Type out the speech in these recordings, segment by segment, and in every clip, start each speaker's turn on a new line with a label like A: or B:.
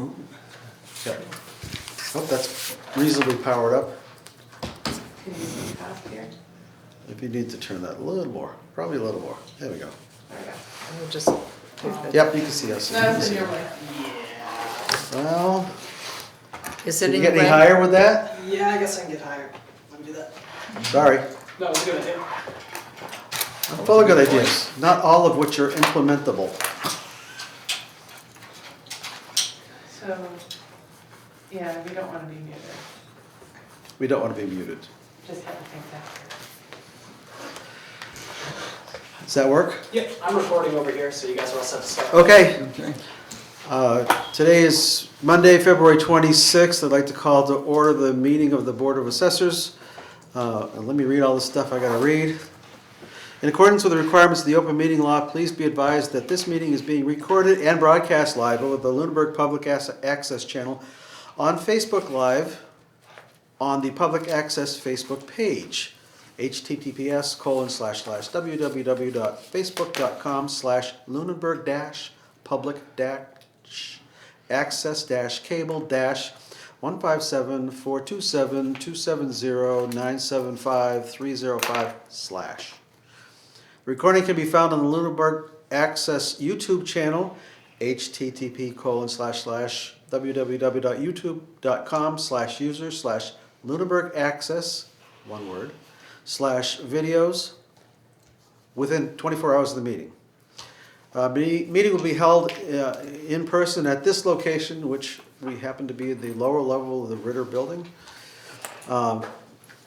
A: Ooh.
B: Yeah. Oh, that's reasonably powered up.
C: Can you see the top here?
B: If you need to turn that a little more, probably a little more. There we go.
C: There we go.
D: We'll just move it.
B: Yep, you can see us.
C: No, it's in your way.
B: Well,
D: Is
B: can
D: it
B: you
D: in
B: get any
D: red?
B: higher with that?
E: Yeah, I guess I can get higher. Let me do that.
B: Sorry.
E: No, it's a good idea.
B: I'm full of good ideas, not all of which are implementable.
C: So, yeah, we don't want to be muted.
B: We don't want to be muted.
C: Just have to think that
B: Does that work?
E: Yep, I'm recording over here, so you guys are all set to start.
B: Okay.
A: Okay.
B: Today is Monday, February 26th. I'd like to call to order the meeting of the Board of Assessors. And let me read all the stuff I gotta read. In accordance with the requirements of the open meeting law, please be advised that this meeting is being recorded and broadcast live over the Lunenburg Public Access channel on Facebook Live on the Public Access Facebook page. https://www.facebook.com/lunenburg-public-access-cable-157-427-270-975-305/. Recording can be found on the Lunenburg Access YouTube channel, http://www.youtube.com/user/Lunenburg-access, one word, /videos within 24 hours of the meeting. Meeting will be held in person at this location, which we happen to be at the lower level of the Ritter building.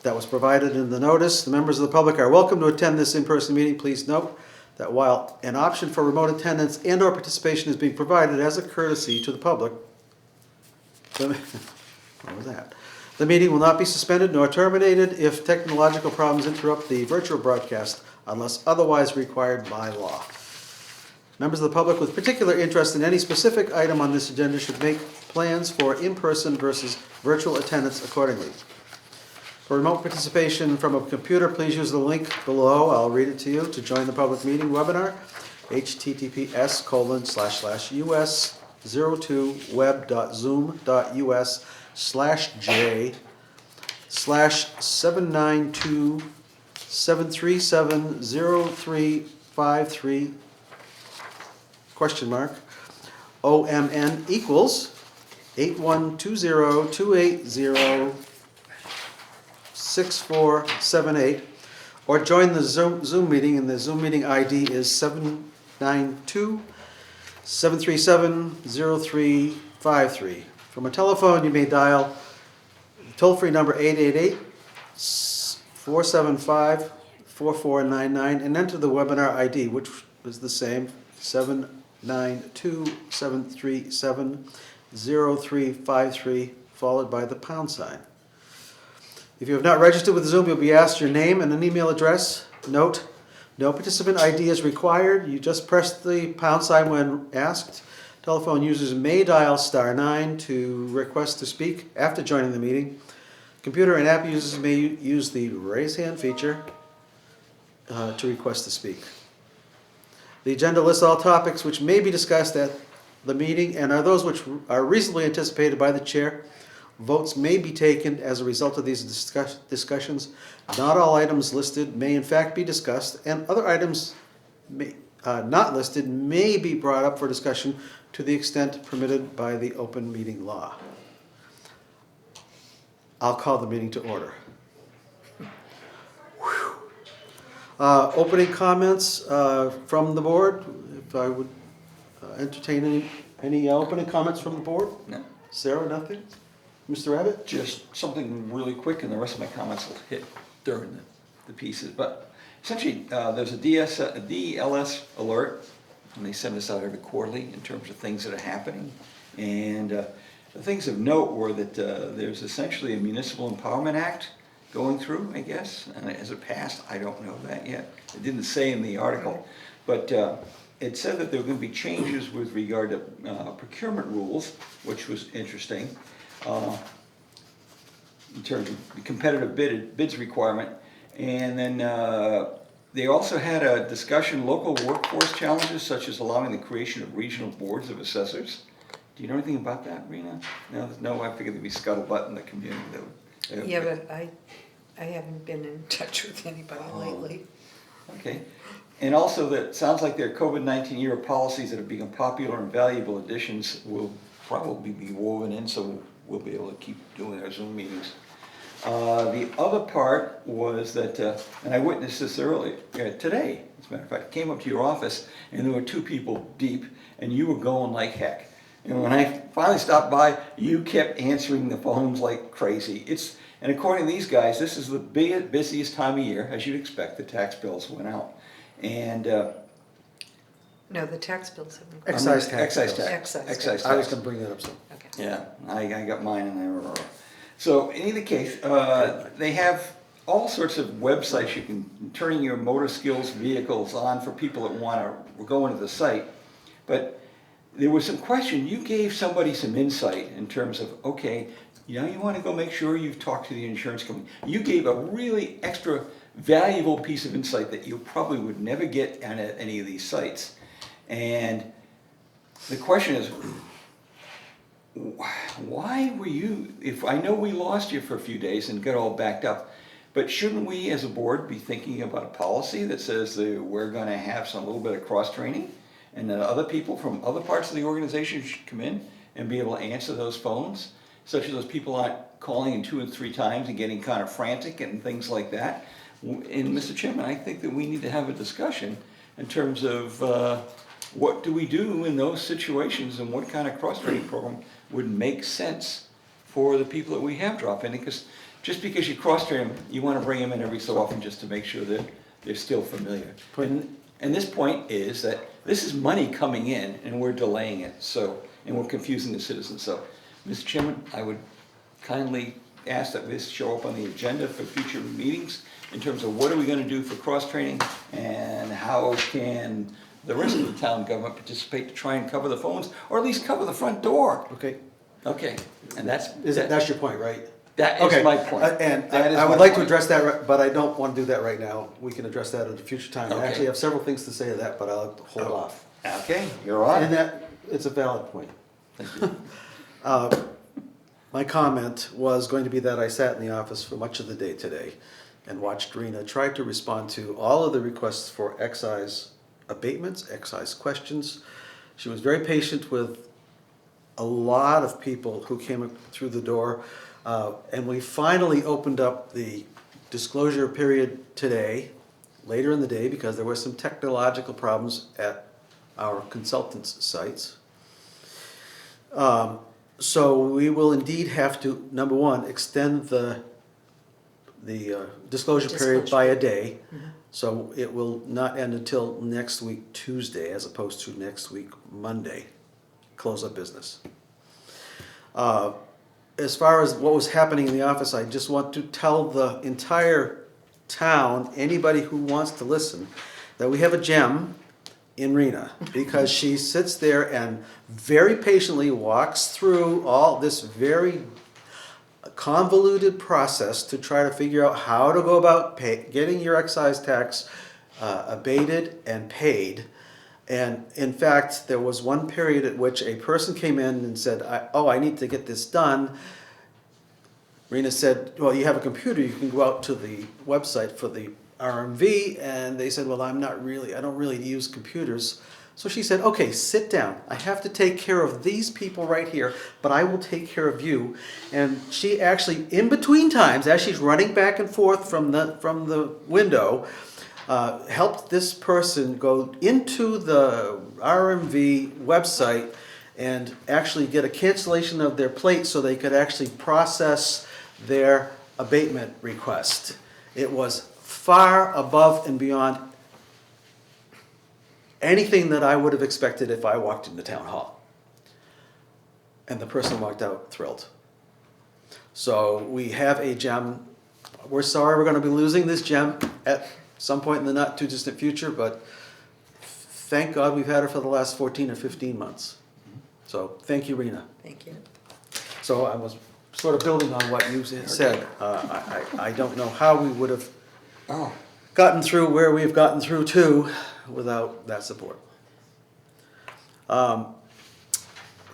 B: That was provided in the notice. The members of the public are welcome to attend this in-person meeting. Please note that while an option for remote attendance and/or participation is being provided as a courtesy to the public, what was that? The meeting will not be suspended nor terminated if technological problems interrupt the virtual broadcast unless otherwise required by law. Members of the public with particular interest in any specific item on this agenda should make plans for in-person versus virtual attendance accordingly. For remote participation from a computer, please use the link below. I'll read it to you to join the public meeting webinar. https://us02web.zoom.us/j/792-737-0353 OMN equals 8120-280-6478, or join the Zoom meeting, and the Zoom meeting ID is 792-737-0353. From a telephone, you may dial the toll-free number 888-475-4499 and enter the webinar ID, which is the same, 792-737-0353, followed by the pound sign. If you have not registered with Zoom, you'll be asked your name and an email address. Note, no participant ID is required. You just press the pound sign when asked. Telephone users may dial *9 to request to speak after joining the meeting. Computer and app users may use the raise hand feature to request to speak. The agenda lists all topics which may be discussed at the meeting and are those which are reasonably anticipated by the chair. Votes may be taken as a result of these discussions. Not all items listed may in fact be discussed, and other items not listed may be brought up for discussion to the extent permitted by the open meeting law. I'll call the meeting to order. Opening comments from the board. If I would entertain any opening comments from the board?
A: No,
B: Sarah, nothing? Mr. Rabbit?
A: just something really quick, and the rest of my comments will hit during the pieces. But essentially, there's a DLS alert, and they send us out every quarterly in terms of things that are happening. And the things of note were that there's essentially a Municipal Empowerment Act going through, I guess, and has it passed? I don't know that yet. It didn't say in the article, but it said that there were going to be changes with regard to procurement rules, which was interesting, in terms of the competitive bids requirement. And then they also had a discussion, local workforce challenges, such as allowing the creation of regional boards of assessors. Do you know anything about that, Rena? No, I figured there'd be scuttlebutt in the community that would.
D: Yeah, but I haven't been in touch with anybody lately.
A: Okay. And also that sounds like their COVID-19 era policies that have become popular and valuable additions will probably be woven in, so we'll be able to keep doing our Zoom meetings. The other part was that, and I witnessed this earlier, today, as a matter of fact, I came up to your office and there were 2 people deep and you were going like heck. And when I finally stopped by, you kept answering the phones like crazy. And according to these guys, this is the busiest time of year, as you'd expect, the tax bills went out. And
D: No, the tax bills haven't.
B: Excise tax.
A: Excise
B: bills.
A: tax.
D: Excise
A: Excise
B: I was
A: tax.
B: gonna bring that up soon.
D: Okay.
A: Yeah, I got mine and I. So in either case, they have all sorts of websites you can turn your motor skills vehicles on for people that want to go into the site. But there was some question. You gave somebody some insight in terms of, okay, you want to go make sure you've talked to the insurance company. You gave a really extra valuable piece of insight that you probably would never get on any of these sites. And the question is, why were you, if I know we lost you for a few days and got all backed up, but shouldn't we as a board be thinking about a policy that says that we're going to have some little bit of cross-training and that other people from other parts of the organization should come in and be able to answer those phones, such as those people aren't calling in 2 and 3 times and getting kind of frantic and things like that. And Mr. Chairman, I think that we need to have a discussion in terms of what do we do in those situations and what kind of cross-training program would make sense for the people that we have drop in. Because just because you cross-train them, you want to bring them in every so often just to make sure that they're still familiar. And this point is that this is money coming in and we're delaying it, and we're confusing the citizens. So, Mr. Chairman, I would kindly ask that this show up on the agenda for future meetings in terms of what are we going to do for cross-training and how can the rest of the town government participate to try and cover the phones, or at least cover the front door.
B: Okay,
A: Okay, and that's
B: that's your point, right?
A: that
B: Okay,
A: is my point.
B: And
A: That is
B: I
A: my
B: would like to
A: point.
B: address that, but I don't want to do that right now. We can address that at a future time. I
A: Okay.
B: actually have several things to say to that, but I'll hold
A: Oh.
B: off.
A: Okay, you're
B: And
A: on.
B: that, it's a valid point.
A: Thank you.
B: My comment was going to be that I sat in the office for much of the day today and watched Rena try to respond to all of the requests for excise abatements, excise questions. She was very patient with a lot of people who came through the door. And we finally opened up the disclosure period today, later in the day, because there were some technological problems at our consultants' sites. So we will indeed have to, number one, extend the disclosure period by a day. So it will not end until next week Tuesday as opposed to next week Monday, close up business. As far as what was happening in the office, I just want to tell the entire town, anybody who wants to listen, that we have a gem in Rena, because she sits there and very patiently walks through all this very convoluted process to try to figure out how to go about getting your excise tax abated and paid. And in fact, there was one period at which a person came in and said, I need to get this done. Rena said, well, you have a computer, you can go out to the website for the RMV. And they said, well, I don't really use computers. So she said, okay, sit down. I have to take care of these people right here, but I will take care of you. And she actually, in between times, as she's running back and forth from the window, helped this person go into the RMV website and actually get a cancellation of their plate so they could actually process their abatement request. It was far above and beyond anything that I would have expected if I walked into town hall. And the person walked out thrilled. So we have a gem. We're sorry we're going to be losing this gem at some point in the not too distant future, but thank God we've had her for the last 14 or 15 months. So thank you, Rena.
D: Thank you.
B: So I was sort of building on what you said. I don't know how we would have gotten through where we've gotten through to without that support. So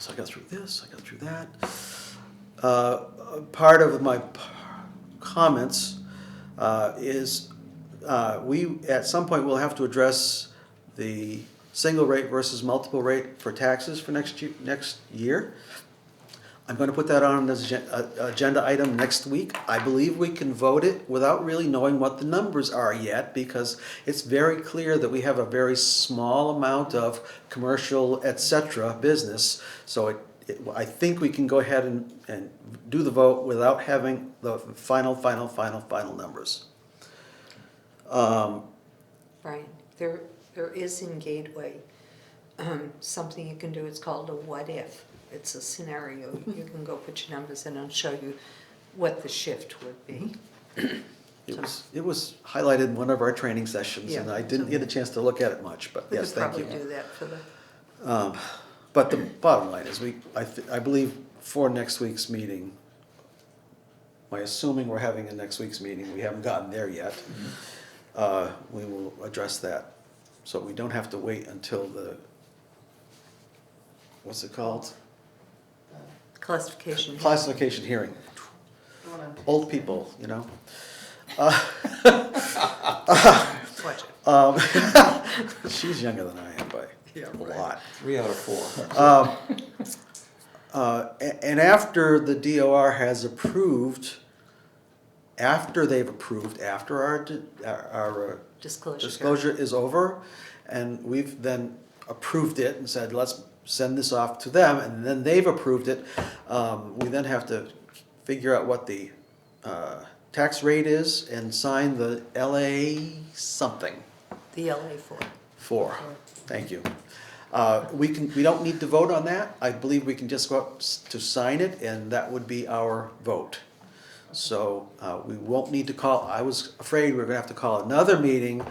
B: So I got through this, I got through that. Part of my comments is we, at some point, will have to address the single rate versus multiple rate for taxes for next year. I'm going to put that on as an agenda item next week. I believe we can vote it without really knowing what the numbers are yet, because it's very clear that we have a very small amount of commercial, et cetera, business. So I think we can go ahead and do the vote without having the final numbers.
D: Brian, there is in Gateway something you can do. It's called a what if. It's a scenario. You can go put your numbers in and it'll show you what the shift would be.
B: It was highlighted in one of our training sessions, and
D: Yeah.
B: I didn't get a chance to look at it much, but
D: We
B: yes,
D: could
B: thank you.
D: probably do that for the,
B: But the bottom line is, I believe for next week's meeting, by assuming we're having a next week's meeting, we haven't gotten there yet, we will address that. So we don't have to wait until the, what's it called?
D: classification.
B: Classification hearing.
C: The one on
B: Old
C: Tuesday.
B: people, you know?
D: Watch it.
B: She's younger than I am by
D: Yeah,
B: a
D: right.
B: lot.
A: 3 out of 4.
B: And after the DOR has approved, after they've approved, after our
D: Disclosure.
B: disclosure is over, and we've then approved it and said, let's send this off to them, and then they've approved it, we then have to figure out what the tax rate is and sign the LA something.
D: The LA for.
B: Thank you. We don't need to vote on that. I believe we can just go up to sign it, and that would be our vote. So we won't need to call, I was afraid we were gonna have to call another meeting
C: To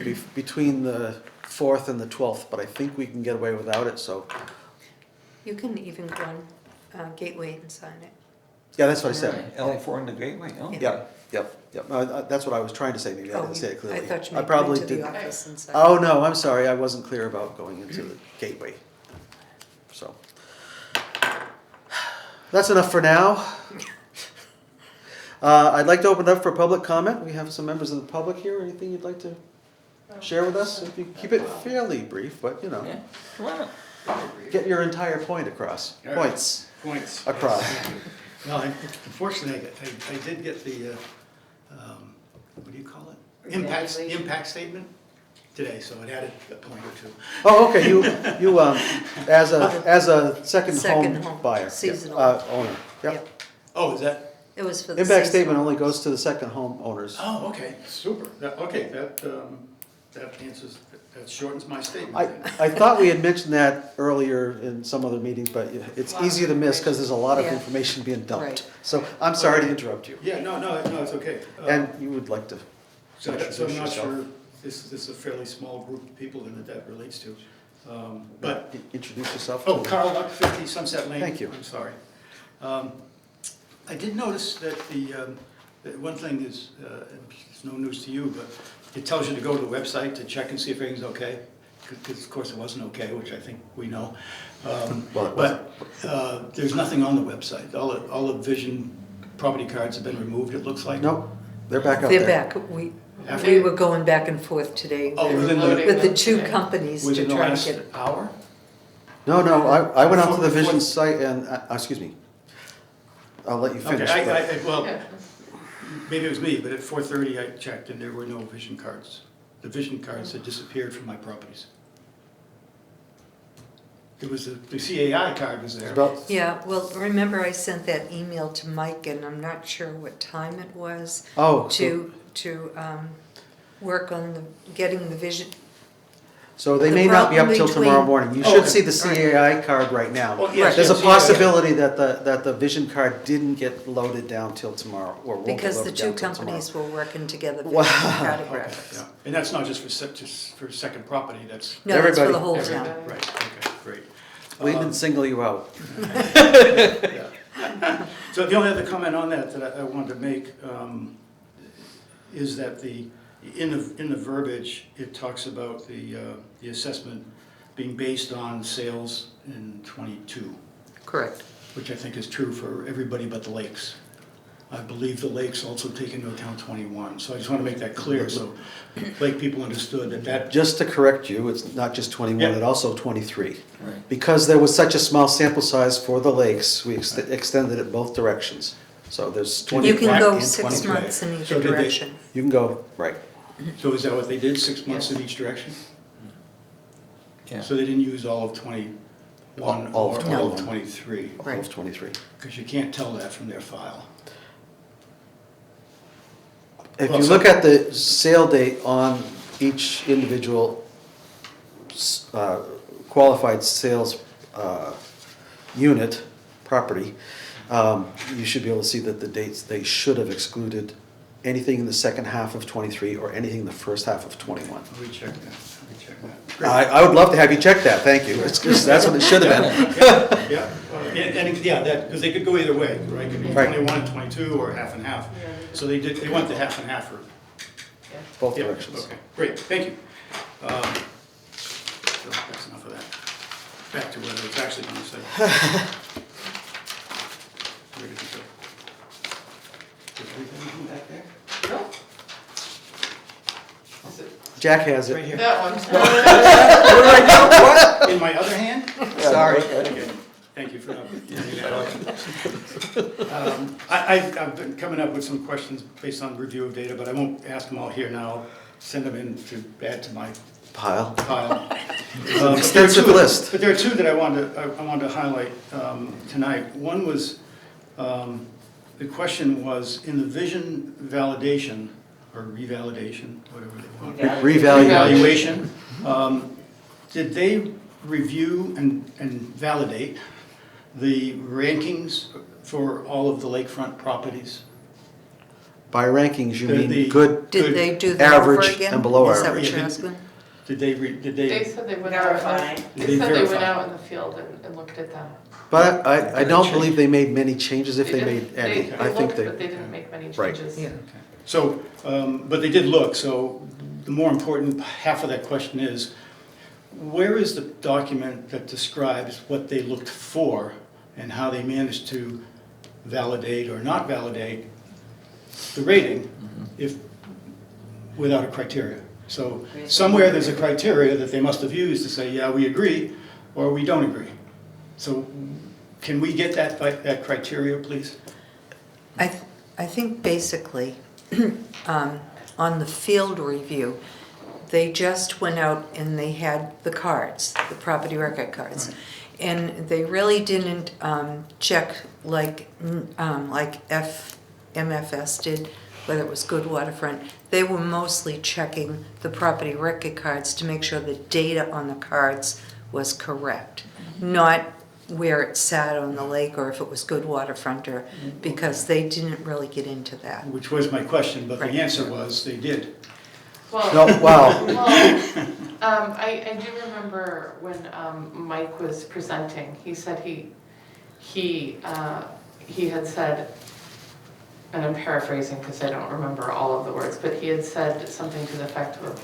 C: do that.
B: between the 4th and the 12th, but I think we can get away without it, so,
D: You can even go on Gateway and sign it.
B: yeah, that's what I said.
A: LA4 in the Gateway, oh.
D: Yeah.
B: Yep. That's what I was trying to say, maybe I didn't say it clearly.
D: I thought you
B: I
D: meant
B: probably
D: went to the
B: did.
D: office and sign.
B: Oh, no, I'm sorry, I wasn't clear about going into the gateway. So. That's enough for now. I'd like to open it up for public comment. We have some members of the public here. Anything you'd like to share with us? If you keep it fairly brief, but you know,
A: Yeah, come on up.
B: get your entire point across.
F: All right.
B: Points
F: Points.
B: across.
F: Well, unfortunately, I did get the, what do you call it? Impact statement today, so it added a point or two.
B: Oh, okay, you, as a second
D: Second
B: home
D: home,
B: buyer. yeah,
D: seasonal.
B: Owner, yep.
D: Yep.
F: Oh, is that,
D: It was for the.
B: Impact
D: seasonal.
B: statement only goes to the second home owners.
F: oh, okay, super. Okay, that answers, that shortens my statement.
B: I,
F: then.
B: I thought we had mentioned that earlier in some other meetings, but it's easy to miss because there's a lot of
D: Yeah.
B: information being dumped.
D: Right.
B: So I'm sorry to interrupt you.
F: Yeah, no, it's okay.
B: And you would like to
F: So I'm
B: introduce
F: not
B: yourself.
F: sure, this is a fairly small group of people that relates to. But
B: Introduce yourself.
F: oh,
B: to-
F: Carl Luck, 50 Sunset Lane.
B: Thank you.
F: I'm sorry. I did notice that that one thing is, it's no news to you, but it tells you to go to the website to check and see if everything's okay. Because of course it wasn't okay, which I think we know.
B: Well, it
F: But there's nothing on the website. All the Vision property cards have been removed, it looks like.
B: Nope, they're back out
D: They're
B: there.
D: back. We
F: After-
D: were going back and forth today
F: Oh,
D: with
F: within
D: with the
F: the,
D: two companies to
F: within the
D: try to
F: last
D: get it.
F: hour?
B: No, I went out to the
F: For-
B: Vision site and, excuse me. I'll let you
F: Okay,
B: finish. but-
F: well,
C: Yeah.
F: maybe it was me, but at 4:30 I checked and there were no Vision cards. The Vision cards had disappeared from my properties. It was, the CAI card was there.
B: About-
D: Yeah, well, remember I sent that email to Mike and I'm not sure what time it was
B: Oh,
D: to work on getting the vision.
B: so they
D: the
B: may not be up till
D: problem
B: tomorrow
D: between-
B: morning. You
F: Oh,
B: should
F: okay.
B: see the CAI card right now.
F: Oh, yes,
B: There's a
F: yes, yeah, yeah.
B: possibility that the Vision card didn't get loaded down till tomorrow, or won't get
D: Because the
B: loaded
D: two
B: down till tomorrow.
D: companies were working together,
B: Wow.
D: Vision
F: Okay,
D: Cartographics.
F: yeah. And that's not just for second property, that's,
D: No, that's for
B: Everybody.
D: the whole
C: Everybody.
D: town.
F: right, okay, great.
B: We didn't single you out.
F: Yeah. So the only other comment on that I wanted to make is that in the verbiage, it talks about the assessment being based on sales in '22,
D: Correct.
F: which I think is true for everybody but the lakes. I believe the lakes also take into account '21, so I just want to make that clear, so lake people understood that.
B: Just to correct you, it's not just 21,
F: Yeah.
B: it's also 23.
A: Right.
B: Because there was such a small sample size for the lakes, we extended it both directions. So there's
F: You
B: 21
D: You
B: and
D: can go
B: 22.
D: 6 months in
F: So
D: either
F: did they-
D: direction.
B: You can go, right.
F: So is that what they did, 6 months in each direction?
A: Yeah.
F: So they didn't use all of '21
B: All
F: or
B: of
F: all of
B: 21.
F: '23?
B: All
D: Right.
B: of 23.
F: Because you can't tell that from their file.
B: If
F: Well,
B: you
F: so-
B: look at the sale date on each individual qualified sales unit, property, you should be able to see that the dates, they should have excluded anything in the second half of '23 or anything in the first half of '21.
F: Let me check that, let me check that.
B: I would love to have you check that, thank you. That's what it should have been.
F: Yeah, yeah, that, because they could go either way, right? Could be
B: Right.
F: 21 and 22 or half and half. So they did, they went the half and half route.
B: Both
F: Yeah,
B: directions.
F: Okay, great, thank you. So that's enough of that. Back to what I was actually going to say. Where did it go? Did I leave anything back there?
C: No? Is it
B: Jack has
F: Right
B: it.
F: here.
C: that one?
F: In my other hand? Sorry. Okay, thank you for not. I've been coming up with some questions based on review of data, but I won't ask them all here now. I'll send them in to add to my
B: Pile.
F: pile.
B: Extensive list.
F: But there are two that I wanted to highlight tonight. One was, the question was, in the vision validation, or revalidation, whatever they want.
B: Revaluation.
F: Evaluation, did they review and validate the rankings for all of the lakefront properties?
B: By rankings, you
F: The-
B: mean good,
D: Did they do that over
B: average,
D: again?
B: and below
D: Is that
B: average.
D: what you're asking?
F: Did they,
C: They said they went out,
G: Verify.
C: they
F: They
C: said they went
F: verify.
C: out in the field and looked at them.
B: But I don't believe they made many changes if they
C: didn't-
B: made any. I think
C: looked,
B: they,
C: but they didn't make many
B: Right.
C: changes.
D: Yeah.
F: So, but they did look, so the more important half of that question is, where is the document that describes what they looked for and how they managed to validate or not validate the rating if, without a criteria? So somewhere there's a criteria that they must have used to say, yeah, we agree, or we don't agree. So can we get that criteria, please?
D: I think basically, on the field review, they just went out and they had the cards, the property record cards. And they really didn't check like MFS did, whether it was good waterfront. They were mostly checking the property record cards to make sure the data on the cards was correct, not where it sat on the lake or if it was good waterfront or, because they didn't really get into that.
F: Which was my question, but the
D: Right.
F: answer was they did.
C: Well,
B: no, wow.
C: I do remember when Mike was presenting, he said he had said, and I'm paraphrasing because I don't remember all of the words, but he had said something to the effect of,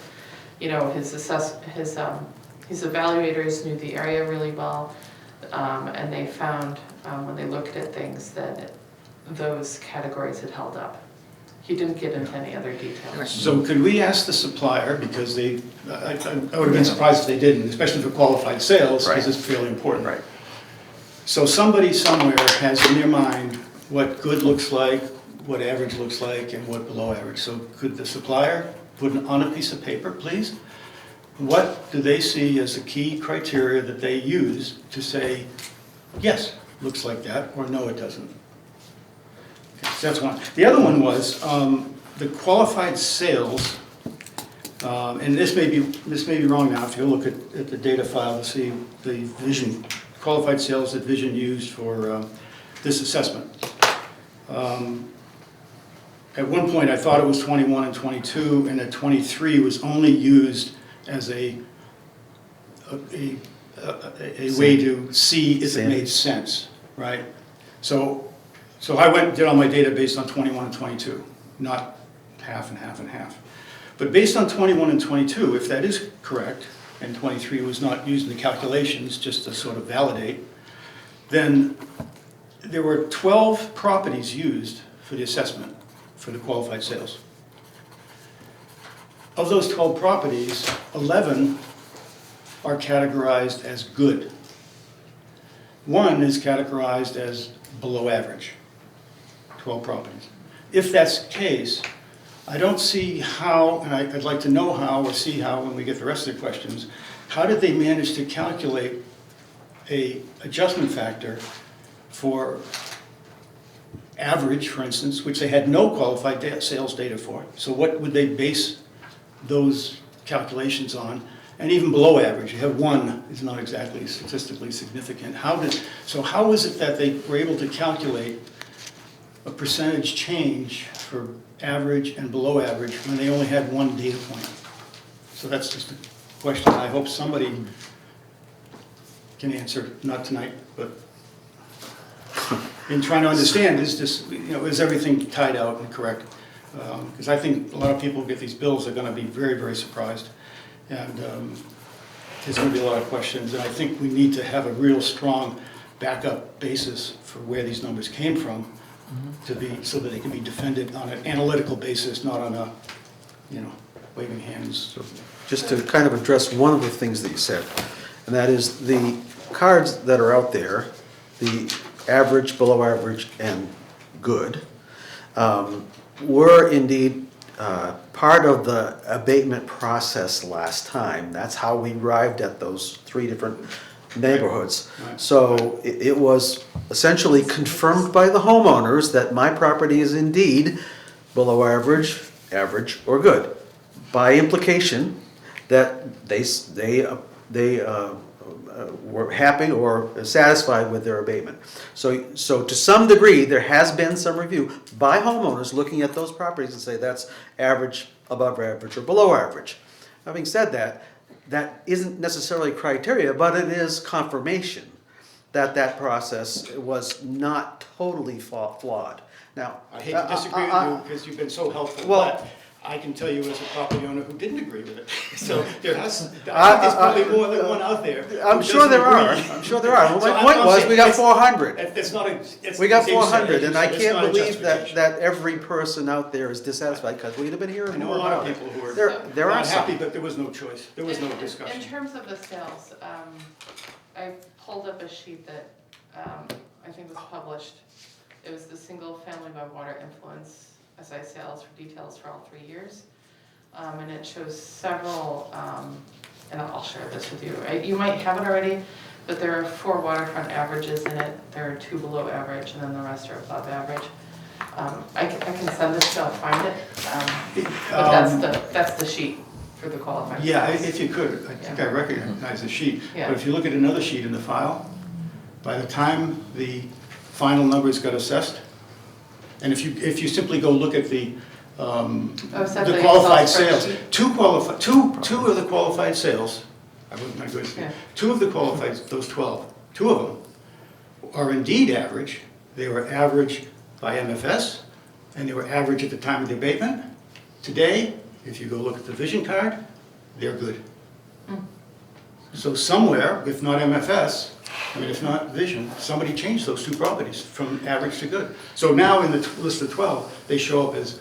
C: you know, his evaluators knew the area really well, and they found, when they looked at things, that those categories had held up. He didn't get into any other details.
F: So could we ask the supplier, because I would have been surprised if they didn't, especially for qualified sales, because
B: Right.
F: it's fairly important.
B: Right.
F: So somebody somewhere has in their mind what good looks like, what average looks like, and what below average. So could the supplier put on a piece of paper, please? What do they see as the key criteria that they use to say, yes, looks like that, or no, it doesn't? Okay, so that's one. The other one was the qualified sales, and this may be wrong now, if you look at the data file to see the vision, qualified sales that Vision used for this assessment. At one point, I thought it was 21 and 22, and that 23 was only used as a way to see if it made sense, right? So I went and did all my data based on 21 and 22, not half and half and half. But based on 21 and 22, if that is correct, and 23 was not used in the calculations, just to sort of validate, then there were 12 properties used for the assessment for the qualified sales. Of those 12 properties, 11 are categorized as good. One is categorized as below average, 12 properties. If that's the case, I don't see how, and I'd like to know how, or see how when we get the rest of the questions, how did they manage to calculate a adjustment factor for average, for instance, which they had no qualified sales data for? So what would they base those calculations on? And even below average, you have one is not exactly statistically significant. So how is it that they were able to calculate a percentage change for average and below average when they only had one data point? So that's just a question I hope somebody can answer, not tonight, but in trying to understand, is everything tied out and correct? Because I think a lot of people who get these bills are going to be very, very surprised. And there's going to be a lot of questions, and I think we need to have a real strong backup basis for where these numbers came from to be, so that they can be defended on an analytical basis, not on a, waving hands.
B: Just to kind of address one of the things that you said, and that is the cards that are out there, the average, below average, and good, were indeed part of the abatement process last time. That's how we arrived at those 3 different neighborhoods.
F: Right.
B: So it was essentially confirmed by the homeowners that my property is indeed below average, average, or good. By implication, that they were happy or satisfied with their abatement. So to some degree, there has been some review by homeowners looking at those properties and say that's average, above average, or below average. Having said that, that isn't necessarily criteria, but it is confirmation that that process was not totally flawed. Now,
F: I hate to disagree with you because you've been so helpful,
B: well-
F: but I can tell you as a property owner who didn't agree with it. So I think there's probably more than one out there.
B: I'm
F: who
B: sure
F: doesn't
B: there are.
F: agree.
B: I'm sure there are. Well,
F: So
B: my
F: I'm
B: point was,
F: saying
B: we got
F: it's-
B: 400.
F: It's not a. it's-
B: We got
F: as you said,
B: 400, and I
F: it's
B: can't
F: not a
B: believe
F: justification.
B: that every person out there is dissatisfied, because we'd have been
F: I
B: hearing
F: know
B: more
F: a lot of
B: about it.
F: people who are
B: There are
F: not happy,
B: some.
F: but there was no choice. There was no
C: In
F: discussion.
C: terms of the sales, I pulled up a sheet that I think was published. It was the single family by water influence SI sales for details for all 3 years. And it shows several, and I'll share this with you. You might have it already, but there are 4 waterfront averages in it. There are 2 below average, and then the rest are above average. I can send this, I'll find it. But that's the sheet for the qualified
F: Yeah,
C: sales.
F: if you could, I think I recognize the sheet.
C: Yeah.
F: But if you look at another sheet in the file, by the time the final numbers got assessed, and if you simply go look at the
C: is that
F: the
C: the
F: qualified
C: Excel
F: sales,
C: spreadsheet?
F: two of the qualified sales, I wasn't my good,
C: Yeah.
F: 2 of the qualified, those 12, 2 of them are indeed average. They were average by MFS, and they were average at the time of the abatement. Today, if you go look at the vision card, they're good. So somewhere, if not MFS, if not vision, somebody changed those 2 properties from average to good. So now in the list of 12, they show up as,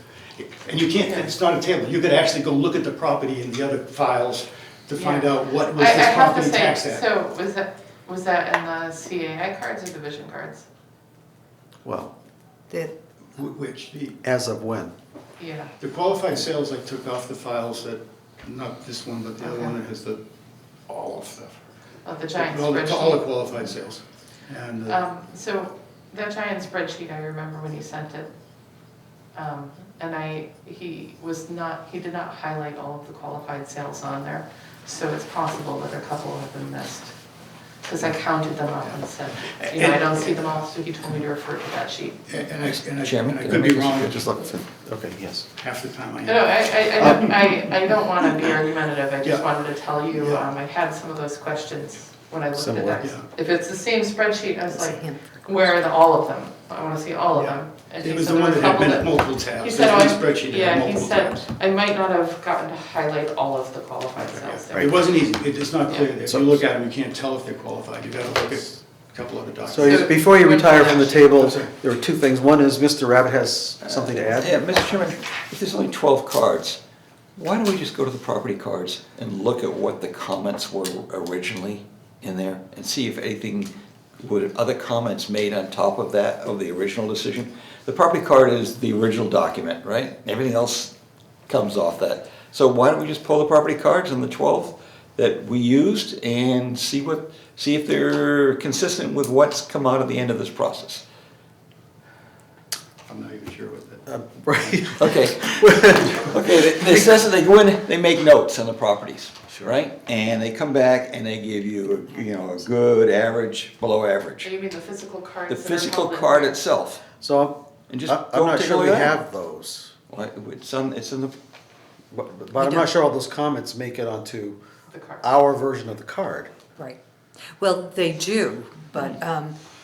F: and you can't, it's not a table, you could actually go look at the property in the other files to find out what was
C: I
F: this
C: have to
F: property
C: say,
F: taxed at.
C: so was that in the CAI cards or the vision cards?
B: Well,
F: Which,
B: as of when?
C: Yeah.
F: the qualified sales I took off the files that, not this one, but the other
C: Okay.
F: one that has all of stuff.
C: Oh, the giant
F: All the
C: spreadsheet.
F: qualified sales. And,
C: So that giant spreadsheet, I remember when you sent it. And he did not highlight all of the qualified sales on there. So it's possible that a couple have been missed. Because I counted them up and said, I don't see them all, so he told me to refer to that sheet.
F: and
A: Chairman,
F: I
A: can I
F: could be
A: make a
F: wrong
B: Okay, yes.
F: half the time I
C: No,
F: am.
C: I don't want to be argumentative, I just
F: Yeah.
C: wanted to tell you,
F: Yeah.
C: I had some of those questions when I looked at
B: Similar,
C: that.
F: yeah.
C: If it's the same spreadsheet, I was
D: It's a
C: like,
D: hint for
C: where are all of them? I wanna see all of
F: Yeah.
C: them. And
F: It
C: he
F: was
C: said
F: the
C: there
F: one
C: were a
F: that had
C: couple
F: many-
C: that-
F: multiple
C: He
F: tabs.
C: said,
F: There's
C: oh,
F: one spreadsheet that
C: yeah,
F: had
C: he
F: multiple
C: said,
F: tabs.
C: I might not have gotten to highlight all of the qualified cells there.
F: It wasn't easy, it's not clear. If
B: So-
F: you look at them, you can't tell if they're qualified, you gotta look at a couple other documents.
B: So before you retire from the table,
F: I'm sorry.
B: there are two things. One is Mr. Rabbit has something to add.
A: Yeah, Mr. Chairman, if there's only 12 cards, why don't we just go to the property cards and look at what the comments were originally in there and see if anything, would other comments made on top of that, of the original decision? The property card is the original document, right? Everything else comes off that. So why don't we just pull the property cards on the 12 that we used and see if they're consistent with what's come out at the end of this process?
F: I'm not even sure what that.
B: Right.
A: Okay. Okay, it says that they go in, they make notes on the properties, right? And they come back and they give you, a good, average, below average.
C: You mean the physical cards?
A: The
C: that are
A: physical
C: held in
A: card
C: here?
A: itself.
B: So
A: And just
B: I'm
A: go
B: not
A: take a
B: sure we
A: look at it.
B: have those,
A: Well, it's in the,
B: but I'm not sure all those comments make it onto
C: The cards.
B: our version of the card.
D: Right. Well, they do, but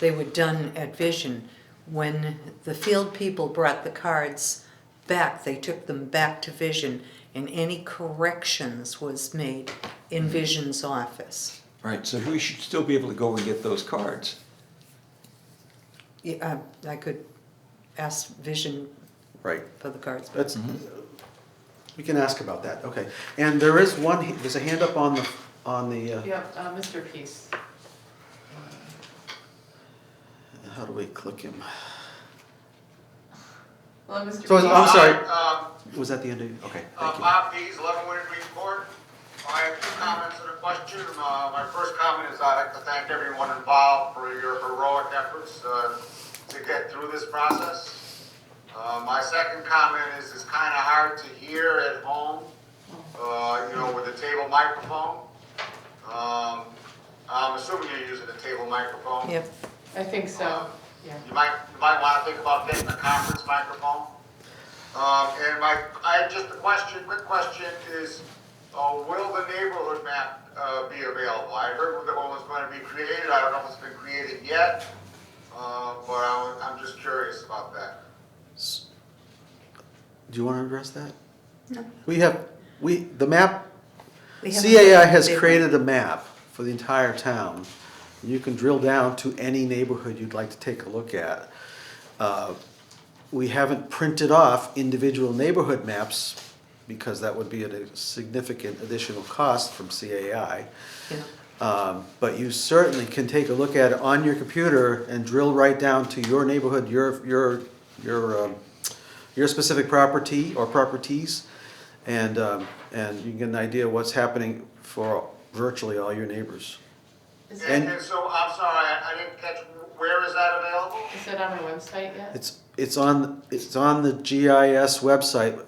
D: they were done at Vision. When the field people brought the cards back, they took them back to Vision, and any corrections was made in Vision's office.
A: right, so we should still be able to go and get those cards.
D: Yeah, I could ask Vision
B: Right.
D: for the cards.
B: That's, we can ask about that, okay. And there is there's a hand up on the,
C: Yep, Mr. Peace.
B: how do we click him?
C: Hello, Mr.
B: So,
C: Peace.
B: I'm sorry,
G: Hi,
B: was that the end of, okay, thank you.
G: Bob Pease, 11 Winter Green Court. I have two comments and a question. My first comment is I'd like to thank everyone involved for your heroic efforts to get through this process. My second comment is it's kind of hard to hear at home, with a table microphone. I'm assuming you're using a table microphone.
D: Yep.
C: I think so, yeah.
G: You might want to think about getting a conference microphone. And I have just a quick question is, will the neighborhood map be available? I heard that one was going to be created. I don't know if it's been created yet, but I'm just curious about that.
B: Do you want to address that?
D: No.
B: The map,
D: We haven't-
B: CAI has
D: they-
B: created a map for the entire town. You can drill down to any neighborhood you'd like to take a look at. We haven't printed off individual neighborhood maps because that would be at a significant additional cost from CAI.
D: Yeah.
B: But you certainly can take a look at it on your computer and drill right down to your neighborhood, your specific property or properties, and you get an idea of what's happening for virtually all your neighbors.
C: Is
B: And-
G: And so, I'm sorry, I didn't catch, where is that available?
C: it on our website yet?
B: It's on the GIS website.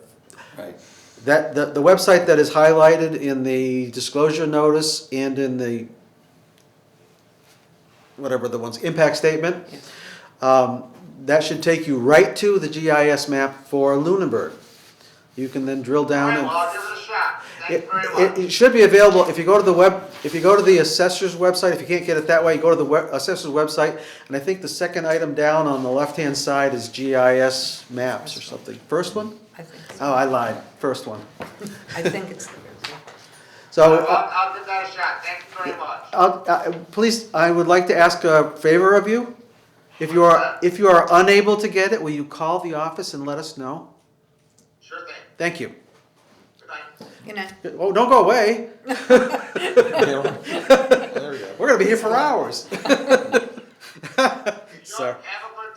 A: Right.
B: The website that is highlighted in the disclosure notice and in the, whatever the one's, impact statement, that should take you right to the GIS map for Lunenburg. You can then drill
G: All
B: down
G: right,
B: and.
G: well, I'll give it a shot. Thank
B: It,
G: you very much.
B: it should be available, if you go to the Assessors website, if you can't get it that way, go to the Assessors website, and I think the second item down on the left-hand side is GIS maps or something. First one?
D: I think,
B: Oh, I lied, first one.
D: I think it's the
B: So,
G: I'll give that a shot. Thank you very much.
B: please, I would like to ask a favor of you. If you are unable to get it, will you call the office and let us know?
G: Sure thing.
B: Thank you.
G: Good night.
D: You know,
B: Oh, don't go away.
A: There we go.
B: We're gonna be here for hours.
G: Enjoy.
B: Sorry.
G: Have a good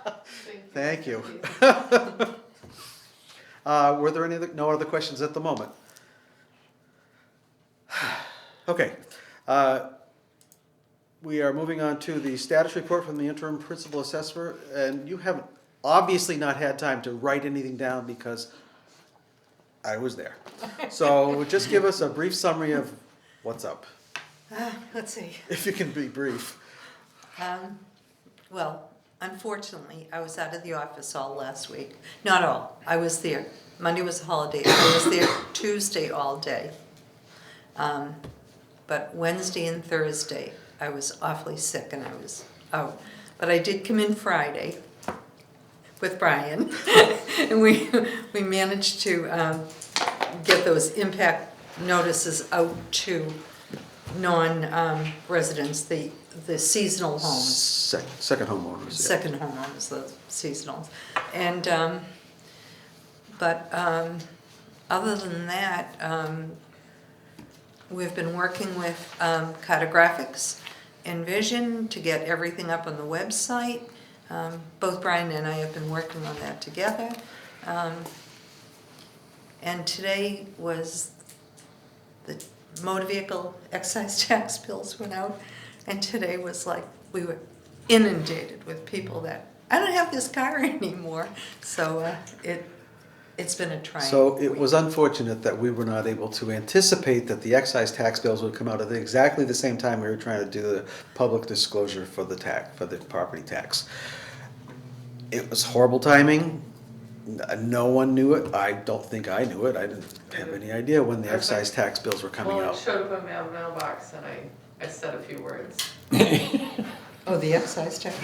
G: time.
B: Thank you.
C: Mr. Peace.
B: Were there no other questions at the moment? Okay. We are moving on to the status report from the interim principal assessor, and you have obviously not had time to write anything down because I was there. So just give us a brief summary of what's up,
D: let's see.
B: if you can be brief.
D: Well, unfortunately, I was out of the office all last week. Not all, I was there. Monday was a holiday. I was there Tuesday all day. but Wednesday and Thursday, I was awfully sick and I was out. But I did come in Friday with Brian, and we managed to get those impact notices out to non-residents, the seasonal homes.
B: Second homeowners. Yeah.
D: Second homeowners, the seasonals. And, but other than that, we've been working with Cartographics and Vision to get everything up on the website. Both Brian and I have been working on that together. And today was the motor vehicle excise tax bills went out. And today was like, we were inundated with people that, I don't have this car anymore. So it's been a trying
B: So it
D: week.
B: was unfortunate that we were not able to anticipate that the excise tax bills would come out at exactly the same time we were trying to do the public disclosure for the property tax. It was horrible timing. No one knew it. I don't think I knew it. I didn't have any idea when the excise tax bills were coming
C: Well, it
B: out.
C: showed up in my mailbox and I said a few words.
D: Oh, the excise tax?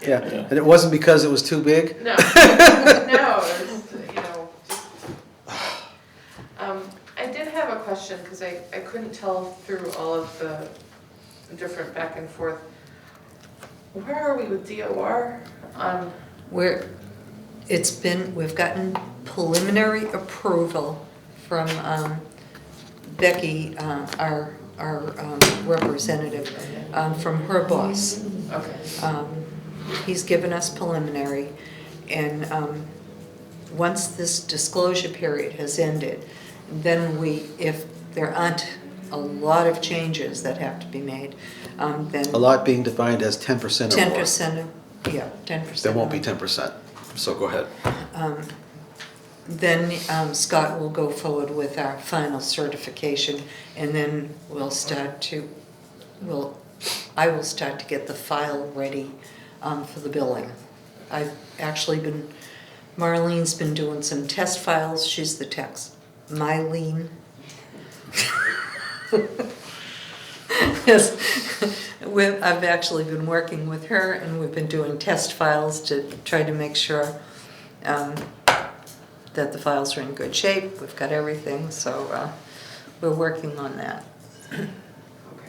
B: Yeah, and it wasn't because it was too big?
C: No, no, it's, you know, just, I did have a question, because I couldn't tell through all of the different back and forth. Where are we with DOR on,
D: We've gotten preliminary approval from Becky, our representative, from her boss.
C: okay,
D: He's given us preliminary, and once this disclosure period has ended, then if there aren't a lot of changes that have to be made, then.
B: A lot being defined as 10% or more.
D: 10%, yeah, 10%.
B: There won't be 10%, so go ahead.
D: Then Scott will go forward with our final certification, and then I will start to get the file ready for the billing. I've actually Marlene's been doing some test files, she's the text. Mylene. Yes, I've actually been working with her, and we've been doing test files to try to make sure that the files are in good shape. We've got everything, so we're working on that.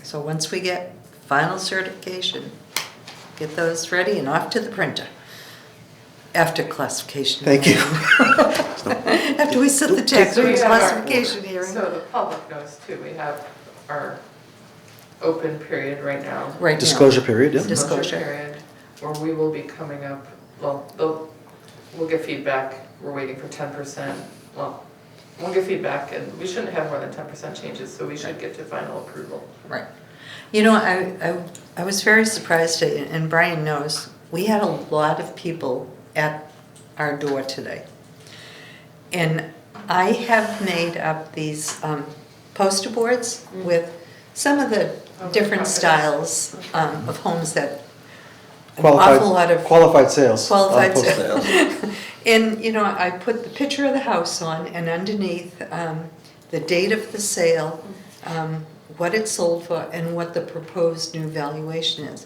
D: So once we get final certification, get those ready and off to the printer. After classification.
B: Thank you.
D: After we set the tax
C: So we
D: rate
C: have our-
D: classification hearing.
C: so the public knows too, we have our open period right now.
D: Right now.
B: Disclosure period, yeah.
D: Disclosure.
C: Period, where we will be coming up, well, we'll get feedback, we're waiting for 10%, well, we'll get feedback, and we shouldn't have more than 10% changes, so we should get to final approval.
D: Right. You know, I was very surprised, and Brian knows, we had a lot of people at our door today. And I have made up these poster boards with some of the different styles of homes that an awful lot of
B: Qualified sales.
D: qualified
B: Post
D: sales. And, you know, I put the picture of the house on, and underneath, the date of the sale, what it sold for, and what the proposed new valuation is.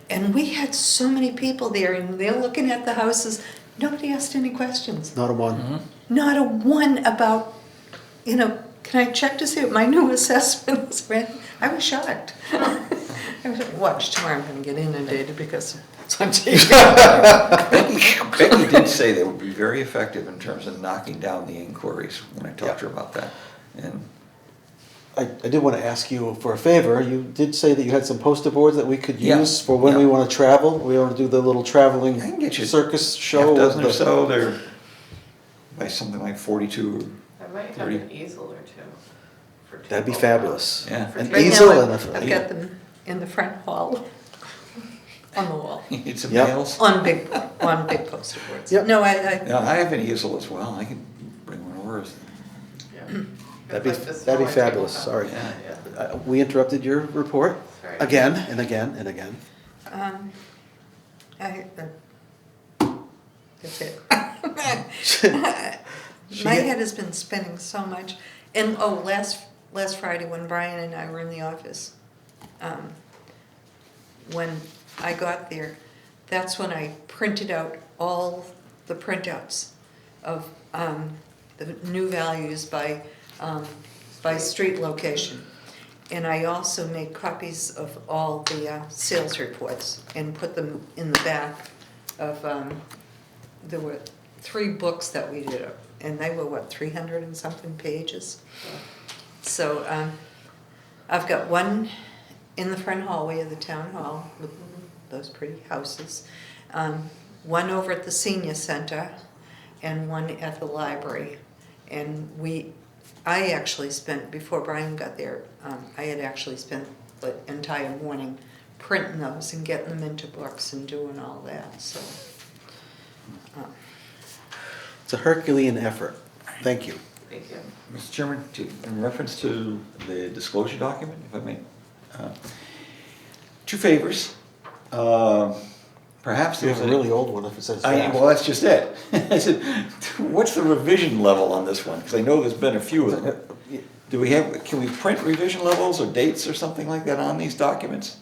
D: And we had so many people there, and they're looking at the houses. Nobody asked any questions.
B: Not a one.
D: Not a one about, you know, can I check to see what my new assessment is? I was shocked. I was like, watch, tomorrow I'm gonna get inundated because it's on TV.
A: Becky did say they would be very effective in terms of knocking down the inquiries when I talked to her about that. And
B: I did want to ask you for a favor. You did say that you had some poster boards that we could
A: Yeah.
B: use for when we
A: Yeah.
B: want to travel. We want to do the little traveling
A: I can get you
B: circus show.
A: half
B: with
A: dozen or
B: the-
A: so, they're by something like 42,
C: I might have
A: 30.
C: an easel or two. For
B: That'd be
C: $2.
B: fabulous.
A: Yeah.
C: For
B: An
C: Right
B: easel
D: now,
B: and
D: I've got them in the front hall, on the wall,
A: You need some
B: Yep.
A: nails?
D: on big poster boards.
B: Yep.
D: No,
A: Yeah, I have an easel as well, I can bring one over.
C: Yeah.
B: That'd
C: It's like the
B: be that'd be
C: smaller
B: fabulous.
C: tabletop.
B: Sorry.
C: Yeah.
B: We interrupted your report
C: Sorry.
B: again and again and again.
D: That's it.
B: She
D: My
B: get-
D: head has been spinning so much. And, last Friday when Brian and I were in the office, when I got there, that's when I printed out all the printouts of the new values by street location. And I also made copies of all the sales reports and put them in the back of, there were 3 books that we did, and they were, 300 and something pages? So I've got one in the front hallway of the town hall with those pretty houses, one over at the senior center, and one at the library. And I actually spent, before Brian got there, I had actually spent the entire morning printing those and getting them into books and doing all that, so.
B: It's a Herculean effort. Thank you.
C: Thank you.
A: Mr. Chairman, in reference to the disclosure document, if I may, 2 favors. Perhaps
B: You
A: there's
B: have a really old one if it says that.
A: well, that's just it. I said, what's the revision level on this one? Because I know there's been a few of them. Can we print revision levels or dates or something like that on these documents?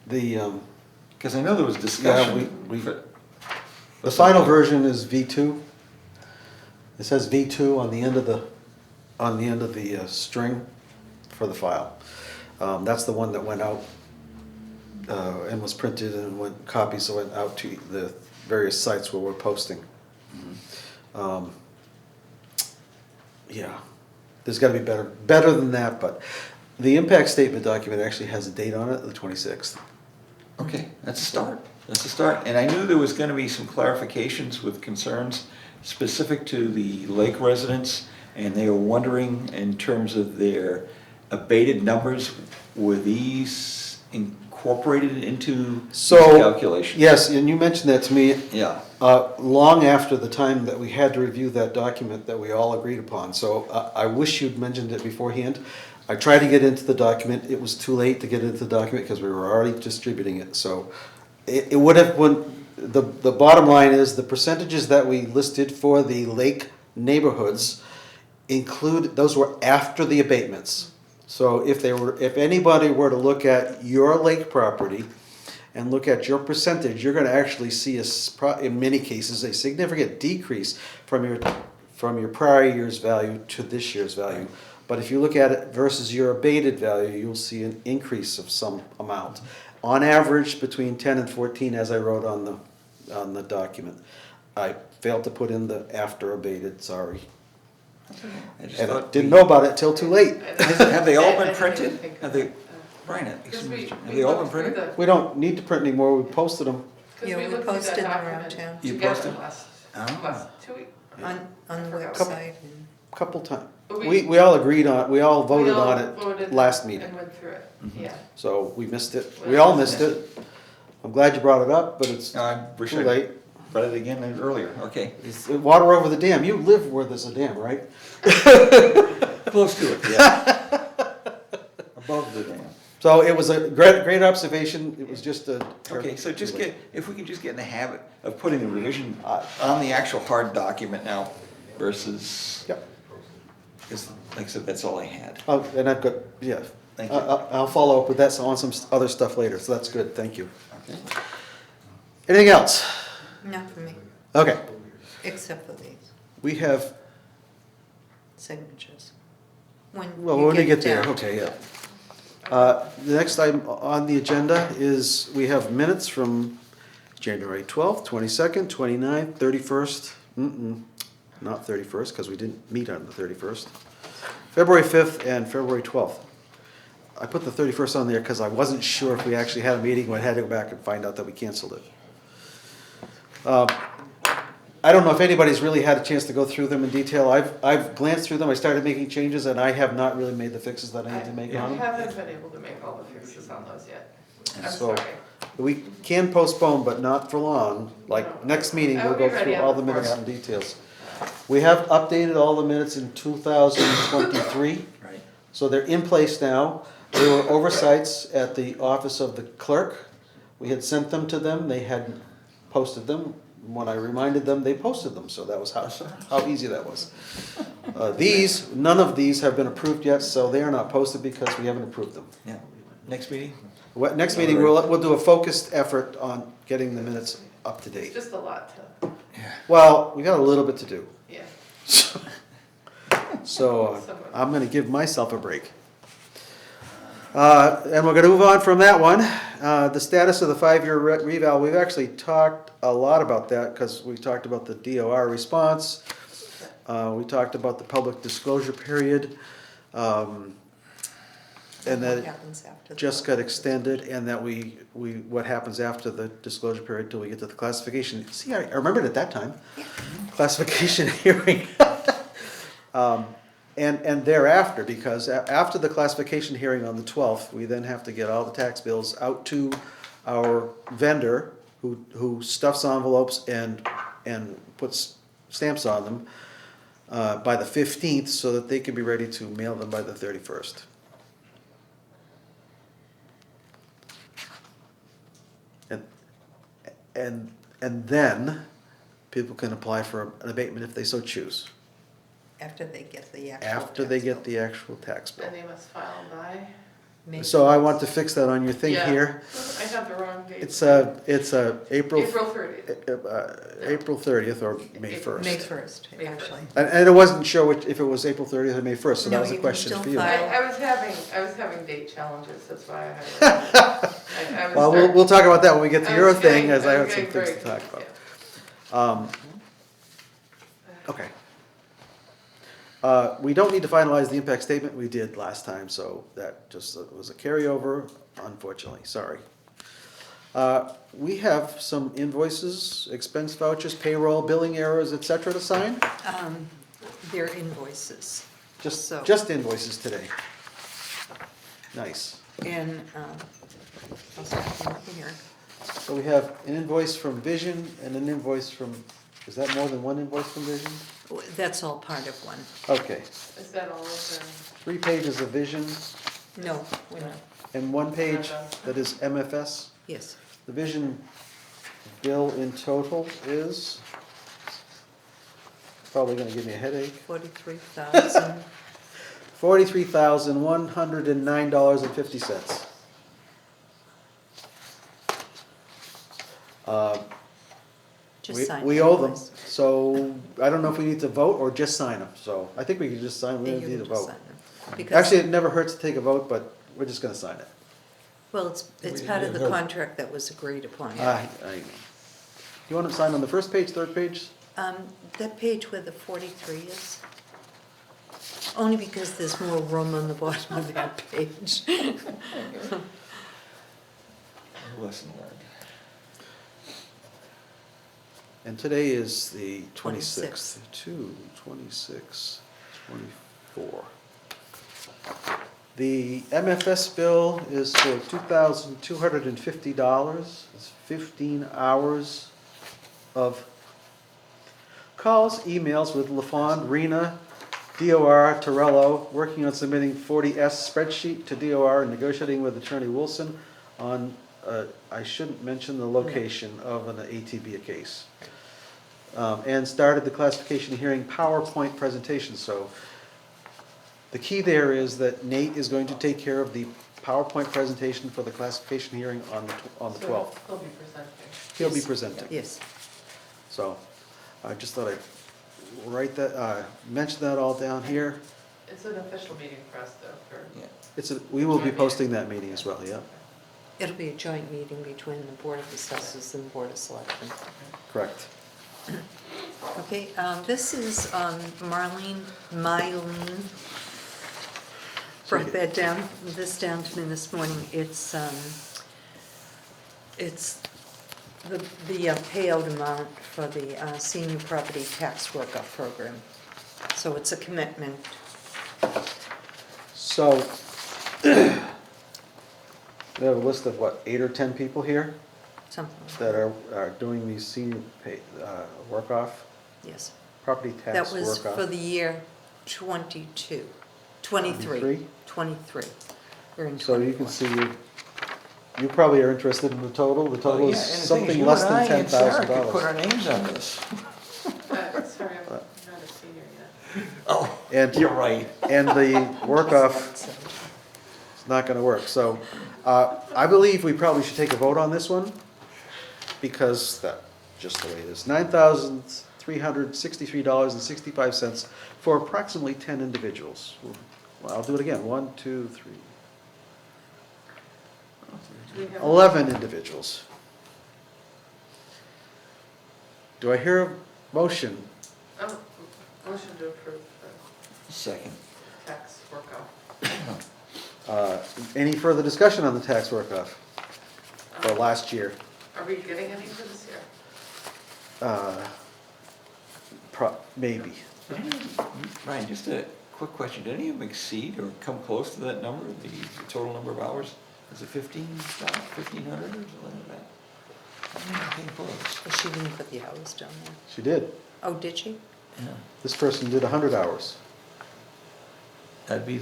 A: Because I know there was discussion.
B: The final version is V2. It says V2 on the end of the string for the file. That's the one that went out and was printed, and copies went out to the various sites where we're posting. Yeah, there's got to be better than that, but the impact statement document actually has a date on it, the 26th.
A: Okay, that's a start. That's a start. And I knew there was going to be some clarifications with concerns specific to the lake residents, and they were wondering in terms of their abated numbers, were these incorporated into the calculation?
B: Yes, and you mentioned that to me.
A: Yeah.
B: Long after the time that we had to review that document that we all agreed upon. So I wish you'd mentioned it beforehand. I tried to get into the document. It was too late to get into the document because we were already distributing it. So it would have, the bottom line is the percentages that we listed for the lake neighborhoods those were after the abatements. So if anybody were to look at your lake property and look at your percentage, you're going to actually see in many cases a significant decrease from your prior year's value to this year's value. But if you look at it versus your abated value, you'll see an increase of some amount. On average, between 10 and 14, as I wrote on the document. I failed to put in the after abated, sorry.
A: I just
B: And I
A: thought
B: didn't know about it till too late.
A: Have they all
C: I
A: been
C: didn't
A: printed?
C: think of
A: Have they,
C: that.
A: Brian,
C: Because
A: excuse me,
C: we
A: have they all been
C: looked through
A: printed?
B: We don't need to print anymore, we posted them
D: Yeah, we
C: looked through
D: posted
C: that
D: them around
C: document
D: town.
A: You
C: together
A: posted?
C: last 2 weeks.
D: on the website. And
B: a couple times.
C: We-
B: We all agreed on, we all voted
C: We all
B: on
C: voted
B: it last meeting,
C: And went through it,
A: Mm-hmm.
C: yeah.
B: so we missed it. We all missed it. I'm glad you brought it up, but it's
A: I wish
B: too
A: I
B: late.
A: read it again earlier, okay.
B: It's water over the dam. You live where there's a dam, right?
A: Close to it, yeah. Above the dam.
B: So it was a great observation. It was just a.
A: Okay, so if we can just get in the habit of putting the revision on the actual hard document now versus,
B: Yep.
A: because like I said, that's all I had.
B: Oh, and I've got, yeah.
A: Thank you.
B: I'll follow up with that on some other stuff later, so that's good, thank you.
A: Okay.
B: Anything else?
D: not for me,
B: Okay,
D: except for these
B: we have,
D: signatures.
B: well,
D: you
B: when we get there,
D: down.
B: okay, yeah. The next item on the agenda is, we have minutes from January 12th, 22nd, 29th, 31st, not 31st, because we didn't meet on the 31st. February 5th and February 12th. I put the 31st on there because I wasn't sure if we actually had a meeting, but I had to go back and find out that we canceled it. I don't know if anybody's really had a chance to go through them in detail. I've glanced through them, I started making changes, and I have not really made the fixes that I need to make
C: I
B: on them.
C: haven't been able to make all the fixes on those yet. I'm
B: So-
C: sorry.
B: We can postpone, but not for long. Like, next meeting, we'll
C: I'll
B: go
C: be ready
B: through
C: on
B: all
C: the
B: the minutes
C: 4th.
B: and details. We have updated all the minutes in 2023,
A: Right.
B: so they're in place now. There were oversights at the office of the clerk. We had sent them to them, they hadn't posted them. When I reminded them, they posted them, so that was how easy that was. None of these have been approved yet, so they are not posted because we haven't approved them.
A: Yeah. Next meeting?
B: Next meeting, we'll do a focused effort on getting the minutes up to
C: It's
B: date.
C: just a lot to,
B: Well, we got a little bit to do,
C: yeah.
B: so I'm gonna give myself a break. And we're gonna move on from that one. The status of the 5-year reval, we've actually talked a lot about that because we talked about the DOR response. We talked about the public disclosure period. And that
D: What
B: it
D: happens after the
B: just
D: vote?
B: got extended and that what happens after the disclosure period till we get to the classification. See, I remembered at that time. Classification hearing. And thereafter, because after the classification hearing on the 12th, we then have to get all the tax bills out to our vendor who stuffs envelopes and puts stamps on them by the 15th so that they can be ready to mail them by the 31st. And then people can apply for an abatement if they so choose,
D: After they get the actual
B: after they
D: tax
B: get
D: bill.
B: the actual tax bill.
C: And they must file by?
D: May
B: So I
D: 1st.
B: want to fix that on your thing
C: Yeah.
B: here.
C: I have the wrong date.
B: It's April.
C: April 30th.
B: April 30th or May
C: April.
B: 1st.
D: May 1st,
C: May
D: actually.
B: And I wasn't sure if it was April 30th or May 1st, so that
D: No,
B: was a
D: you can
B: question
D: still
B: for you.
D: file.
C: I was having date challenges, that's why I had. I was
B: Well, we'll talk about that when we get to
C: I
B: your
C: was
B: thing,
C: getting-
B: as I
C: was
B: have some
C: getting
B: things to
C: very
B: talk about.
C: confused,
B: Okay. We don't need to finalize the impact statement, we did last time, so that just was a carryover, unfortunately, sorry. We have some invoices, expense vouchers, payroll, billing errors, et cetera to sign.
D: Their invoices. So-
B: Just invoices today. Nice.
D: And, I'll start from here.
B: So we have an invoice from Vision and an invoice from, is that more than one invoice from Vision?
D: That's all part of one.
B: Okay,
C: yeah. Is that all of
B: 3 pages of Vision
D: No, we're not,
B: and 1 page that is MFS.
D: yes.
B: The Vision bill in total is, probably gonna give me a headache,
D: 43,000.
B: $43,109.50.
D: Just sign
B: We
D: the
B: owe them,
D: invoice.
B: so I don't know if we need to vote or just sign them, so I think we can just sign, we
D: Yeah,
B: don't
D: you
B: need
D: can
B: a
D: just
B: vote.
D: sign them. Because-
B: Actually, it never hurts to take a vote, but we're just gonna sign it.
D: Well, it's part of the contract that was agreed upon.
B: You want them signed on the first page, third page?
D: That page where the 43 is, only because there's more room on the bottom of that page.
A: Lesson learned.
B: And today is the
D: 26th.
B: 26, 24. The MFS bill is for $2,250. It's 15 hours of calls, emails with LaFond, Rena, DOR, Torello, working on submitting 40S spreadsheet to DOR and negotiating with Attorney Wilson on, I shouldn't mention the location of an ATB case. And started the classification hearing PowerPoint presentation. So the key there is that Nate is going to take care of the PowerPoint presentation for the classification hearing on the 12th.
C: He'll be presenting.
B: He'll be
D: Yes.
B: presenting.
D: Yes,
B: So I just thought I'd mention that all down here.
C: It's an official meeting for us though, for.
A: Yeah.
B: We will be posting that meeting as well, yeah,
D: it'll be a joint meeting between the Board of Assessors and the Board of Selectmen.
B: correct.
D: Okay, this is Mylene brought that down to me this morning. It's the payout amount for the senior property tax workup program. So it's a commitment.
B: So we have a list of what, 8 or 10 people here
D: Something like
B: that are doing these senior pay, work-off,
D: Yes.
B: property
D: That
B: tax
D: was
B: work-off.
D: for the year 23.
B: 23?
D: 23. We're in 24.
B: So you can see, you probably are interested in the total. The total is something less than
A: Could put our
B: $10,000.
A: names on this.
C: Sorry, I'm not a senior yet.
A: Oh.
B: And,
A: You're right.
B: and the work-off is not gonna work. So, I believe we probably should take a vote on this one, because that's just the way it is. $9,363.65 for approximately 10 individuals. Well, I'll do it again. 1, 2, 3,
C: Do we have-
B: 11 individuals. Do I hear a motion?
C: Oh, motion to approve the
A: Second.
C: tax work-off.
B: Any further discussion on the tax work-off for last year?
C: Are we getting any for this year?
B: Maybe.
A: Ryan, just a quick question. Did any of them exceed or come close to that number, the total number of hours? Is it 1,500 or something like that? I don't think it came close.
D: She didn't put the hours down there.
B: She did.
D: Oh, did she?
A: Yeah.
B: This person did 100 hours.
A: That'd be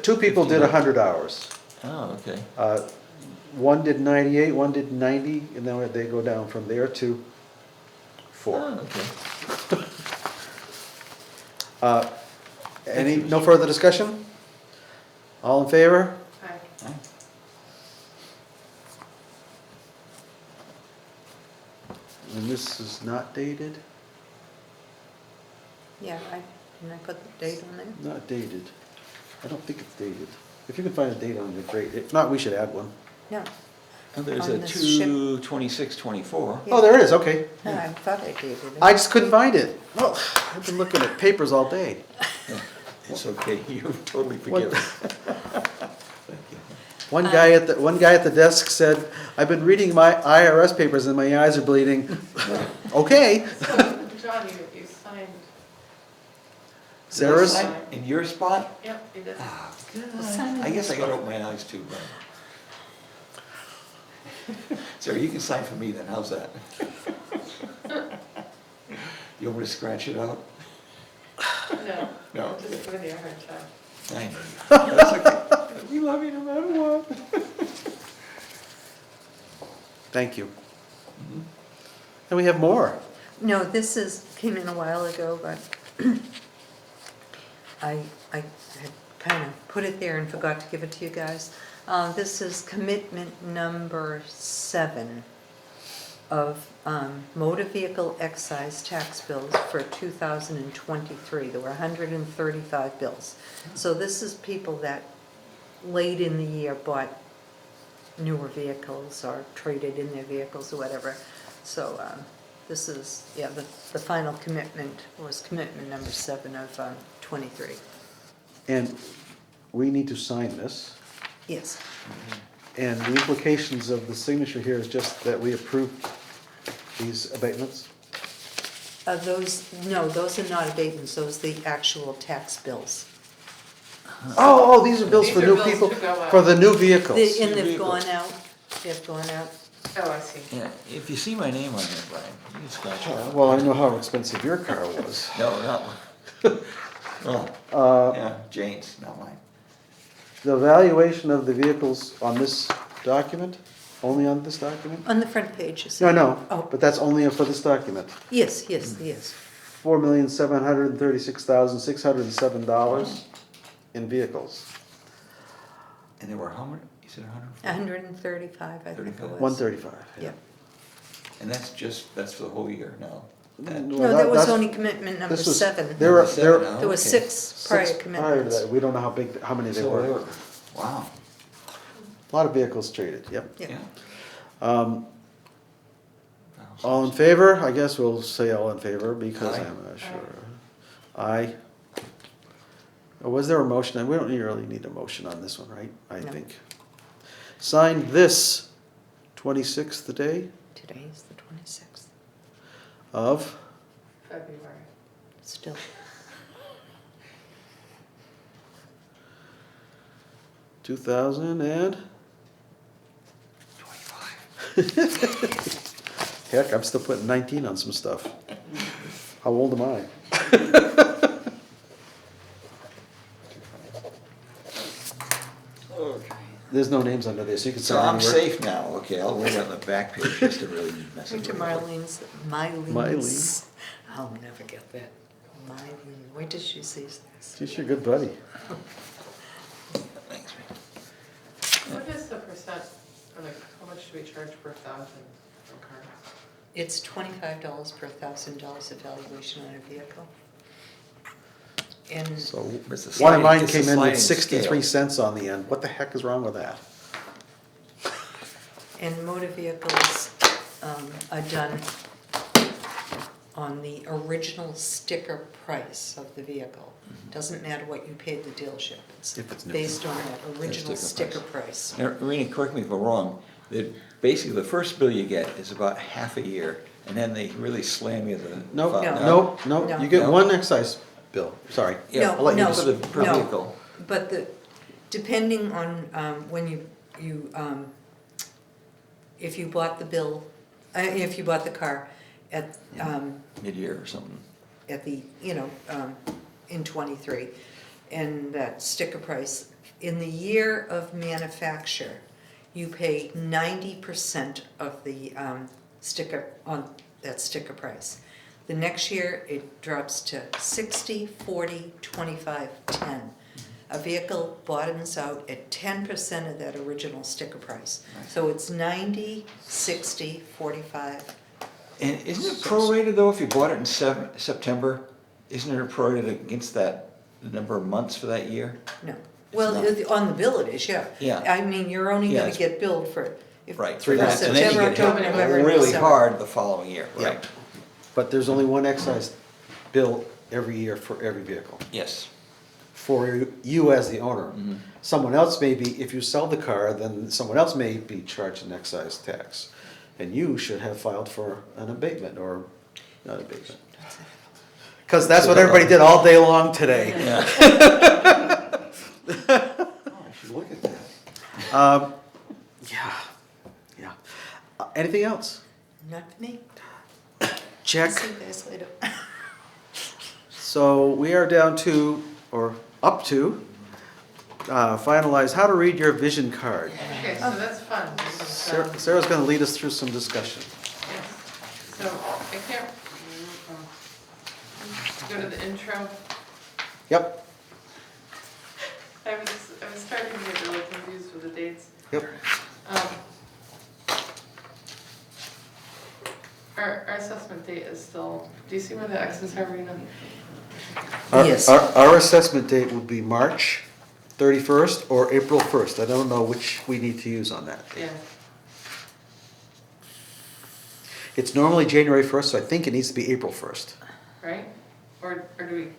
B: Two people did 100 hours.
A: Oh, okay.
B: One did 98, one did 90, and then they go down from there to 4.
A: Oh, okay.
B: No further discussion? All in favor?
C: Aye.
A: Huh?
B: And this is not dated?
D: Yeah, didn't I put the date on there?
B: Not dated. I don't think it's dated. If you can find a date on it, great. If not, we should add one.
D: No.
A: And there's
D: On
A: a
D: this ship.
A: 2/26/24.
D: Yeah.
B: Oh, there it is, okay.
D: No, I thought I dated it.
B: I just couldn't find it. Well, I've been looking at papers all day.
A: It's okay, you're totally forgiven. Thank you.
B: One guy at the desk said, "I've been reading my IRS papers and my eyes are bleeding." Okay.
C: So, John, you signed,
B: Sarah's?
A: Did I sign in your spot?
C: yep, you did.
A: Ah,
D: sign
A: I
D: in
A: guess I
D: your
A: gotta open my eyes too, but. Sarah, you can sign for me then, how's that? You want me to scratch it out?
C: No.
A: No.
C: I'm just giving you a hard time.
A: I know. That's okay. We love you no matter what.
B: Thank you. And we have more.
D: No, came in a while ago, but I had kind of put it there and forgot to give it to you guys. This is commitment number 7 of motor vehicle excise tax bills for 2023. There were 135 bills. So this is people that late in the year bought newer vehicles or traded in their vehicles or whatever. So this is, yeah, the final commitment was commitment number 7 of 23.
B: And we need to sign this.
D: Yes.
B: And the implications of the signature here is just that we approve these abatements?
D: No, those are not abatements, those are the actual tax bills.
B: Oh, these are bills for
C: These are
B: new
C: bills
B: people,
C: to go out.
B: for the new vehicles.
D: And they've
A: vehicles.
D: gone out,
C: Oh, I see.
A: Yeah, if you see my name on there, Brian, you can scratch it out.
B: Well, I know how expensive your car was.
A: No, not one. Oh, yeah, Jane's, not mine.
B: The valuation of the vehicles on this document, only on this document?
D: On the front page, you see.
B: No, I know,
D: Oh.
B: but that's only for this document.
D: Yes.
B: $4,736,607 in vehicles.
A: And there were how many, you said 100?
D: 135, I think it
A: 35.
D: was.
B: 135.
D: Yeah.
A: And that's for the whole year now? That-
D: No, that was only commitment number
B: this was-
D: 7.
B: There were,
A: Number seven
B: there
A: now,
D: There were
A: okay.
D: 6 prior
B: six prior to
D: commitments.
B: that. We don't know how many they
A: So they
B: were.
A: were, wow,
B: A lot of vehicles traded, yep.
D: Yeah.
A: yeah.
B: All in favor? I guess we'll say all in favor because
A: Aye.
B: I'm not sure. Aye. Was there a motion? We don't really need a motion on this one, right? I
D: No.
B: think. Signed this 26th day
D: Today is the 26th,
B: of,
C: February.
D: still.
B: two thousand and
A: 25.
B: heck, I'm still putting 19 on some stuff. How old am I?
A: Okay.
B: There's no names under this. You can
A: So
B: sign
A: I'm
B: anywhere.
A: safe now, okay, I'll wait on the back page just to really mess
D: Went
A: it
D: to
A: up.
D: Marlene's.
B: Mylene.
D: I'll never get that. Wait till she sees this.
B: She's your good buddy.
A: Thanks, man.
C: What is the percent, or like, how much do we charge per thousand for cars?
D: It's $25 per $1,000 evaluation on a vehicle. And
B: So
A: It's a
B: one
A: sliding-
B: of mine
A: it's a
B: came in
A: sliding
B: with 63
A: scale.
B: cents on the end. What the heck is wrong with that?
D: And motor vehicles are done on the original sticker price of the vehicle. Doesn't matter what you paid the dealership, it's
B: If it's new.
D: based on that original
A: sticker
D: sticker price.
A: Now, Irina, correct me if I'm wrong, basically the first bill you get is about half a year, and then they really slam you the.
B: Nope,
A: No?
B: nope, you get
A: No.
B: one excise bill, sorry.
A: Yeah,
B: I'll let you
D: No,
A: for the per
D: no.
A: vehicle.
D: But depending on when if you bought the bill, if you bought the car at,
A: Mid-year or something.
D: at the, in '23, and that sticker price, in the year of manufacture, you pay 90% of the sticker, on that sticker price. The next year, it drops to 60, 40, 25, 10. A vehicle bottoms out at 10% of that original sticker price. So it's 90, 60, 45.
A: And isn't it prorated though, if you bought it in September? Isn't it prorated against that, the number of months for that year?
D: No. Well,
A: not.
D: on the bill it is, yeah.
A: Yeah.
D: I mean, you're only
A: Yeah,
D: gonna
A: it's-
D: get billed for,
A: Right.
B: Three
A: for that,
B: months.
A: And then you
D: September,
A: get hit
D: October, November,
A: really
D: December.
A: hard the following year,
B: Yeah.
A: right?
B: But there's only one excise bill every year for every vehicle,
A: Yes.
B: for you as the owner.
A: Mhm.
B: Someone else may be, if you sell the car, then someone else may be charged an excise tax. And you should have filed for an abatement or not abatement. Because that's what everybody did all day long today.
A: Yeah. Oh, I should look at that.
B: Yeah. Anything else?
D: not for me.
B: Check.
D: See you guys later.
B: So we are down to, or up to, finalize how to read your vision card.
C: Okay, so that's fun.
B: Sarah's gonna lead us through some discussion.
C: Yes. So I can't, go to the intro.
B: Yep,
C: I was starting to get really confused with the dates.
B: yep.
C: Our assessment date is still, do you see where the X's are, Rena?
D: Yes.
B: Our assessment date would be March 31st or April 1st. I don't know which we need to use on that.
C: Yeah.
B: It's normally January 1st, so I think it needs to be April 1st.
C: Right? Or do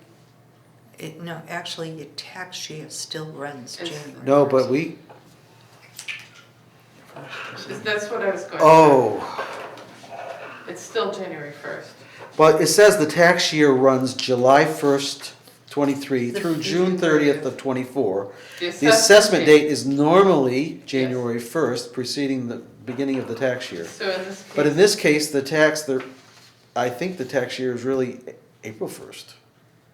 C: we,
D: No, actually, your tax year still runs
C: It's-
D: January.
B: No, but
D: 1st.
B: we,
C: that's what I was going for.
B: oh,
C: It's still January 1st.
B: but it says the tax year runs July 1st, 23
D: The
B: through June 30th of 24. The assessment date is normally January 1st, preceding the beginning of the tax year.
C: So in this case.
B: But in this case, I think the tax year is really April 1st.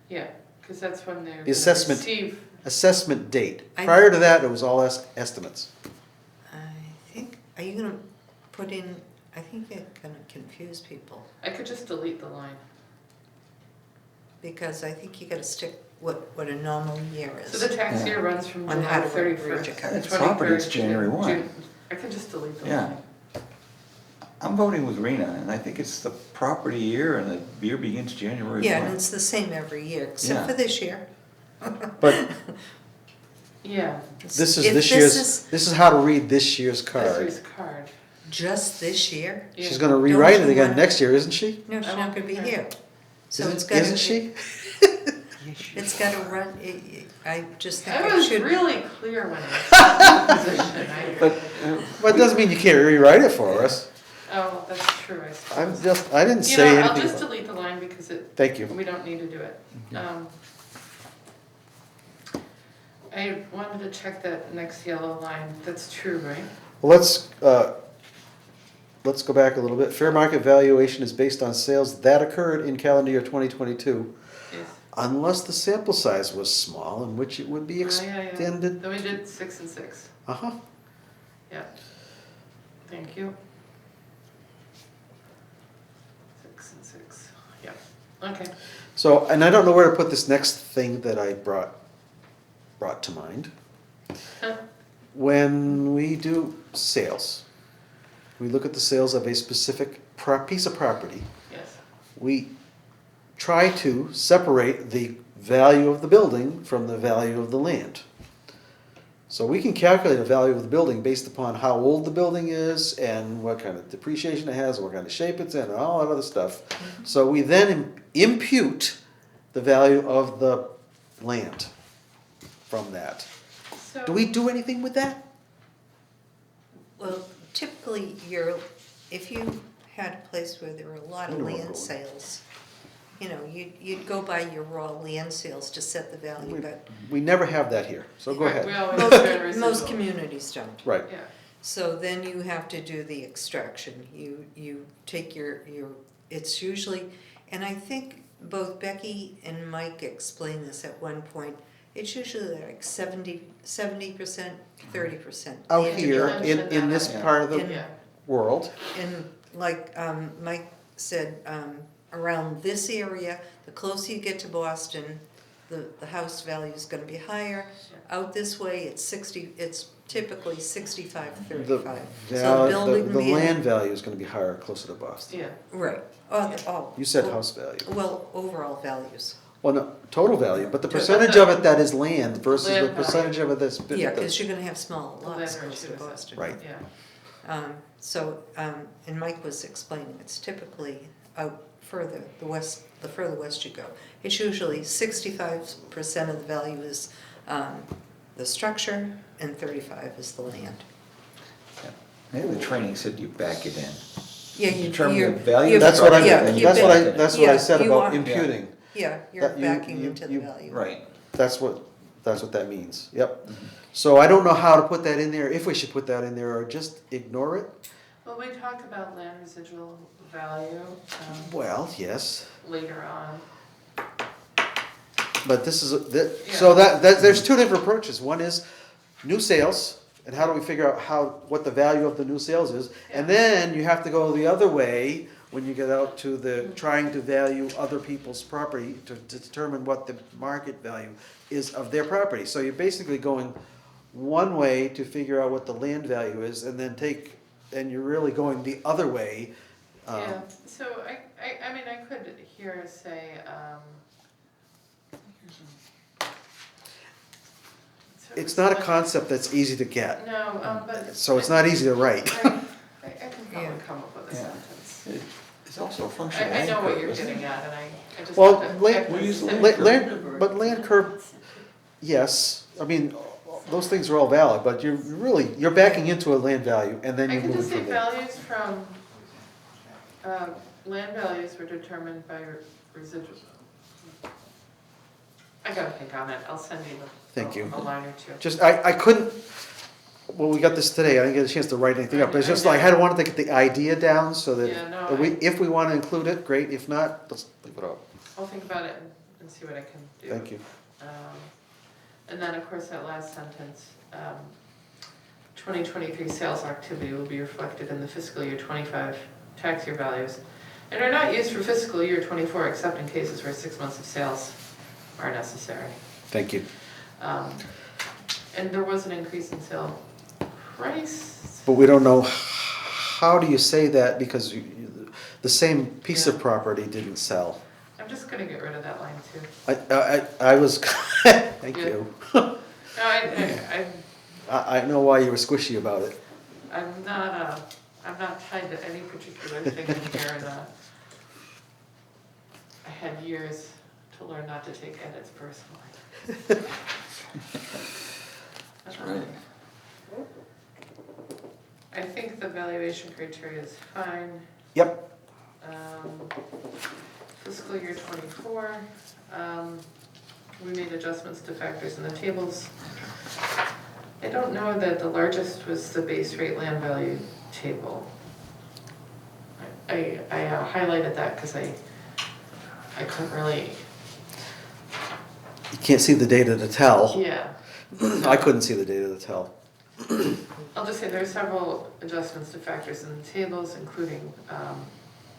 C: Yeah, because that's when they're
B: The
C: gonna
B: assessment-
C: receive.
B: Assessment date.
D: I-
B: Prior to that, it was all estimates.
D: I think, are you gonna put in, I think you're gonna confuse people,
C: I could just delete the line.
D: because I think you gotta stick what a normal year is.
C: So the tax year runs from
D: On how
C: July
D: to read your
C: 31st
D: card.
C: to
A: It's property, it's
C: 23rd.
A: January 1.
C: June. I could just delete the
A: Yeah.
C: line.
A: I'm voting with Rena, and I think it's the property year, and the year begins January 1.
D: Yeah, and it's the same every year, except
A: Yeah.
D: for this year.
B: But
C: Yeah,
B: this is
D: If
B: this year's, this is how to read this year's
C: this
B: card.
C: year's card.
D: Just this year?
C: Yeah.
B: She's gonna rewrite it
D: Don't you
B: again
D: want-
B: next year, isn't she?
D: No, she's
C: I
D: not
C: won't
D: gonna be
C: care.
D: here. So it's gotta.
B: Isn't she?
D: It's gotta run, I just think
C: I
D: it
C: was
D: should.
C: really clear when I was in the position.
A: But,
B: But it doesn't mean you can't rewrite it for us.
C: Oh, that's true, I suppose.
B: I didn't
C: You
B: say
C: know, I'll
B: anything.
C: just delete the line because
B: Thank you.
C: we don't need to do it. I wanted to check that next yellow line, that's true, right?
B: Well, let's go back a little bit. Fair market valuation is based on sales that occurred in calendar year 2022,
C: Yes.
B: unless the sample size was small, in which it would be
C: Oh, yeah, yeah.
B: extended.
C: Then we did 6 and 6,
B: Uh-huh.
C: yeah. Thank you. 6 and 6, yeah, okay.
B: So, and I don't know where to put this next thing that I brought to mind. When we do sales, we look at the sales of a specific piece of property.
C: Yes.
B: We try to separate the value of the building from the value of the land. So we can calculate the value of the building based upon how old the building is and what kind of depreciation it has, and what kind of shape it's in, and all that other stuff. So we then impute the value of the land from that.
C: So.
B: Do we do anything with that?
D: Well, typically, if you had a place where there were a lot
B: I
D: of
B: know where I'm
D: land
B: going.
D: sales, you know, you'd go by your raw land sales to set the value, but
B: We never have that here, so go
C: We
B: ahead.
C: always do residual.
D: most communities don't.
B: Right,
C: Yeah.
D: So then you have to do the extraction. You take your, it's usually, and I think both Becky and Mike explained this at one point, it's usually like 70%, 30%.
B: out
C: Yeah,
B: here,
C: you mentioned
B: in
C: that.
B: this
A: Yeah.
B: part of the
C: Yeah.
B: world,
D: And like Mike said, around this area, the closer you get to Boston, the house value is gonna be higher. Out this way, it's typically 65,
B: the
D: 35. So the building
B: the
D: being-
B: land value is gonna be higher closer to Boston.
C: Yeah.
D: Right.
B: You said
D: well-
B: house value.
D: Well, overall values.
B: Well, no, total value, but the
D: Total.
B: percentage of it that is land versus
C: Land
B: the percentage of it that's.
D: Yeah, because you're gonna have small
C: The
D: lots
C: land
D: close to
C: ratio is-
D: Boston.
B: Right.
C: Yeah.
D: And Mike was explaining, it's typically out further, the further west you go. It's usually 65% of the value is the structure and 35 is the land.
A: Maybe the training said you back it in.
D: Yeah,
A: Determine
D: you're-
A: the value.
D: you're-
B: That's what I,
D: yeah,
A: and
D: you've
B: that's
D: been-
B: what I, that's what I
D: yeah,
B: said
D: you
B: about
D: are-
B: imputing.
D: Yeah, you're
B: That you-
D: backing
B: you-
D: into the
B: you-
D: value.
A: Right.
B: That's what that means, yep. So I don't know how to put that in there, if we should put that in there, or just ignore it.
C: Well, we talked about land residual value
B: Well, yes,
C: later on.
B: but this is, so there's two different approaches. One is new sales, and how do we figure out what the value of the new sales is? And
C: Yeah.
B: then you have to go the other way, when you get out to the, trying to value other people's property, to determine what the market value is of their property. So you're basically going one way to figure out what the land value is, and then and you're really going the other way.
C: Yeah, so I mean, I could here say,
B: It's not a concept that's easy to get,
C: No, but.
B: so it's not easy to write.
C: I can probably come up with a
A: Yeah.
C: sentence.
A: It's also a function of
C: I know what
A: curve,
C: you're
A: isn't it?
C: getting at, and I just.
B: Well,
C: have to-
B: land-
C: I have to
A: we use the
C: sit-
B: But land curve, yes, I mean, those things are all valid, but you're backing into a land value, and then
C: I
B: you're
C: can
B: moving
C: just say
B: from there.
C: values from, land values were determined by residual. I gotta think on it, I'll send you
B: Thank you.
C: a line or two.
B: Just, I couldn't, well, we got this today, I didn't get a chance to write anything up, but it's just like, I wanted to get the idea down, so
C: Yeah, no,
B: that if we wanna include it, great, if not, let's leave it out.
C: I'll think about it and see what I can do.
B: Thank you.
C: And then, of course, that last sentence, 2023 sales activity will be reflected in the fiscal year 25 tax year values and are not used for fiscal year 24 except in cases where 6 months of sales are necessary.
B: Thank you.
C: And there was an increase in sale price.
B: But we don't know, how do you say that, because the same piece of
C: Yeah.
B: property didn't sell.
C: I'm just gonna get rid of that line too.
B: I was, thank
C: Yeah.
B: you.
C: No,
B: I know why you were squishy about it.
C: I'm not tied to any particular thing in here, and I had years to learn not to take edits personally.
A: That's right.
C: I think the valuation criteria is fine.
B: Yep,
C: Fiscal year 24, we made adjustments to factors in the tables. I don't know that the largest was the base rate land value table. I highlighted that because I couldn't really,
B: you can't see the data to tell.
C: yeah.
B: I couldn't see the data to tell.
C: I'll just say there are several adjustments to factors in the tables, including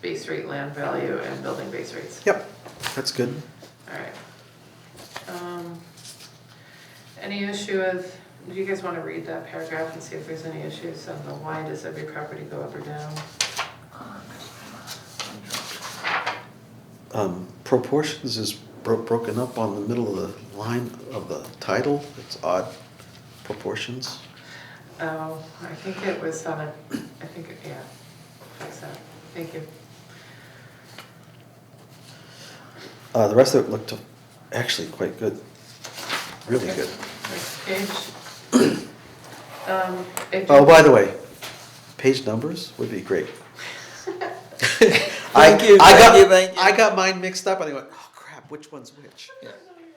C: base rate land value and building base rates.
B: Yep, that's good.
C: Alright. Any issue with, do you guys wanna read that paragraph and see if there's any issues on the why does every property go up or down?
B: Proportions is broken up on the middle of the line of the title. It's odd proportions.
C: Oh, I think it was on a, I think, yeah, fix that, thank you.
B: The rest of it looked actually quite good, really
C: Okay.
B: good.
C: Next page. It
B: Oh,
C: did-
B: by the way, page numbers would be great.
A: Thank you, thank you.
B: I got mine mixed up and I went, oh crap, which one's which?
C: No, you're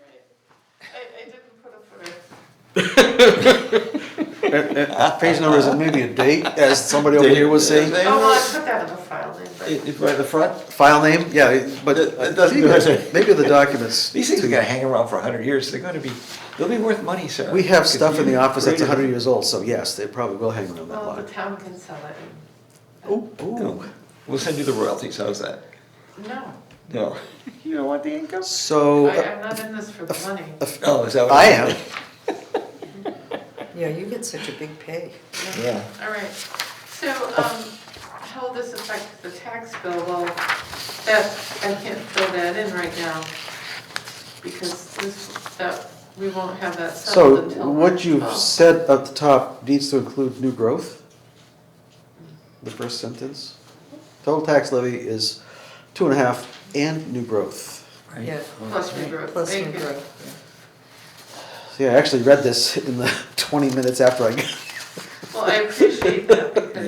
C: right. I didn't put a footer.
B: Page numbers and maybe a date, as somebody over here was saying.
C: Oh, well, I put that in the file name, but.
A: Right at the front,
B: File name, yeah, but
A: It doesn't do anything.
B: maybe the documents.
A: these things are gonna hang around for 100 years, they'll be worth money, sir.
B: We have stuff in the office that's
A: Creative.
B: 100 years old, so yes, they probably will hang around that
C: Well, the
B: long.
C: town can sell it.
B: Ooh,
A: No. We'll send you the royalties, how's that?
C: No,
A: No. You don't want the income?
B: So,
C: I'm not in this for the money.
A: Oh, is that what?
B: I am.
D: Yeah, you get such a big pay.
A: Yeah.
C: All right, so, how will this affect the tax bill? Well, I can't fill that in right now, because we won't have that
B: So
C: settled until
B: what
C: March
B: you've
C: 12th.
B: said at the top needs to include new growth? The first sentence? Total tax levy is 2.5 and new growth.
A: Right.
D: Yeah.
C: Plus new growth,
D: Plus
C: thank
D: new
C: you.
D: growth.
B: See, I actually read this in the 20 minutes after I got.
C: Well, I appreciate that, because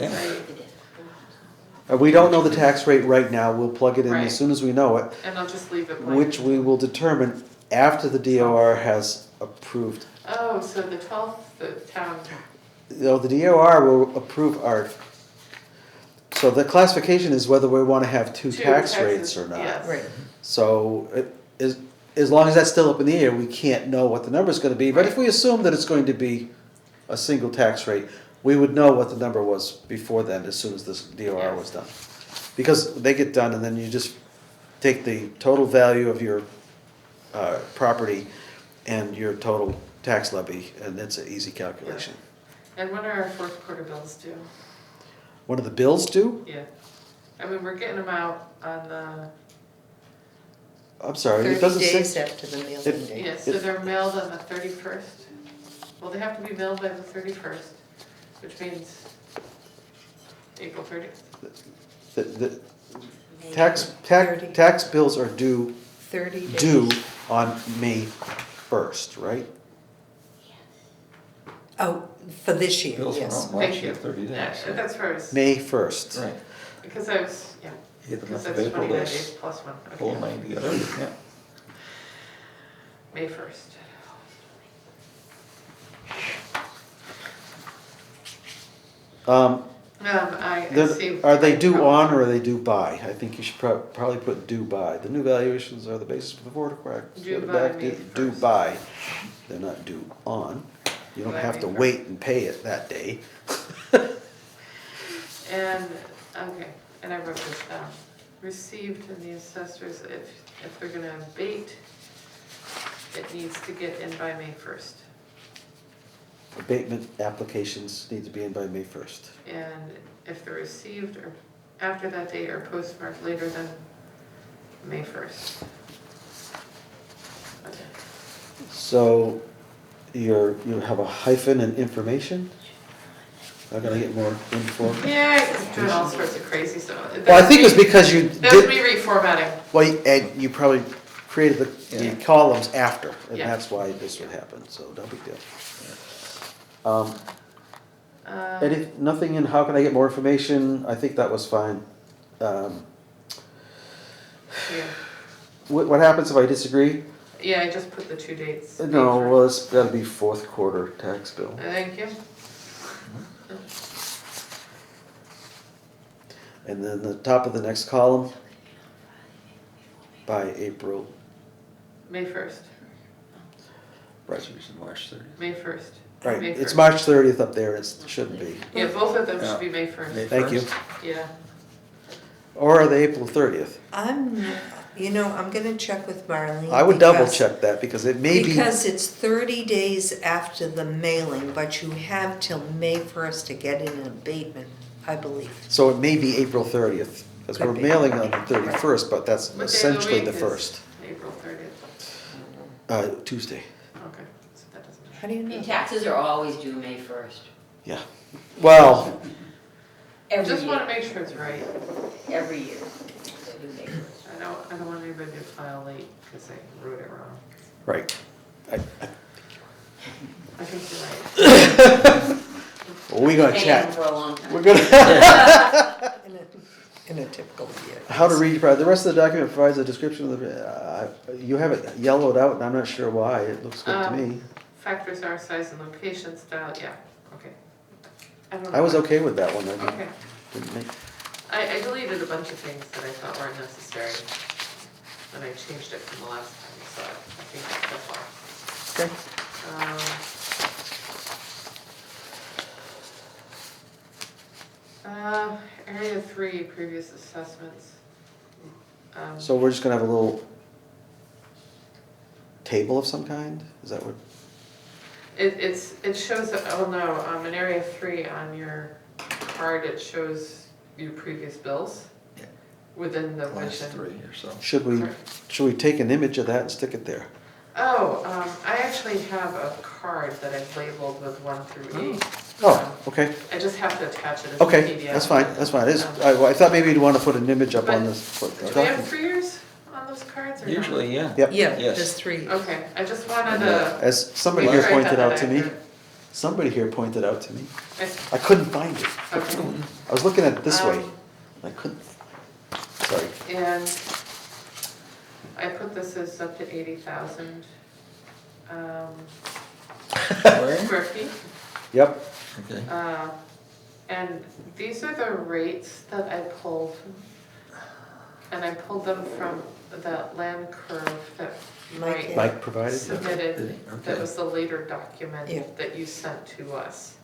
A: Yeah.
B: We don't know the tax rate right now, we'll plug it in
C: Right.
B: as soon as we know it,
C: and I'll just leave it blank.
B: which we will determine after the DOR has approved.
C: Oh, so the 12th, the town,
B: The DOR will approve our, so the classification is whether we want to have two tax
C: taxes,
B: rates or not.
C: yes.
D: Right.
B: So as long as that's still up in the air, we can't know what the number's gonna be. But if we assume that it's going to be a single tax rate, we would know what the number was before then, as soon as this DOR was done. Because they get done and then you just take the total value of your property and your total tax levy, and it's an easy calculation.
C: And when are our fourth quarter bills due?
B: What do the bills do?
C: Yeah, I mean, we're getting them out on the,
B: I'm sorry, it
D: 30
B: doesn't
D: days
B: say.
D: after the mailing
B: It-
D: date.
C: yeah, so they're mailed on the 31st. Well, they have to be mailed by the 31st, which means April 30th.
B: The
D: May
B: tax
D: 30.
B: bills are due
D: 30 days.
B: due on May 1st, right?
D: Oh, for this year,
A: Bills are
D: yes.
A: on March,
C: Thank you.
A: 30 days.
C: That's first,
B: May 1st.
A: Right.
C: because I was, yeah,
A: Hit the
C: because
A: month of
C: that's
A: April,
C: 29
A: that's
C: days plus one,
A: full
C: okay.
A: money together, yeah.
C: May 1st. I see.
B: Are they due on or are they due by? I think you should probably put due by. The new valuations are the basis for the board requirements.
C: Due
B: Go
C: by
B: back
C: May
B: to Due
C: 1st.
B: by. They're not due on. You don't
C: By
B: have
C: May
B: to
C: 1st.
B: wait and pay it that day.
C: And, okay, and I wrote this down. Received in the assessors, if they're gonna abate, it needs to get in by May 1st.
B: Abatement applications need to be in by May 1st.
C: And if they're received or after that date or postmarked later than May 1st. Okay.
B: So you have a hyphen in information? I'm gonna get more info.
C: Yeah, it's doing all sorts of crazy stuff.
B: Well, I think it's because you
C: That's
B: did,
C: me reformatting.
B: well, and you probably created the
A: Yeah.
B: columns after, and
C: Yeah.
B: that's why this would happen, so no big deal. Nothing in how can I get more information, I think that was fine.
C: Yeah,
B: What happens if I disagree?
C: yeah, I just put the two dates. May
B: No,
C: 1st.
B: well, it's gotta be fourth quarter tax bill.
C: Thank you.
B: And then the top of the next column, by April,
C: May 1st,
B: right,
A: It's March 30th.
C: May 1st.
B: right,
C: May
B: it's
C: 1st.
B: March 30th up there, it shouldn't be.
C: Yeah, both of them
A: Yeah.
C: should be May 1st.
A: May
B: Thank you.
A: 1st.
C: Yeah.
B: Or are they April 30th?
D: I'm gonna check with Marlene.
B: I would double
D: because-
B: check that because it may be,
D: Because it's 30 days after the mailing, but you have till May 1st to get in an abatement, I believe.
B: so it may be April 30th. Because we're
D: Could be.
B: mailing on the 31st, but that's
C: What day of
B: essentially
C: week
B: the
C: is
B: first.
C: April 30th.
B: Tuesday,
C: Okay, so that doesn't matter.
D: How do you know?
H: Your taxes are always due May 1st.
B: yeah. Well,
H: Every
C: Just wanna
H: year,
C: make sure it's right.
H: every year. They're due May 1st.
C: I don't want anybody to file late because they wrote it wrong.
B: right. I-
C: I think you're right.
B: We're gonna
H: Paying
B: chat.
H: for a long time.
B: We're gonna,
D: In a typical year.
B: how to read, the rest of the document provides a description of the, you have it yellowed out and I'm not sure why. It looks good to me.
C: Factors are size and location, style, yeah, okay. don't know
B: I was
C: why.
B: okay with that one. I
C: Okay.
B: didn't make,
C: I deleted a bunch of things that I thought weren't necessary. And I changed it from the last time, so I think that's all.
B: okay.
C: Area 3, previous assessments.
B: So we're just gonna have a little table of some kind? Is that what?
C: It shows, oh no, in area 3 on your card, it shows your previous bills
A: Yeah.
C: within the
A: Last
C: vision.
A: 3 or so.
B: Should we take an image of that and stick it there?
C: Oh, I actually have a card that I've labeled with 1 through 8.
B: Oh, okay,
C: I just have to attach it as a
B: okay,
C: PDF.
B: that's fine, that's fine. I thought maybe you'd wanna put an image up on
C: But
B: this.
C: Do we have 3 years on those cards or no?
A: Usually, yeah.
B: Yep.
D: Yeah,
A: Yes.
D: there's 3.
C: Okay, I just wanted to.
B: As somebody
C: make
B: here
C: sure I had
B: pointed
C: that
B: out to me,
C: accurate.
B: somebody here pointed out to me,
C: Okay.
B: I couldn't find it.
C: Okay.
B: I was looking at it this way,
C: Um,
B: I couldn't, sorry.
C: And I put this as up to 80,000
A: Where?
C: square feet.
B: Yep,
A: Okay.
C: And these are the rates that I pulled. And I pulled them from the land curve that Mike
B: Mike provided.
C: submitted. That
A: Okay.
C: was the later document
D: Yeah.
C: that you sent to us.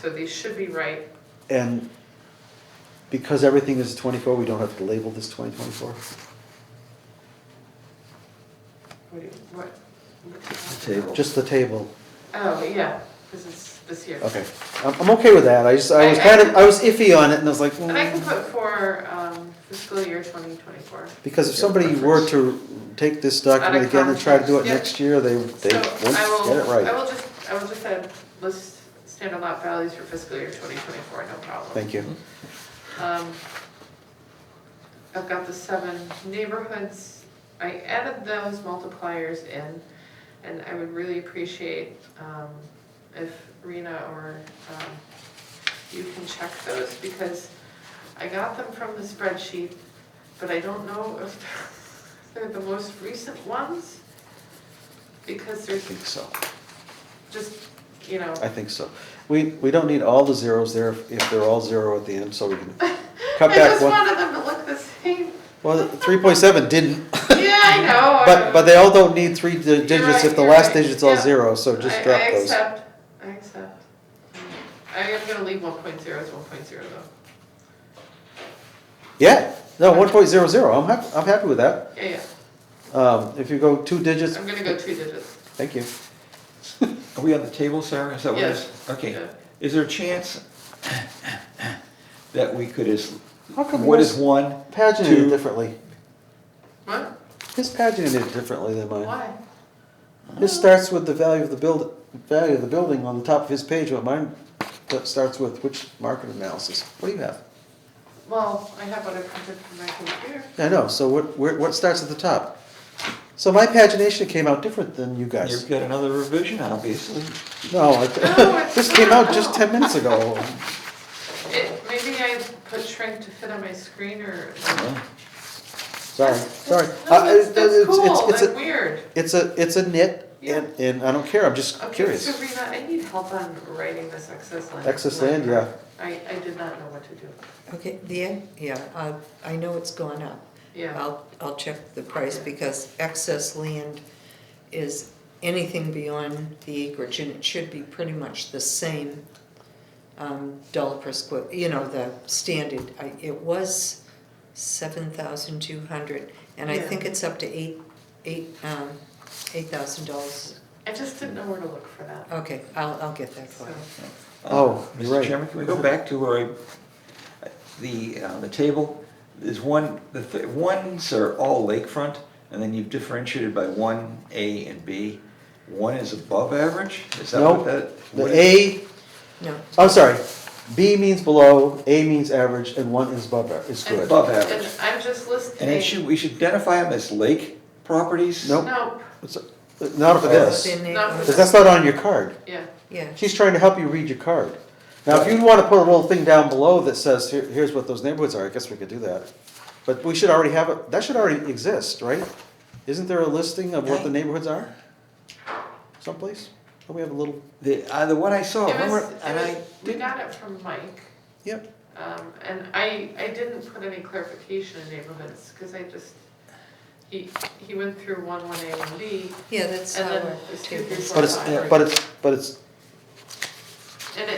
C: So these should be right.
B: And because everything is 24, we don't have to label this 2024?
C: What?
A: The table.
B: Just the table,
C: Oh, yeah, because it's this year.
B: okay. I'm okay with that, I was iffy on it and I was like,
C: And I can
B: mm.
C: put for fiscal year 2024.
B: Because if somebody were to take this document again and try to do it
C: Yeah.
B: next year, they
C: So
B: won't
C: I
B: get it
C: will,
B: right.
C: I will just add list standard lot values for fiscal year 2024, no problem.
B: Thank you.
C: I've got the 7 neighborhoods. I added those multipliers in, and I would really appreciate if Rena or you can check those, because I got them from the spreadsheet, but I don't know if they're the most recent ones, because
B: I
C: there's
B: think so,
C: just, you know.
B: I think so. We don't need all the zeros there if they're all 0 at the end, so we can cut
C: I
B: back
C: just
B: one.
C: wanted them to look the same.
B: Well, 3.7 didn't.
C: Yeah, I know.
B: But they all don't need 3 digits if the
C: you're
B: last
C: right,
B: digit's all
C: yeah.
B: 0, so just drop
C: I
B: those.
C: accept. I am gonna leave 1.0 as 1.0 though.
B: Yeah, no, 1.00, I'm happy with that.
C: Yeah, yeah.
B: If you go 2 digits,
C: I'm gonna go 2 digits.
B: thank you.
A: Are we on the table, Sarah? Is that what it is?
C: Yes.
A: Okay.
C: Yeah.
A: Is there a chance that we could,
B: How come
A: what is
B: yours
A: 1,
B: paginated
A: 2?
B: differently?
C: What?
B: His paginated differently than mine.
C: Why?
B: His starts with the value of the building on the top of his page, but mine starts with which market analysis. What do you have?
C: Well, I have what I printed from my computer.
B: I know, so what starts at the top? So my pagination came out different than you guys.
A: You've got another revision, obviously.
B: No,
C: it's
B: this came out just 10 minutes ago.
C: Maybe I put shrink to fit on my screen or.
B: Sorry.
C: No, that's cool,
B: It's
C: that's
B: a,
C: weird.
B: it's a nit,
C: Yeah.
B: and I don't care, I'm just
C: Okay,
B: curious.
C: so Rena, I need help on writing this excess land.
B: Excess land, yeah.
C: I did not know what to do.
D: Okay, I know it's gone up.
C: Yeah,
D: I'll check the price because excess land is anything beyond the acreage and it should be pretty much the same dollar per square, the standard. It was 7,200, and I
C: Yeah.
D: think it's up to $8,000.
C: I just didn't know where to look for that.
D: Okay, I'll get that for
C: So,
D: you.
B: Oh, you're
A: Mr.
B: right.
A: Chairman, can we go back to where the table? There's one, ones are all lakefront, and then you've differentiated by 1A and B. One is above average? Is that
B: No,
A: what that?
B: the
A: what
B: A,
D: No,
B: I'm sorry, B means below, A means average, and 1 is above, is
C: And-
B: good.
A: Above average.
C: And I'm just listing.
A: And we should identify them as lake properties?
B: Nope.
C: Nope,
B: Not for this,
D: within
C: Not for
D: neighborhoods.
B: because that's not on your card.
C: yeah.
D: Yeah,
B: She's trying to help you read your card. Now, if you want to put a little thing down below that says, here's what those neighborhoods are, I guess we could do that. But we should already have it, that should already exist, right? Isn't there a listing of what the neighborhoods are? Someplace? Don't we have a little,
A: The one I saw,
C: It was-
A: remember,
C: it
A: and I
C: was- We
A: didn't,
C: got it from Mike,
B: yep,
C: and I didn't put any clarification in neighborhoods, because I just, he went through 1A, 1B,
D: yeah, that's
C: and
D: how
C: then
D: our
C: there's 2, 3,
D: tables.
C: 4,
B: but it's,
C: 5.
B: but it's,
C: And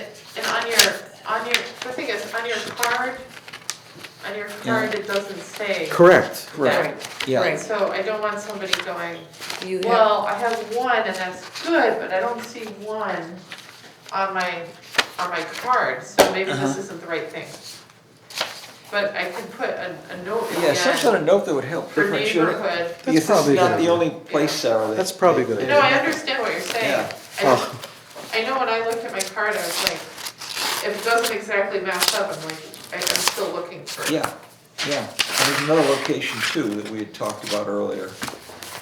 C: on your, the thing is, on your card, it doesn't say.
B: correct.
C: that.
A: yeah.
D: Right.
C: So I don't want somebody going,
D: You have,
C: well, I have 1 and that's good, but I don't see 1 on my card, so maybe this isn't the right thing. But I can put a note at the
A: Yeah, some sort
C: end
A: of note that would help
C: for
A: differentiate it.
C: neighborhood.
B: That's
A: Because
B: probably
A: it's
B: a good
A: not the
B: idea.
A: only place, Sarah. that-
B: That's probably a good
C: No,
B: idea.
C: I understand what you're saying.
A: Yeah.
C: I know when I looked at my card, I was like, if it doesn't exactly match up, I'm like, I'm still looking for it.
A: Yeah, yeah. And there's another location too that we had talked about earlier,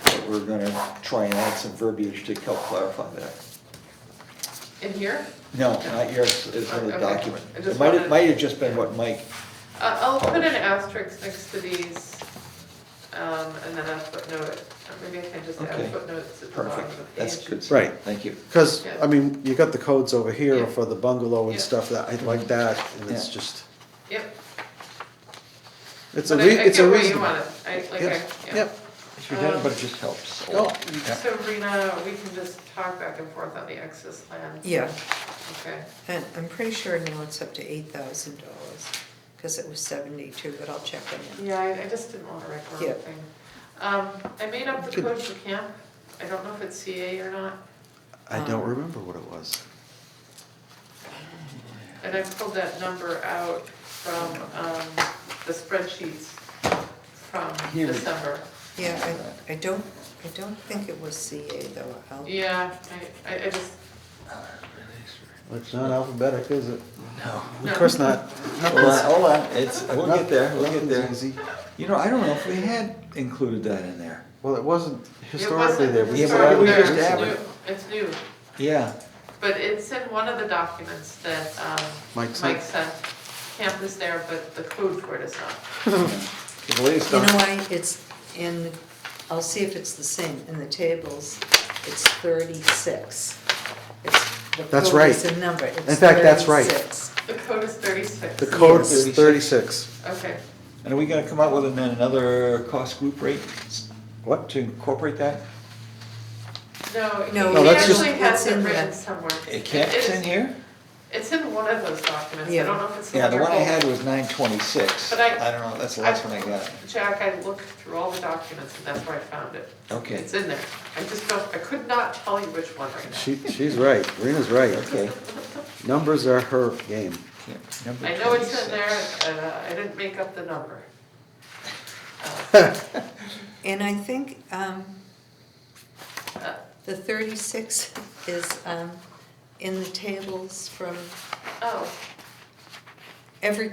A: that we're gonna try and add some verbiage to help clarify that.
C: In here?
A: No, not yours, it's another
C: Okay.
A: document.
C: I just
A: It might
C: wanted-
A: have just been what Mike,
C: I'll put an asterisk next to these, and then a footnote, or maybe I can just add
A: Okay.
C: footnotes at the bottom
A: perfect,
C: of the page.
A: that's good.
B: Right.
A: Thank you.
B: Because,
C: Yeah.
B: I mean, you got the codes over here
C: Yeah.
B: for the bungalow and
C: Yeah.
B: stuff that, I like that, and it's
A: Yeah.
B: just,
C: Yep.
B: it's
C: But
B: a,
C: I
B: it's a
C: get where
B: reason.
C: you want it, yeah.
B: Yep,
A: It's redundant, but it just helps. a
B: Oh.
A: lot. Yeah.
C: So Rena, we can just talk back and forth on the access plan.
D: yeah,
C: Okay,
D: and I'm pretty sure now it's up to $8,000, because it was 72, but I'll check on it.
C: yeah, I just didn't want to write the
D: Yeah.
C: wrong thing. I made up the
B: Good.
C: code for camp, I don't know if it's CA or not,
B: I don't remember what it was.
C: and I pulled that number out from, the spreadsheets from
A: Here we-
C: December.
D: Yeah, I don't think it was CA though.
C: Yeah, I just,
B: It's not alphabetic, is it?
A: No.
B: Of course not.
A: Hold on, we'll get there, we'll get there.
B: Nothing's easy.
A: You know, I don't know if we had included that in there.
B: Well, it wasn't
C: it
B: historically
C: wasn't
B: there.
A: Yeah, but why
C: historic
A: did we
C: there,
A: just
C: it's
A: add
C: new,
A: it?
C: it's new.
A: Yeah,
C: But it's in one of the documents that
B: Mike sent?
C: Mike sent. Camp is there, but the code for it is not.
A: the latest
D: You know
A: doc-
D: why, it's in, I'll see if it's the same, in the tables, it's 36.
B: That's right.
D: The code is a number, it's 36.
B: In fact, that's right.
C: The code is 36.
B: The code
D: Yes.
B: is 36.
C: Okay.
A: And are we gonna come up with then another cost group rate?
B: What?
A: To incorporate that?
C: No,
D: No,
C: he
B: that's just-
C: actually has
D: it's
C: it
D: in
C: written
D: the-
C: somewhere.
A: It can't, it's in here?
C: It's in one of those documents. I
D: Yeah.
C: don't know if it's in
A: Yeah, the
C: your
A: one I
C: folder.
A: had was 926.
C: But I-
A: I don't know, that's the last one I got.
C: Jack, I looked through all the documents and that's where I found it.
A: Okay,
C: It's in there. I just don't, I could not tell you which one right now.
B: She's right, Rena's right.
A: okay.
B: Numbers are her game.
A: Yeah, number
C: I know it's
A: 26.
C: in there, I didn't make up the number.
D: And I think the 36 is in the tables from
C: Oh,
D: every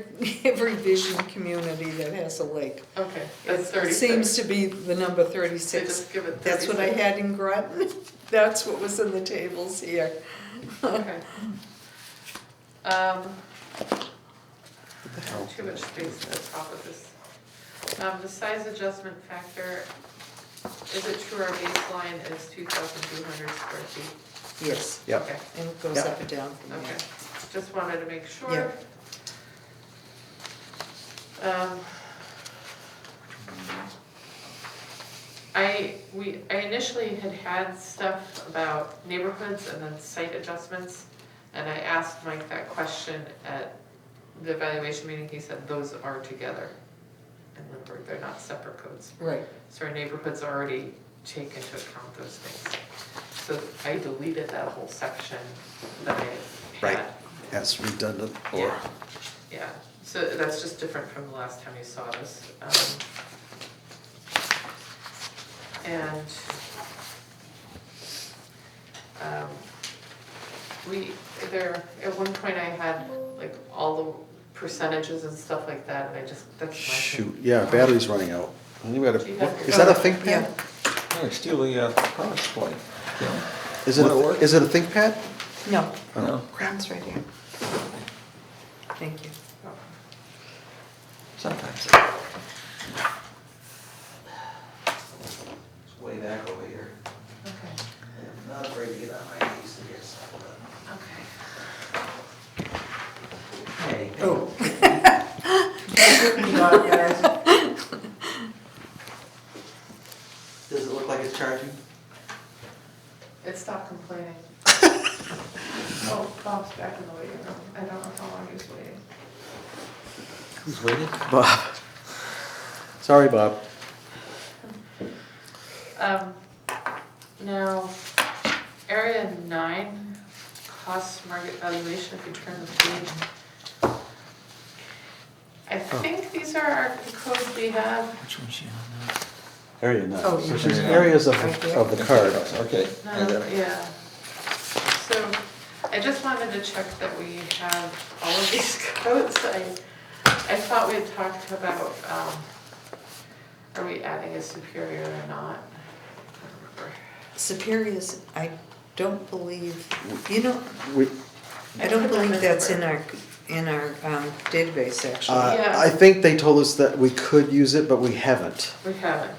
D: vision community that has a lake.
C: okay, that's
D: It
C: 36.
D: seems to be the number
C: They
D: 36.
C: just give it 36.
D: That's what I had in Groton, that's what was in the tables here.
C: Okay. Too much space at the top of this. The size adjustment factor, is it true our baseline is 2,200 square feet?
D: Yes,
B: Yep.
C: Okay,
D: and it goes
B: Yep.
D: up and down from
C: okay,
D: there.
C: just wanted to make sure.
D: Yep.
C: I initially had stuff about neighborhoods and then site adjustments, and I asked Mike that question at the evaluation meeting, he said those are together. And separate codes.
D: Right.
C: So our neighborhoods already take into account those things. So I deleted that whole section that I
B: Right.
C: had.
B: That's redundant or,
C: Yeah, yeah, so that's just different from the last time you saw this. And at one point I had like all the percentages and stuff like that, and that's my thing.
B: shoot, yeah, battery's running out. You gotta,
C: Do you have
B: what-
C: your-
B: is that a ThinkPad?
D: Yeah.
A: No, steal the power supply. Yeah.
B: Is it,
A: Will it work?
B: is it a ThinkPad?
D: No,
A: No.
D: Crown's right here. Thank you.
A: Sometimes. It's way back over here.
C: Okay,
A: I'm not afraid to get on my knees to get something done.
C: okay.
A: Hey.
D: Oh.
B: Does it look like it's charging?
C: It stopped complaining. Oh, Bob's back in the waiting room. I don't know how long he's waiting.
A: Who's waiting?
B: Bob. Sorry, Bob.
C: Now, area 9, cost market valuation, if you turn the page. I think these are our codes we have.
A: Which one's she on now?
B: Area 9.
D: Oh,
B: So
D: you're
B: there's
D: doing
B: areas of,
D: right there?
B: of the card.
A: Okay. I got it.
C: Yeah. So, I just wanted to check that we have all of these codes. I thought we had talked about, are we adding a superior or not? I don't remember.
D: Superiors, I don't believe, you know,
B: We,
D: I don't believe that's in
C: remember.
D: our database, actually.
C: Yeah.
B: I think they told us that we could use it, but we haven't.
C: We haven't.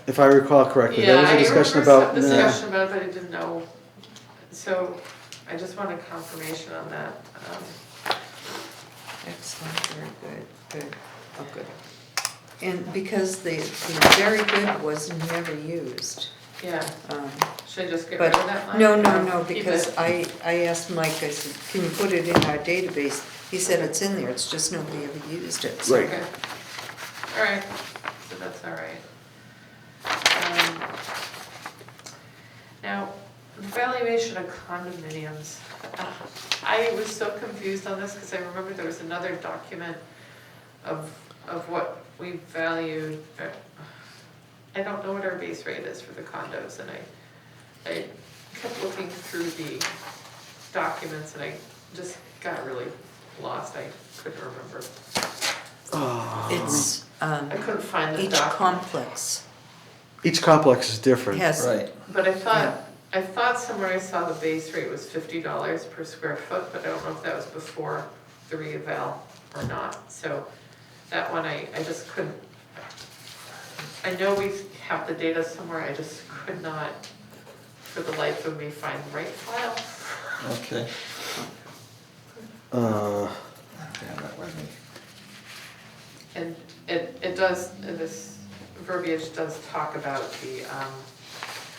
B: If I recall correctly, there
C: Yeah,
B: was a discussion
C: I remember
B: about.
C: some discussion about it, but I didn't know. So I just wanted confirmation on that.
D: Excellent, very good, oh, good. And because the very good was never used.
C: Yeah,
D: um,
C: should I just get rid
D: But,
C: of that line?
D: no,
C: Keep
D: because
C: it?
D: I asked Mike, I said, can you put it in our database? He said it's in there, it's just nobody ever used it. So-
B: Right.
C: Okay. All right, so that's all right. Now, the valuation of condominiums. I was so confused on this because I remember there was another document of what we valued. I don't know what our base rate is for the condos, and I kept looking through the documents and I just got really lost. I couldn't remember.
D: It's,
C: I couldn't find the
D: each
C: document.
D: complex
B: Each complex is different.
D: has,
A: Right.
C: But I thought somewhere I saw the base rate was $50 per square foot, but I don't know if that was before the re-eval or not. So that one I just couldn't, I know we have the data somewhere, I just could not, for the life of me, find the right file.
A: Okay.
B: Uh,
A: Yeah, that was me.
C: And it does, and this verbiage does talk about the,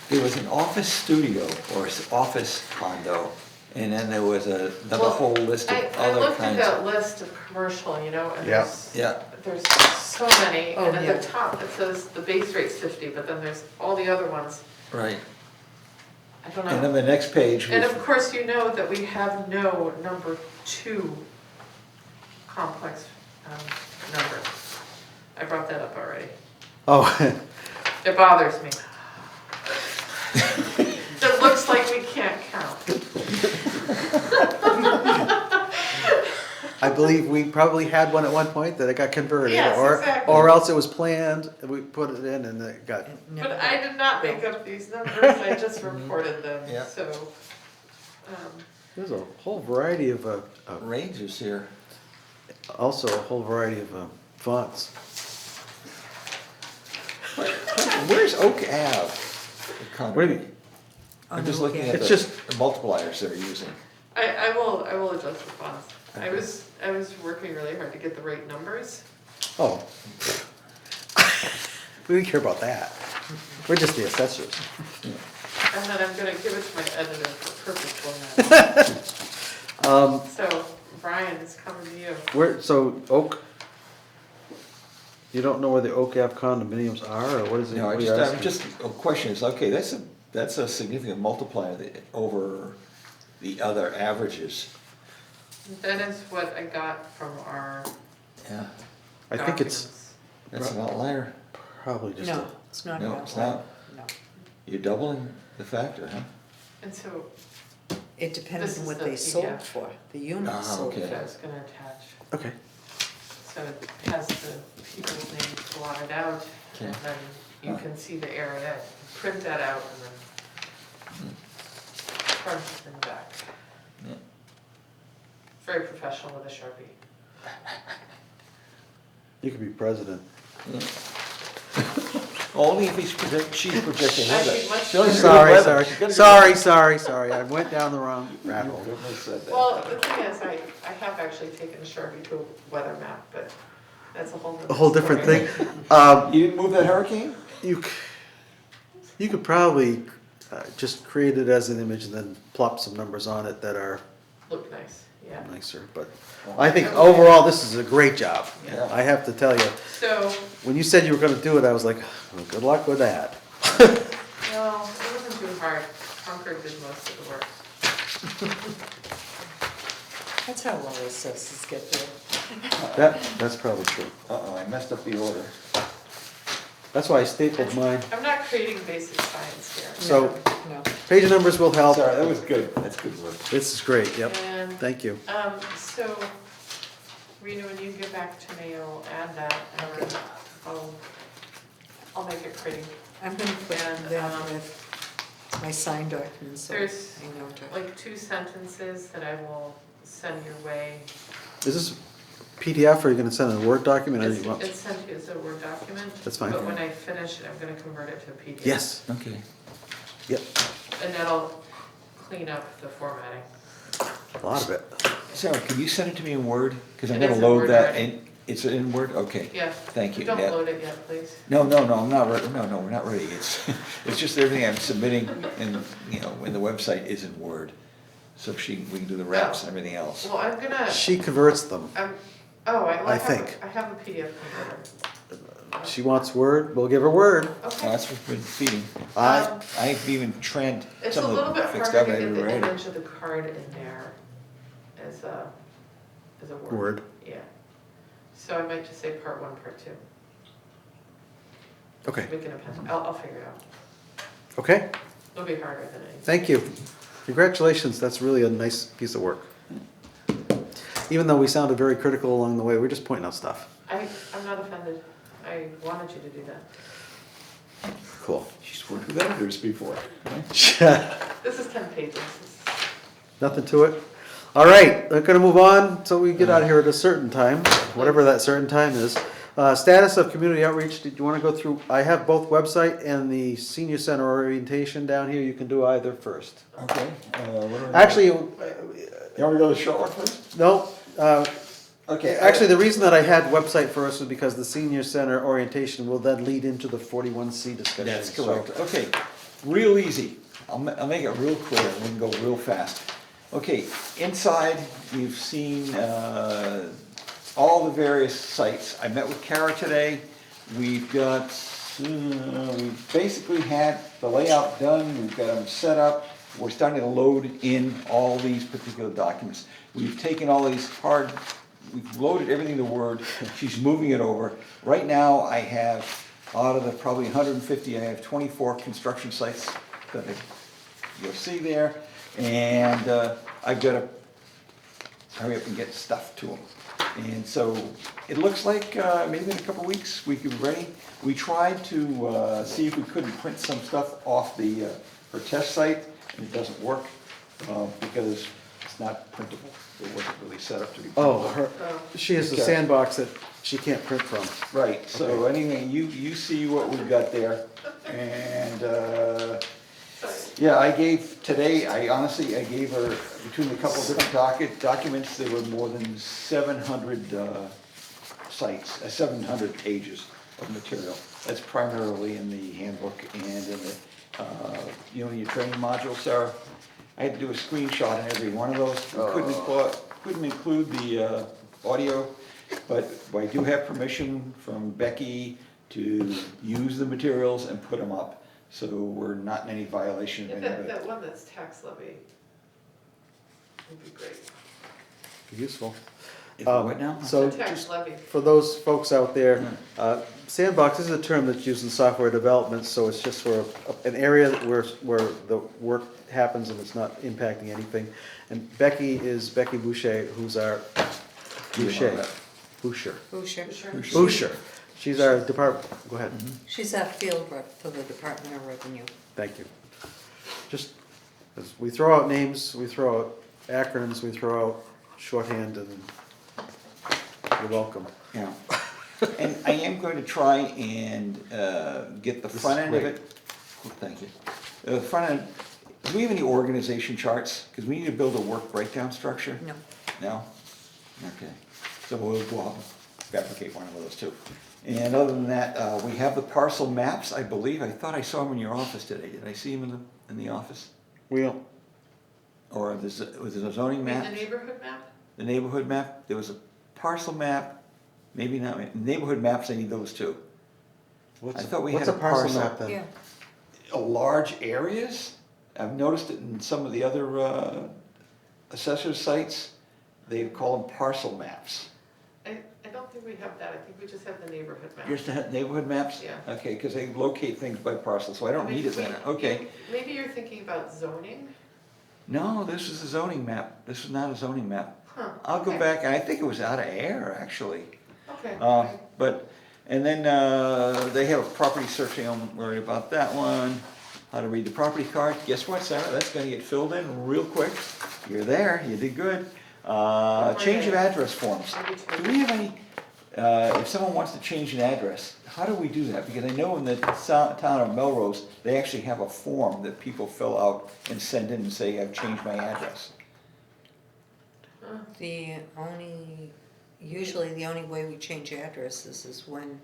A: There was an office studio or office condo, and then there was another
C: Well,
A: whole list of
C: I
A: other
C: looked at
A: kinds.
C: that list of commercial, you know, and
B: Yeah.
C: there's so many,
D: Oh,
C: and at
D: yeah.
C: the top it says the base rate's 50, but then there's all the other ones,
A: Right.
C: I don't
A: And then
C: know.
A: the next page
C: And
A: was,
C: of course, you know that we have no number 2 complex number. I brought that up already.
B: oh,
C: It bothers me. It looks like we can't count.
B: I believe we probably had one at one point that it got converted.
C: Yes,
B: or
C: exactly.
B: Or else it was planned, and we put it in and it got,
D: never
C: But I did not make
D: built.
C: up these numbers, I just reported them,
A: Yeah.
C: so.
B: there's a whole variety of,
A: ranges here.
B: also a whole variety of fonts.
A: Where's Oak Ave?
B: What do you mean?
A: I'm just looking at
B: It's
A: the
B: just-
A: the multipliers they're using.
C: I will adjust the fonts. I was working really hard to get the right numbers.
B: Oh. We don't care about that. We're just the assessors.
C: And then I'm gonna give it to my editor for perfect format. So, Brian, it's coming to you.
B: So Oak, You don't know where the Oak Ave condominiums are, or what is it?
A: No,
B: what are you
A: I'm
B: asking?
A: just, a question is, okay, that's a significant multiplier over the other averages.
C: That is what I got from our
A: Yeah,
B: I think it's
C: documents.
A: that's an outlier.
B: probably just
D: No,
B: a,
D: it's not
A: No,
D: about
A: it's
D: that.
A: not.
D: No.
A: You're doubling the factor, huh?
C: And so,
D: It depends
C: This
D: on
C: is
D: what
C: the
D: they sold
C: PDF.
D: for, the units
A: Ah,
D: sold
A: okay.
C: that I
D: for.
C: was gonna attach,
B: okay.
C: so it has the people's names blotted out, and
A: Okay.
C: then you can see the area, print that out, and then front and back.
A: Yeah.
C: Very professional with a Sharpie.
B: You could be president.
A: Only if she's projecting
C: I
A: weather.
C: think much-
A: She only
B: Sorry,
A: good
B: sorry,
A: weather. She's gotta get
B: sorry, I went down the wrong
A: weather.
B: rabbit
A: You
B: hole.
A: goodness said that.
C: Well, the thing is, I have actually taken a Sharpie to a weather map, but that's a whole nother
B: A whole different
C: story.
B: thing. Um,
A: You didn't move that hurricane?
B: you could probably just create it as an image and then plop some numbers on it that are
C: Look nice, yeah.
B: nicer, but I think overall, this is a great job.
A: Yeah.
B: I have to tell you,
C: So,
B: when you said you were gonna do it, I was like, well, good luck with that.
C: no, it wasn't too hard. Concord did most of the work.
D: That's how all assessors get there.
B: That's probably true.
A: Uh-oh, I messed up the order.
B: That's why I stapled mine.
C: I'm not creating basic science here.
B: So,
D: No.
B: page numbers will help.
A: Sorry, that was good. That's good work.
B: This is great, yep.
C: And,
B: Thank you.
C: so, Rena, when you get back to me, I'll add that, and then I'll make it pretty.
D: I'm gonna put
C: And,
D: that with my signed documents, so I
C: There's
D: know to.
C: like 2 sentences that I will send your way.
B: Is this PDF or are you gonna send a Word document? Or
C: It's,
B: you want-
C: it's sent to you as a Word document.
B: That's fine.
C: But when I finish it, I'm gonna convert it to a PDF.
B: Yes,
A: Okay.
B: yep,
C: And that'll clean up the formatting.
B: a lot of it.
A: Sarah, can you send it to me in Word? Because I'm
C: It
A: gonna
C: is in
A: load
C: Word
A: that
C: already.
A: in, it's in Word? Okay.
C: Yeah.
A: Thank you.
C: Don't
A: Yeah.
C: load it yet, please.
A: No, I'm not ready. No, we're not ready. It's, it's just everything I'm submitting and, you know, when the website is in Word. So we can do the reps and everything else.
C: Well, I'm gonna,
B: She converts them.
C: I
B: think.
C: I have a PDF converter.
B: She wants Word, we'll give her Word.
A: Well,
C: Okay.
A: that's what's been feeding.
C: Um,
A: I've even
C: It's
A: some
C: a
A: of
C: little bit
A: them fixed
C: harder
A: up
C: to
A: and
C: get the
A: ready.
C: image of the card in there as a word.
B: Word.
C: Yeah. So I might just say part 1, part 2.
B: Okay,
C: We can append, I'll figure it out.
B: okay,
C: It'll be harder than anything.
B: thank you. Congratulations, that's really a nice piece of work. Even though we sounded very critical along the way, we're just pointing out stuff.
C: I'm not offended. I wanted you to do that.
B: Cool.
A: She's worked with editors before.
C: This is 10 pages.
B: Nothing to it? All right, we're gonna move on, so we get out of here at a certain time, whatever that certain time is. Status of community outreach, did you wanna go through, I have both website and the senior center orientation down here, you can do either first.
A: Okay. What are we-
B: Actually,
A: You want me to go to the short one first?
B: no,
A: Okay.
B: actually, the reason that I had website first was because the senior center orientation will then lead into the 41C discussion.
A: That's
B: so-
A: correct. Okay, real easy. I'll make it real quick, we can go real fast. Okay, inside, you've seen all the various sites. I met with Kara today. We've got, we basically had the layout done, we've got them set up. We're starting to load in all these particular documents. We've taken all these we've loaded everything to Word. She's moving it over. Right now, I have, out of the probably 150, I have 24 construction sites that you'll see there. And I've got to hurry up and get stuff to them. And so it looks like maybe in a couple weeks we could be ready. We tried to see if we couldn't print some stuff off her test site, and it doesn't work because it's not printable. It wasn't really set up to be printable.
B: She has a
A: Okay.
B: sandbox that she can't print from.
A: Right, so anyway, you see what we've got there. And yeah, I gave her, between a couple of different documents, there were more than 700 sites, 700 pages of material. That's primarily in the handbook and in the, in your training module, Sarah. I had to do a screenshot in every one of those. We couldn't include the audio But I do have permission from Becky to use the materials and put them up. So we're not in any violation
C: Yeah,
A: of any of it.
C: that one that's tax levy would be great.
B: Useful.
A: Is it what now?
B: So
C: Tax
B: just
C: levy.
B: for those folks out there, sandbox is a term that's used in software development, so it's just for an area where the work happens and it's not impacting anything. And Becky is Becky Boucher, who's our, Boucher.
D: Boucher.
B: Boucher. She's our department, go ahead.
D: She's our field rep for the Department of Revenue.
B: Thank you. Just, as we throw out names, we throw out acronyms, we throw out shorthand, and you're welcome.
A: Yeah. And I am going to try and get the
B: This
A: front
B: is
A: end of
B: great.
A: it. Oh, thank you. The front end, do we have any organization charts? Because we need to build a work breakdown structure.
D: No.
A: No? Okay. So we'll fabricate one of those too. And other than that, we have the parcel maps, I believe. I thought I saw them in your office today. Did I see them in the office?
B: We don't,
A: Or was it a zoning
C: You
A: map?
C: mean the neighborhood map?
A: The neighborhood map? There was a parcel map, maybe not. Neighborhood maps, I need those too. I thought we
B: what's
A: had
B: a
A: a
B: parcel
A: parcel.
B: map then?
D: Yeah,
A: Large areas. I've noticed it in some of the other assessor sites. They call them parcel maps.
C: I don't think we have that, I think we just have the neighborhood map.
A: Just the neighborhood maps?
C: Yeah.
A: Okay, because they locate things by parcel, so I don't need it then, okay.
C: Maybe you're thinking about zoning?
A: No, this is a zoning map. This is not a zoning map.
C: Huh.
A: I'll go
C: okay.
A: back, and I think it was out of air, actually.
C: Okay.
A: But, and then they have a property searching, I'm worried about that one. How to read the property card. Guess what, Sarah? That's gonna get filled in real quick. You're there, you did good. Change of address forms. Do we have any, if someone wants to change an address, how do we do that? Because I know in the town of Melrose, they actually have a form that people fill out and send in and say, I've changed my address.
D: usually the only way we change addresses is when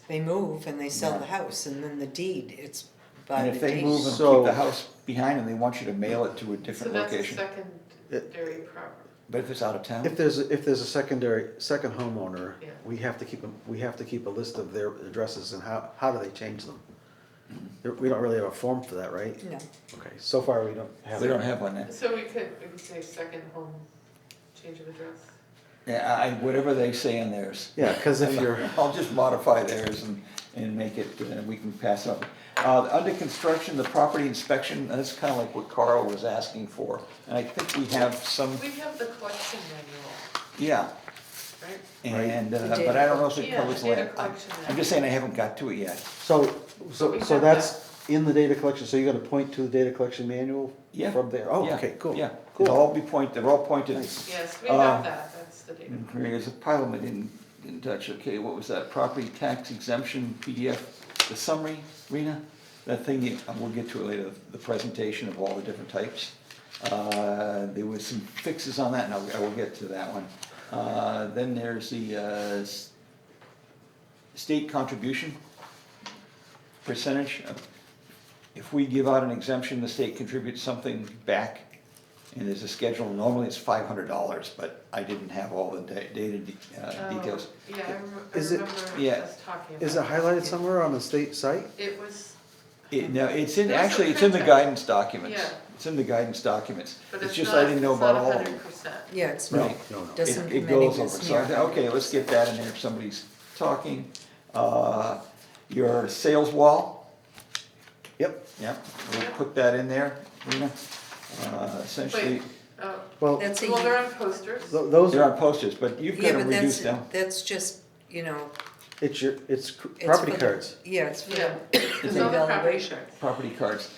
D: they move and they sell the house, and then the deed, it's by
A: And
D: the
A: if they
D: deed.
A: move and keep
B: So-
A: the house behind them, they want you to mail it to a
C: So
A: different
C: that's a
A: location.
C: secondary property.
A: But if it's out of town?
B: If there's a second homeowner,
C: Yeah.
B: we have to keep a list of their addresses and how do they change them? We don't really have a form for that, right?
D: No,
B: Okay, so far we don't have.
A: We don't have one then.
C: So we could say second home change of address.
A: Yeah, whatever they say in theirs.
B: Yeah, because if you're,
A: I'll just modify theirs and make it, we can pass it up. Under construction, the property inspection, that's kind of like what Carl was asking for. And I think we have some,
C: We have the collection manual,
A: yeah,
C: right?
A: and,
D: The data
A: but I don't know if it
C: Yeah,
A: covers
C: the data
A: land.
C: collection
A: I'm just saying I haven't got to it yet.
B: so
C: We have
B: that's in the data collection, so you're gonna point to the data collection manual
A: Yeah.
B: from there? Oh,
A: Yeah,
B: okay, cool.
A: Yeah,
B: Cool.
A: they'll all be they're all pointed.
B: Nice.
C: Yes, we
A: Uh,
C: have that, that's the data.
A: There's a pile I didn't touch. Okay, what was that? Property tax exemption PDF, the summary, Rena? That thing, we'll get to it later, the presentation of all the different types. There was some fixes on that, and I will get to that one. Then there's the state contribution percentage. If we give out an exemption, the state contributes something back, and there's a schedule. Normally it's $500, but I didn't have all the data details.
C: Yeah, I
B: Is it-
C: remember
A: yeah.
C: us talking about.
B: Is it
C: that.
B: highlighted somewhere on the state site?
C: It was,
A: No, it's in,
C: There's a
A: actually, it's in the
C: printout.
A: guidance documents.
C: Yeah.
A: It's in the guidance documents.
C: but
A: It's
C: it's
A: just
C: not,
A: I didn't know
C: it's not
A: about all of them.
C: 100%.
D: yeah, it's
B: No,
D: not,
B: no, no.
D: doesn't
A: It
D: come
A: goes
D: any
A: over,
D: this
A: so I
D: near.
A: thought, okay, let's get that in there if somebody's talking. Your sales wall,
B: Yep,
A: yep, we'll put that in there, Rena. Essentially,
C: Wait,
B: well,
D: That's a,
C: well, they're on posters.
B: those
A: they're
B: are,
A: on posters, but you've
D: yeah,
A: got to
D: but
A: reduce them.
D: that's just, you know,
B: it's
D: it's
B: property
D: for the-
B: cards.
D: Yeah, it's for
C: Yeah,
D: the
C: there's all the property
D: evaluation.
C: cards.
A: Property cards.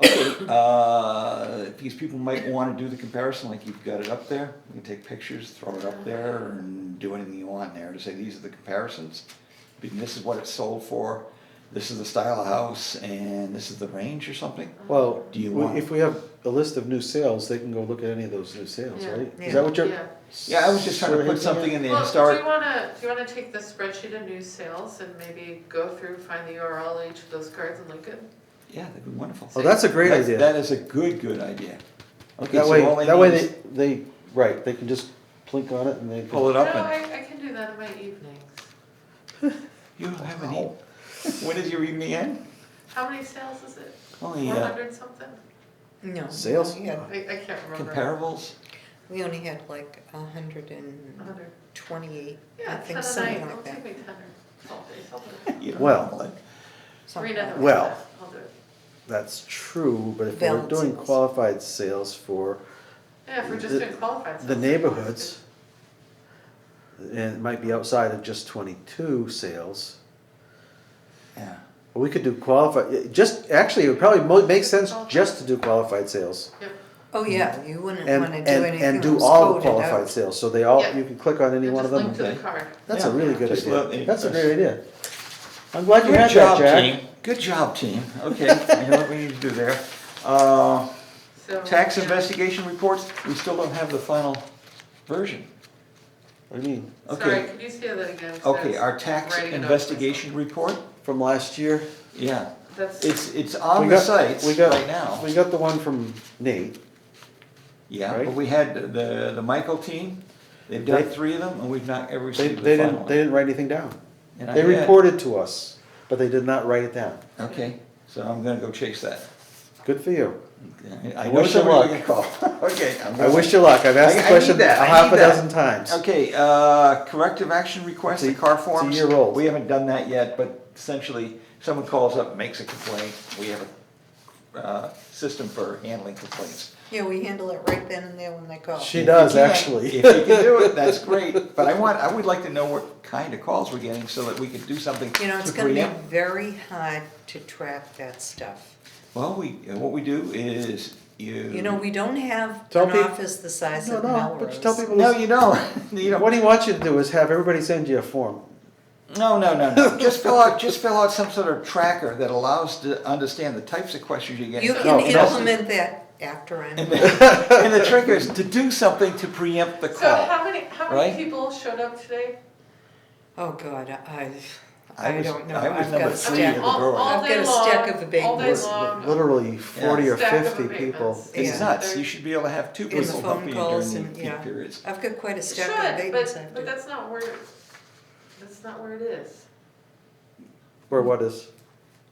A: Okay, these people might want to do the comparison like you've got it up there. You can take pictures, throw it up there, and do anything you want there to say these are the comparisons. This is what it's sold for, this is the style of house, and this is the range or something.
B: Well,
A: Do you want-
B: if we have a list of new sales, they can go look at any of those new sales,
C: Yeah.
B: right?
D: Yeah.
B: Is that what you're?
C: Yeah.
A: Yeah, I was just trying to
B: sort of
A: put
B: hinting
A: something
B: at?
A: in the
C: Well, do
A: historic.
C: you wanna take the spreadsheet of new sales and maybe go through, find the URL of each of those cards and link it?
A: Yeah, that'd be wonderful.
B: Oh, that's a great
A: That's-
B: idea.
A: That is a good idea. Okay,
B: That
A: so
B: way,
A: all they
B: that
A: need
B: way
A: is
B: they, right, they can just plink on it and they.
A: pull it
C: No,
A: up and,
C: I can do out of my evenings.
A: You don't have any, when does your evening end?
C: How many sales is it?
A: Only
C: 400 something?
D: No.
B: Sales?
D: We only had-
C: I can't remember.
A: comparables?
D: We only had like 128,
C: 100.
D: I
C: Yeah,
D: think,
C: 10 a
D: something
C: night,
D: like
C: it'll
D: that.
C: take me 10 or 12 days, I'll do it.
A: You don't
B: Well,
A: know, like-
D: Something
C: Rita
D: like
C: knows
B: Well.
C: that. I'll do it.
B: That's true, but if we're
D: Valid
B: doing
D: sales.
B: qualified sales for
C: Yeah, if we're just
B: The-
C: doing qualified sales.
B: the neighborhoods, and it might be outside of just 22 sales,
A: Yeah.
B: we could do qualified, just, actually, it would probably make sense just to do qualified sales.
C: Yep.
D: Oh, yeah, you wouldn't
B: And,
D: wanna do
B: and,
D: anything
B: and do
D: that's
B: all the
D: coded
B: qualified
D: out.
B: sales, so they all,
C: Yeah.
B: you can click on any
C: And
B: one of
C: just
B: them.
C: link to the
A: Okay.
C: card.
B: That's
A: Yeah.
B: a really good
A: Just let
B: idea.
A: me
B: That's a
A: press.
B: great idea. I'm glad you
A: Good
B: had
A: job,
B: that, Jack.
A: team. Good job, team. Okay, I know what we need to do there.
C: So,
A: Tax
C: yeah.
A: investigation reports, we still don't have the final version.
B: What do you mean?
C: Sorry,
A: Okay,
C: could you say that again?
A: okay,
C: Says
A: our tax
C: writing it up
A: investigation report,
B: From last year?
A: yeah,
C: myself.
A: it's on
B: We
A: the
B: got-
A: sites
B: we got-
A: right now.
B: We got the one from Nate.
A: Yeah,
B: right?
A: but we had the Michael team, they've done
B: They-
A: 3 of them, and we've not ever
B: They,
A: received
B: they
A: the final
B: didn't, they
A: one.
B: didn't write anything down.
A: And I
B: They
A: had-
B: reported to us, but they did not write it down.
A: Okay, so I'm gonna go chase that.
B: Good for you.
A: I
B: I
A: know
B: wish you
A: somebody we
B: luck.
A: can call. Okay. I'm
B: I
A: gonna-
B: wish you luck. I've asked
A: I
B: the
A: need
B: question
A: that.
B: a
A: I
B: half
A: need
B: a
A: that.
B: dozen times.
A: Okay, corrective action request, the
B: It's a-
A: car
B: it's a
A: forms.
B: year old.
A: We haven't done that yet, but essentially, someone calls up and makes a complaint. We have a system for handling complaints.
D: Yeah, we handle it right then and there when they call.
B: She
A: If
B: does,
A: you can-
B: actually.
A: If you can do it, that's great, but I would like to know what kind of calls we're getting so that we can do something
D: You know, it's
A: to
D: gonna be
A: preempt.
D: very hard to track that stuff.
A: Well, what we do is
D: You know, we don't have
B: Tell
D: an
B: people-
D: office the size
B: No,
D: of
B: no, but you tell
D: Melrose.
B: people.
A: No, you don't, you don't.
B: What he wants you to do is have everybody send you a form.
A: No. Just fill out some sort of tracker that allows to understand the types of questions you get.
D: You
B: No,
D: can
B: no.
D: implement that after I'm.
A: And the trick is to do something to preempt the
C: So
A: call.
C: how many
A: Right?
C: people showed up today?
D: Oh, God,
A: I
D: I
A: was-
D: don't know.
A: I was
D: I've
A: number
D: got a
A: three
C: I mean,
A: of
D: stack.
A: the growing.
C: all
D: I've
C: day
D: got a
C: long,
D: stack of
C: all day
D: abatements.
C: long.
B: Literally 40 or
C: Stack of
B: 50 people.
C: abatements.
A: It's
D: Yeah.
A: nuts, you should be able to have 2
D: In the
A: people
D: phone
A: helping you
D: calls
A: during
D: and,
A: the
D: yeah.
A: peak periods.
D: I've got quite a
C: It
D: stack of
C: should,
D: abatements I
C: but
D: do.
C: that's not where it is.
B: Where what is?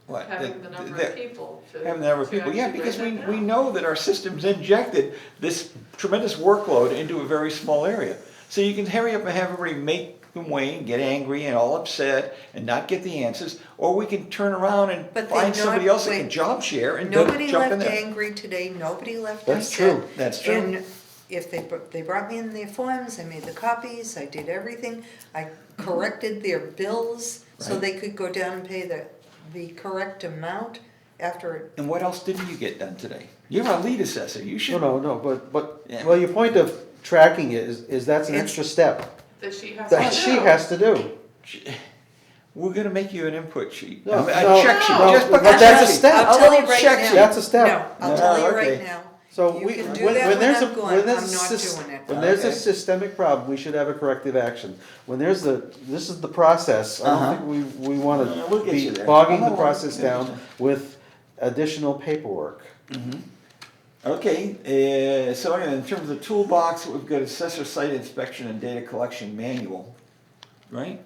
A: What?
C: Having the number
A: the-
C: of people to.
A: Having the number of
C: to
A: people, yeah,
C: actually
A: because
C: write that
A: we
C: down.
A: know that our system's injected this tremendous workload into a very small area. So you can hurry up and have everybody make them wait and get angry and all upset and not get the answers, or we can turn around and
D: But they're
A: find somebody
D: not-
A: else that can
D: wait.
A: job share and
D: Nobody
A: jump in
D: left
A: there.
D: angry today, nobody left
B: That's
D: upset.
B: true.
A: That's true.
D: And if they brought me in their forms, I made the copies, I did everything. I corrected their bills so
A: Right.
D: they could go down and pay the correct amount after.
A: And what else didn't you get done today? You're our lead assessor, you should.
B: No, but,
A: Yeah.
B: well, your point of tracking it is that's an
D: It's-
B: extra step
C: That she has
B: that
C: to
B: she
C: do.
B: has to do.
A: We're gonna make you an input sheet.
B: No,
A: A
B: no,
A: check sheet,
B: no,
A: just put
B: but
A: the
B: that's a
A: check sheet.
B: step.
D: I'll tell you
A: little
D: right
A: check
D: now.
A: sheet.
B: That's a step.
D: No, I'll
A: No,
D: tell you
A: okay.
D: right now.
B: So
D: You
B: we,
D: can do
B: when
D: that when
B: there's a,
D: I'm gone,
B: when there's
D: I'm
B: a
D: not
B: sys-
D: doing it.
B: when there's a
A: Okay.
B: systemic problem, we should have a corrective action. When there's this is the process, I
A: Uh-huh.
B: don't think we wanna
A: We'll get
B: be
A: you there.
B: bogging
A: I'm
B: the
A: not
B: process
A: worried.
B: down with additional paperwork.
A: Okay, so anyway, in terms of the toolbox, we've got assessor site inspection and data collection manual, right?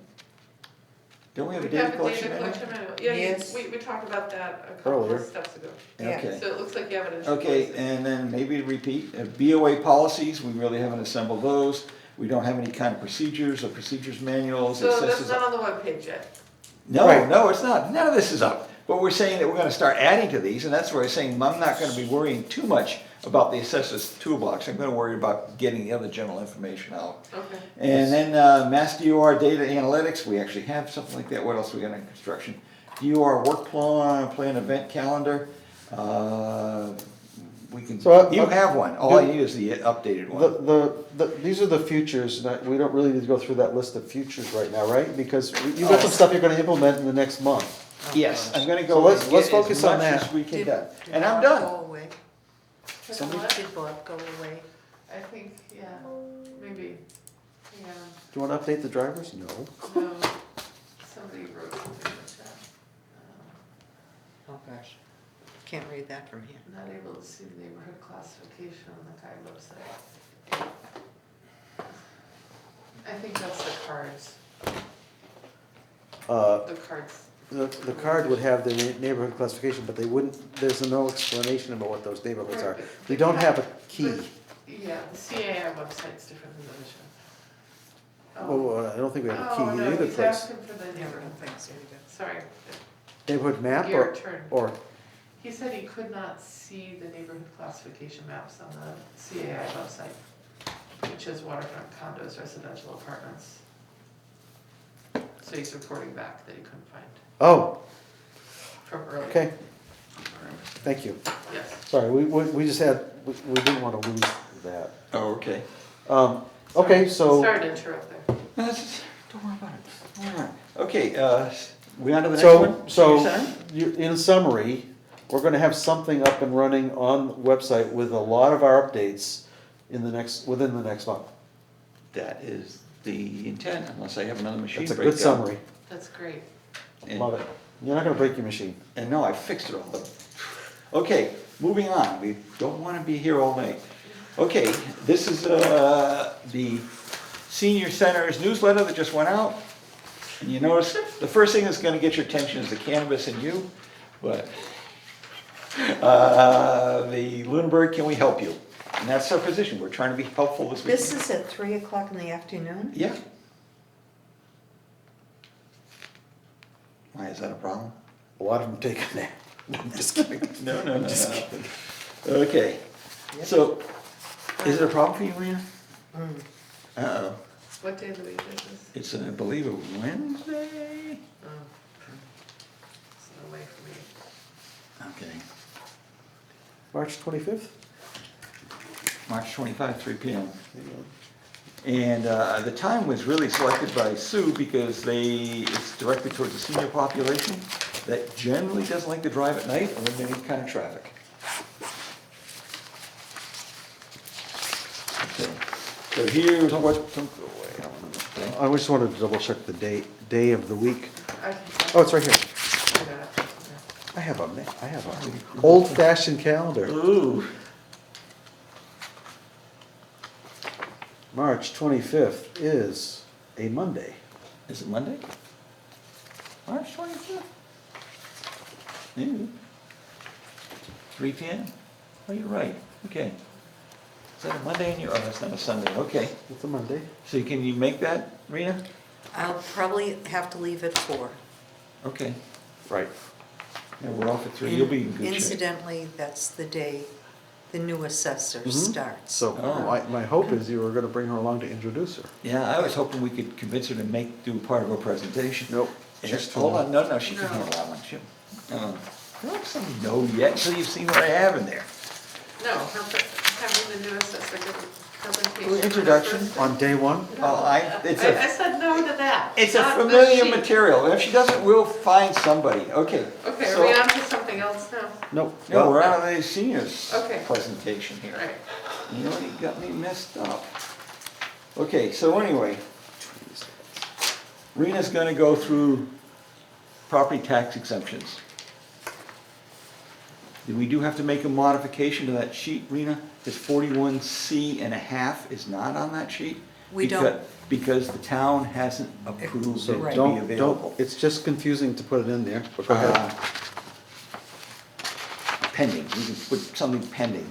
A: Don't we have a
C: We have
A: data collection manual?
C: manual. Yeah,
D: Yes.
C: we talked about that a couple
B: Earlier.
C: of steps ago.
D: Yeah.
A: Okay.
C: So it looks like you have it in.
A: Okay,
C: places.
A: and then maybe to repeat, BOA policies, we really haven't assembled those. We don't have any kind of procedures or procedures manuals.
C: So that's
A: assessors-
C: not on the webpage yet.
A: No,
B: Right.
A: no, it's not. None of this is up. But we're saying that we're gonna start adding to these, and that's where I'm saying I'm not gonna be worrying too much about the assessor's toolbox. I'm gonna worry about getting the other general information out.
C: Okay.
A: And then Mass DOR data analytics, we actually have something like that. What else we got in construction? DOR work plan event calendar. We can,
B: So,
A: you have one. All I
B: do-
A: need is the updated one.
B: These are the futures, and we don't really need to go through that list of futures right now, right? Because you've got some stuff you're gonna implement in the next month.
A: Yes, I'm gonna
B: So
A: go
B: let's-
A: and get
B: let's
A: as
B: focus on
A: much
B: that.
A: as we can
D: Did-
A: done.
D: did
A: And I'm
D: Bob
A: done.
D: go away?
C: What?
D: Did Bob go away?
C: I think, yeah, maybe, yeah,
B: Do you wanna update the drivers? No.
C: no, somebody wrote something in the chat.
D: Oh, gosh. Can't read that from here.
C: Not able to see the neighborhood classification on the Guide website. I I think that's the cards,
B: Uh,
C: the cards.
B: The card would have the neighborhood classification, but they wouldn't, there's no explanation about what those neighborhoods are. We don't have a key.
C: Yeah, the CAI website's different than the vision.
B: Oh, I don't think we have a key
C: Oh,
B: in
C: no,
B: either
C: he's
B: place.
C: asking for the neighborhood things, sorry.
B: Neighborhood map
C: Your turn.
B: or,
C: He said he could not see the neighborhood classification maps on the CAI website, which is waterfront condos, residential apartments. So he's reporting back that he couldn't find
B: oh,
C: from earlier.
B: okay, thank you.
C: Yes.
B: Sorry, we just had, we didn't want to lose that.
A: Oh, okay.
B: Okay, so,
C: Sorry to interrupt there.
A: No, don't worry about it. Don't worry about it. Okay, we on to the next one?
B: so,
A: Senior center?
B: in summary, we're gonna have something up and running on the website with a lot of our updates within the next month.
A: That is the intent, unless I have another machine
B: That's a
A: breakdown.
B: good summary.
C: That's great.
A: And-
B: Love it. You're not gonna break your machine.
A: And no, I fixed it all. Okay, moving on, we don't wanna be here all night. Okay, this is, the senior center's newsletter that just went out. And you notice, the first thing that's gonna get your attention is the cannabis and you, but, the Lunenburg, can we help you? And that's our position, we're trying to be helpful this week.
D: This is at 3:00 in the afternoon?
A: Yeah. Why, is that a problem?
B: A lot of them take a nap. I'm just kidding.
A: No, no, no, no. Okay, so, is it a problem for you, Rena? Uh-oh,
C: What day of the week is this?
A: it's, I believe, a Wednesday?
C: Oh. It's no way for me.
A: Okay,
B: March 25th?
A: March 25, 3 PM. And the time was really selected by Sue because it's directed towards the senior population that generally doesn't like to drive at night or in any kind of traffic. Okay, so here's what, okay.
B: I just wanted to double check the day of the week.
C: I can
B: Oh, it's right here.
C: I got it.
B: I have a old fashioned calendar.
A: Ooh,
B: March 25th is a Monday.
A: is it Monday? March 25th? Yeah. 3 PM? Oh, you're right, okay. Is that a Monday in your, oh, that's not a Sunday, okay.
B: It's a Monday.
A: So can you make that, Rena?
D: I'll probably have to leave at 4.
A: Okay,
B: Right.
A: yeah, we're off at 3, you'll be in good shape.
D: Incidentally, that's the day the new assessor starts.
B: So
A: Oh.
B: my hope is you were gonna bring her along to introduce her.
A: Yeah, I was hoping we could convince her to do part of her presentation.
B: Nope.
A: Hold on, no, she can handle that one, don't let somebody know yet until you've seen what I have in there.
C: No, having the new assessor give a presentation.
A: Introduction
B: On day one?
A: Oh,
C: I said no to that.
A: It's a
C: not this
A: familiar
C: sheet.
A: material, and if she doesn't, we'll find somebody, okay.
C: Okay,
A: so-
C: are we on to something else now?
B: Nope.
A: No, we're on the seniors
C: Okay.
A: presentation here.
C: Right.
A: You know, you got me messed up. Okay, so anyway, Rena's gonna go through property tax exemptions. We do have to make a modification to that sheet, Rena, because 41C and a half is not on that sheet.
D: We don't-
A: Because the town hasn't approved it
B: So
A: to be
B: don't,
A: available.
B: it's just confusing to put it in there, but go ahead.
A: Pending, we can put something pending,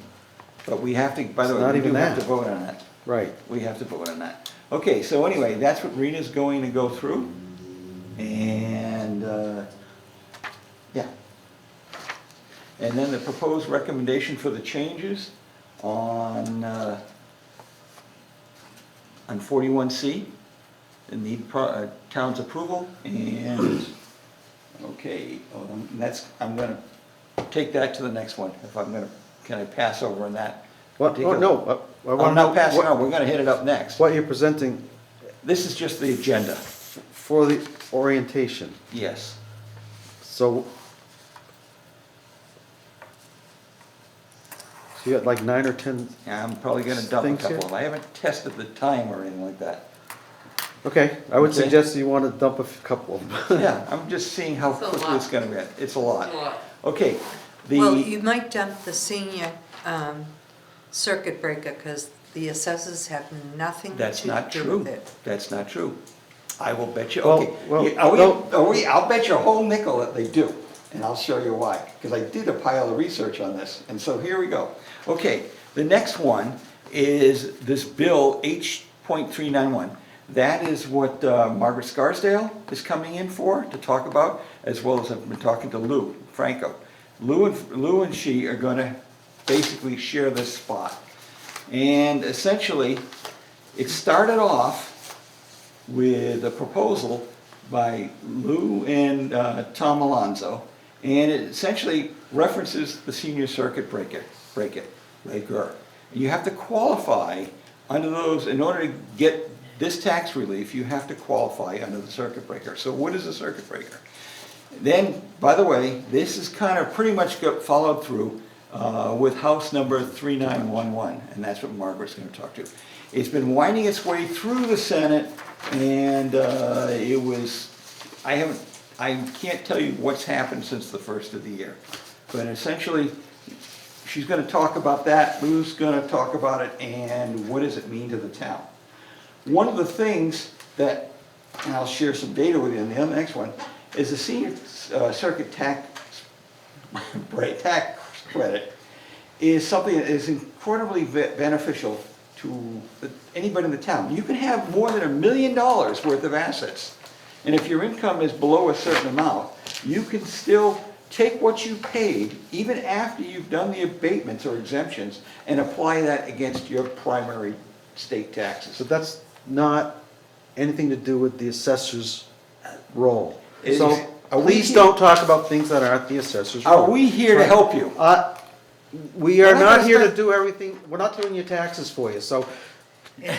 A: but we have to, by the
B: It's
A: way,
B: not
A: we do
B: even
A: have to
B: that.
A: vote on that.
B: Right.
A: We have to vote on that. Okay, so anyway, that's what Rena's going to go through, and, yeah. And then the proposed recommendation for the changes on 41C, it need town's approval, and, okay, I'm gonna take that to the next one, can I pass over on that?
B: What,
A: Take
B: oh,
A: a-
B: no, I wanna
A: I'm
B: know
A: not passing
B: what-
A: on, we're gonna hit it up next.
B: what you're presenting
A: This is just the agenda,
B: for the orientation.
A: yes.
B: So you got like 9 or 10,
A: I'm probably gonna dump a
B: Things here?
A: couple, I haven't tested the time or anything like that.
B: okay, I would
A: Okay.
B: suggest you wanna dump a couple of them.
A: Yeah, I'm just seeing how
C: It's a
A: quickly
C: lot.
A: it's gonna get, it's a lot.
C: It's a lot.
A: Okay,
D: Well,
A: the,
D: you might dump the senior circuit breaker, because The assessors have nothing
A: That's
D: to
A: not
D: do
A: true.
D: with it.
A: That's not true. I will bet you,
B: Well,
A: okay.
B: well,
A: I'll bet you a whole nickel that they do, and I'll show you why. Because I did a pile of research on this, and so here we go. Okay, the next one is this bill H.391. That is what Margaret Scarsdale is coming in for to talk about, as well as I've been talking to Lou Franco. Lou and she are gonna basically share this spot. And essentially, it started off with a proposal by Lou and Tom Alonso, and it essentially references the senior circuit breaker. You have to qualify under those, in order to get this tax relief, you have to qualify under the circuit breaker. So what is a circuit breaker? Then, by the way, this is kind of pretty much got followed through with House number 3911, and that's what Margaret's going to talk to. It's been winding its way through the Senate, and I can't tell you what's happened since the first of the year. But essentially, she's going to talk about that, Lou's going to talk about it, and what does it mean to the town. One of the things that, and I'll share some data with you in the next one, is the senior circuit tax credit is something that is incredibly beneficial to anybody in the town. You can have more than $1 million worth of assets, and if your income is below a certain amount, you can still take what you paid, even after you've done the abatements or exemptions, and apply that against your primary state taxes.
B: So that's not anything to do with the assessor's role.
A: Is-
B: So
A: are we
B: please
A: here-
B: don't talk about things that aren't the assessor's role.
A: Are we here to help you?
B: We are
A: We're not
B: not
A: gonna
B: here to
A: spend-
B: do everything, we're not doing your taxes for you, so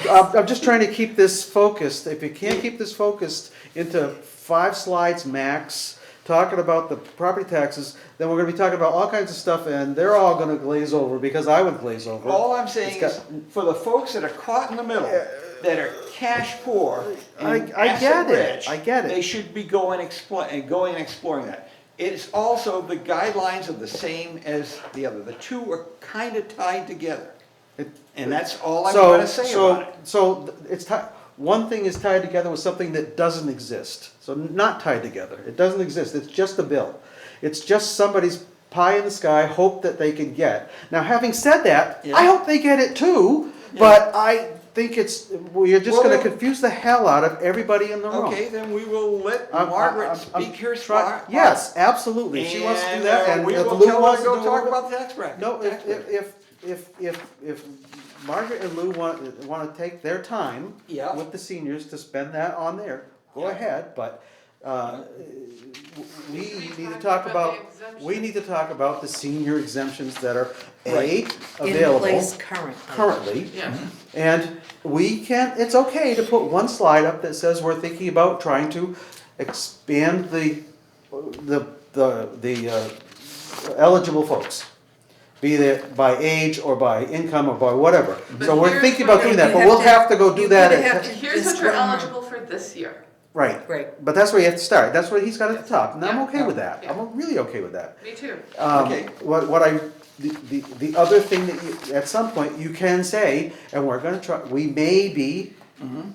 B: I'm just trying to keep this focused. If you can't keep this focused into 5 slides max, talking about the property taxes, then we're gonna be talking about all kinds of stuff, and they're all gonna glaze over, because I would glaze over.
A: All I'm saying
B: It's
A: is,
B: got-
A: for the folks that are caught in the middle, that are cash poor and
B: I
A: asset
B: get it,
A: rich,
B: I get it.
A: they should be going and exploring that. It's also, the guidelines are the same as the other. The two are kind of tied together. And that's all I'm gonna say about it.
B: So it's one thing is tied together with something that doesn't exist. So not tied together. It doesn't exist. It's just a bill. It's just somebody's pie in the sky hope that they can get. Now, having said that,
A: Yeah.
B: I hope they get it too, but I think you're just
A: Well,
B: gonna
A: then-
B: confuse the hell out of everybody in the room.
A: Okay, then we will let
B: I'm-
A: Margaret
B: I'm
A: speak her
B: try-
A: spot.
B: Yes, absolutely. If she wants to do that, and
A: we
B: if
A: will
B: Lou
A: tell her
B: wants
A: to
B: to
A: go
B: do
A: talk
B: it.
A: about the tax bracket.
B: No,
A: tax bracket.
B: if Margaret and Lou want to take their time
A: Yeah.
B: with the seniors to spend that on there, go ahead, but, we need to talk about, the senior exemptions that are,
A: Right.
D: In
B: available
D: place currently.
C: Yeah.
B: and it's okay to put one slide up that says we're thinking about trying to expand the eligible folks. Be that by age or by income or by whatever.
C: But
B: So we're
C: here's
B: thinking
C: what
B: about doing
D: you
B: that, but
D: have
B: we'll
D: to-
B: have to go do
D: you
B: that
D: gotta
B: at,
D: have to-
C: Here's what
D: Just
C: you're
D: one more.
C: eligible for this year.
B: right.
D: Right.
B: But that's where you have to start. That's where he's got at the top, and I'm
C: Yeah.
B: okay with that.
C: Yeah.
B: I'm really okay with that.
C: Me too.
A: Okay.
B: The other thing that you, at some point, you can say, and we're gonna try, we may be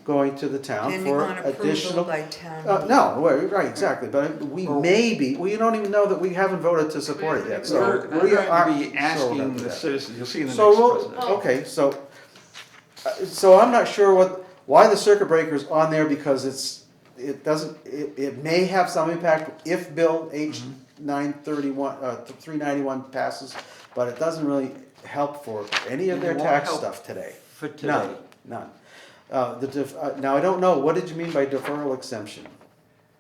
B: going to the town
D: Pending
B: for
D: on approval
B: additional.
D: by town.
B: No, right, exactly, but we may be, we don't even know that we haven't voted to support it yet, so.
A: We're
B: we
A: going to
B: aren't
A: be
B: sure
A: asking
B: about
A: the
B: that.
A: citizens, you'll see in the next
B: So, we'll-
A: presentation.
B: okay, so I'm not sure why the circuit breaker's on there, because it may have some impact if Bill H 931, 391 passes, but it doesn't really help for any of
A: It
B: their
A: won't
B: tax
A: help
B: stuff today.
A: For today.
B: None. Now, I don't know, what did you mean by deferral exemption?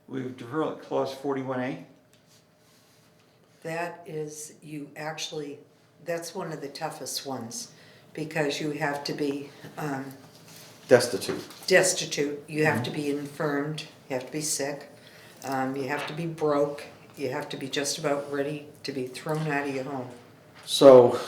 A: We've deferred clause 41A.
D: That is, that's one of the toughest ones, because you have to be
B: Destitute.
D: destitute, you have to be infirmed, you have to be sick, you have to be broke, you have to be just about ready to be thrown out of your home.
B: So,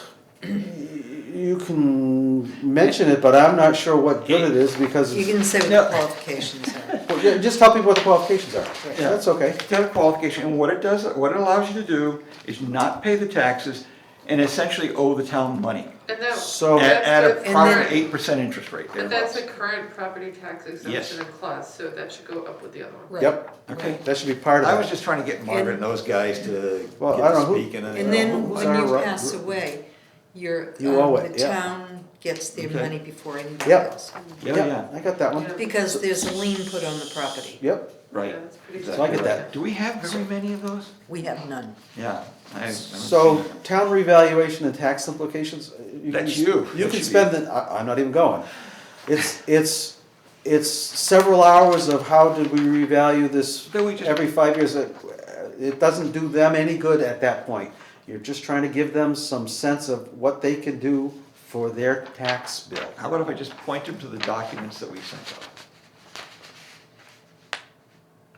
B: you can mention it, but I'm not sure what good it is, because,
D: You can say what
A: No.
D: the qualifications are.
B: well, yeah, just tell people what the qualifications are.
A: Yeah.
B: That's okay.
A: It's got a qualification, and what it does, what it allows you to do is not pay the taxes and essentially owe the town money
C: And that,
B: So-
A: at a
C: that's the
A: probably
C: current,
A: 8% interest rate.
C: but that's a
A: thereabouts.
C: current property tax
A: Yes.
C: exemption and clause, so that should go up with the other one.
D: Right.
B: Yep,
A: Okay.
B: that should be part of
A: I was
B: that.
A: just trying to get Margaret and those guys to
B: Well,
A: get
B: I
A: to
B: don't know who-
A: speak and then.
D: And then
B: Who's
D: when
B: our
D: you
B: rep-
D: pass away,
B: You owe it,
D: the
B: yeah.
D: town gets their
A: Okay.
D: money before anybody
B: Yep.
D: else.
A: Yeah,
B: I got that one.
C: Yeah.
D: Because there's a lien put on the property.
B: Yep,
A: right.
C: Yeah, that's pretty
B: So I get that.
A: Do we have very many of those?
D: We have none.
A: Yeah. I haven't
B: so
A: seen it.
B: town revaluation and tax implications.
A: That's you.
B: You
A: That
B: can
A: should
B: spend it, I'm not even going. It's several hours of how did we revalue this
A: Then we just-
B: every 5 years. It doesn't do them any good at that point. You're just trying to give them some sense of what they can do for their tax bill.
A: How about if I just point them to the documents that we sent out?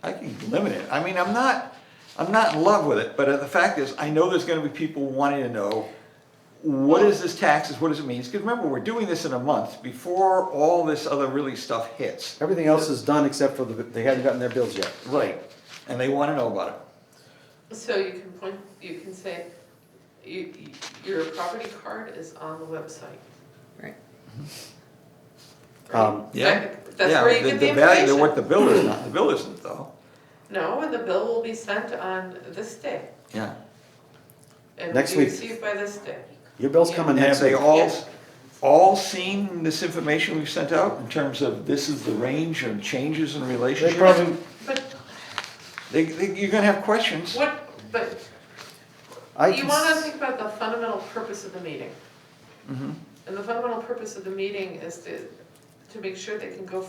A: I can limit it. I mean, I'm not in love with it, but the fact is, I know there's gonna be people wanting to know, what is this taxes, what does it mean? Because remember, we're doing this in a month before all this other really stuff hits.
B: Everything else is done except for they hadn't gotten their bills yet.
A: Right. And they wanna know about it.
C: So you can say, your property card is on the website.
D: Right.
B: Um,
A: Yeah.
C: That's
A: Yeah,
C: where you get the
A: value,
C: information.
A: what the bill is not, the bill isn't though.
C: No, and the bill will be sent on this day,
A: Yeah.
C: and
B: Next
C: will be
B: week.
C: received by this day.
B: Your bill's coming
A: And have
B: next
A: they
B: week.
A: all seen this information we've sent out in terms of this is the range and changes in
B: They
A: relationships?
B: probably,
C: But
A: You're gonna have questions.
C: but you wanna think about the fundamental purpose of the meeting.
A: Mhm.
C: And the fundamental purpose of the meeting is to make sure they can go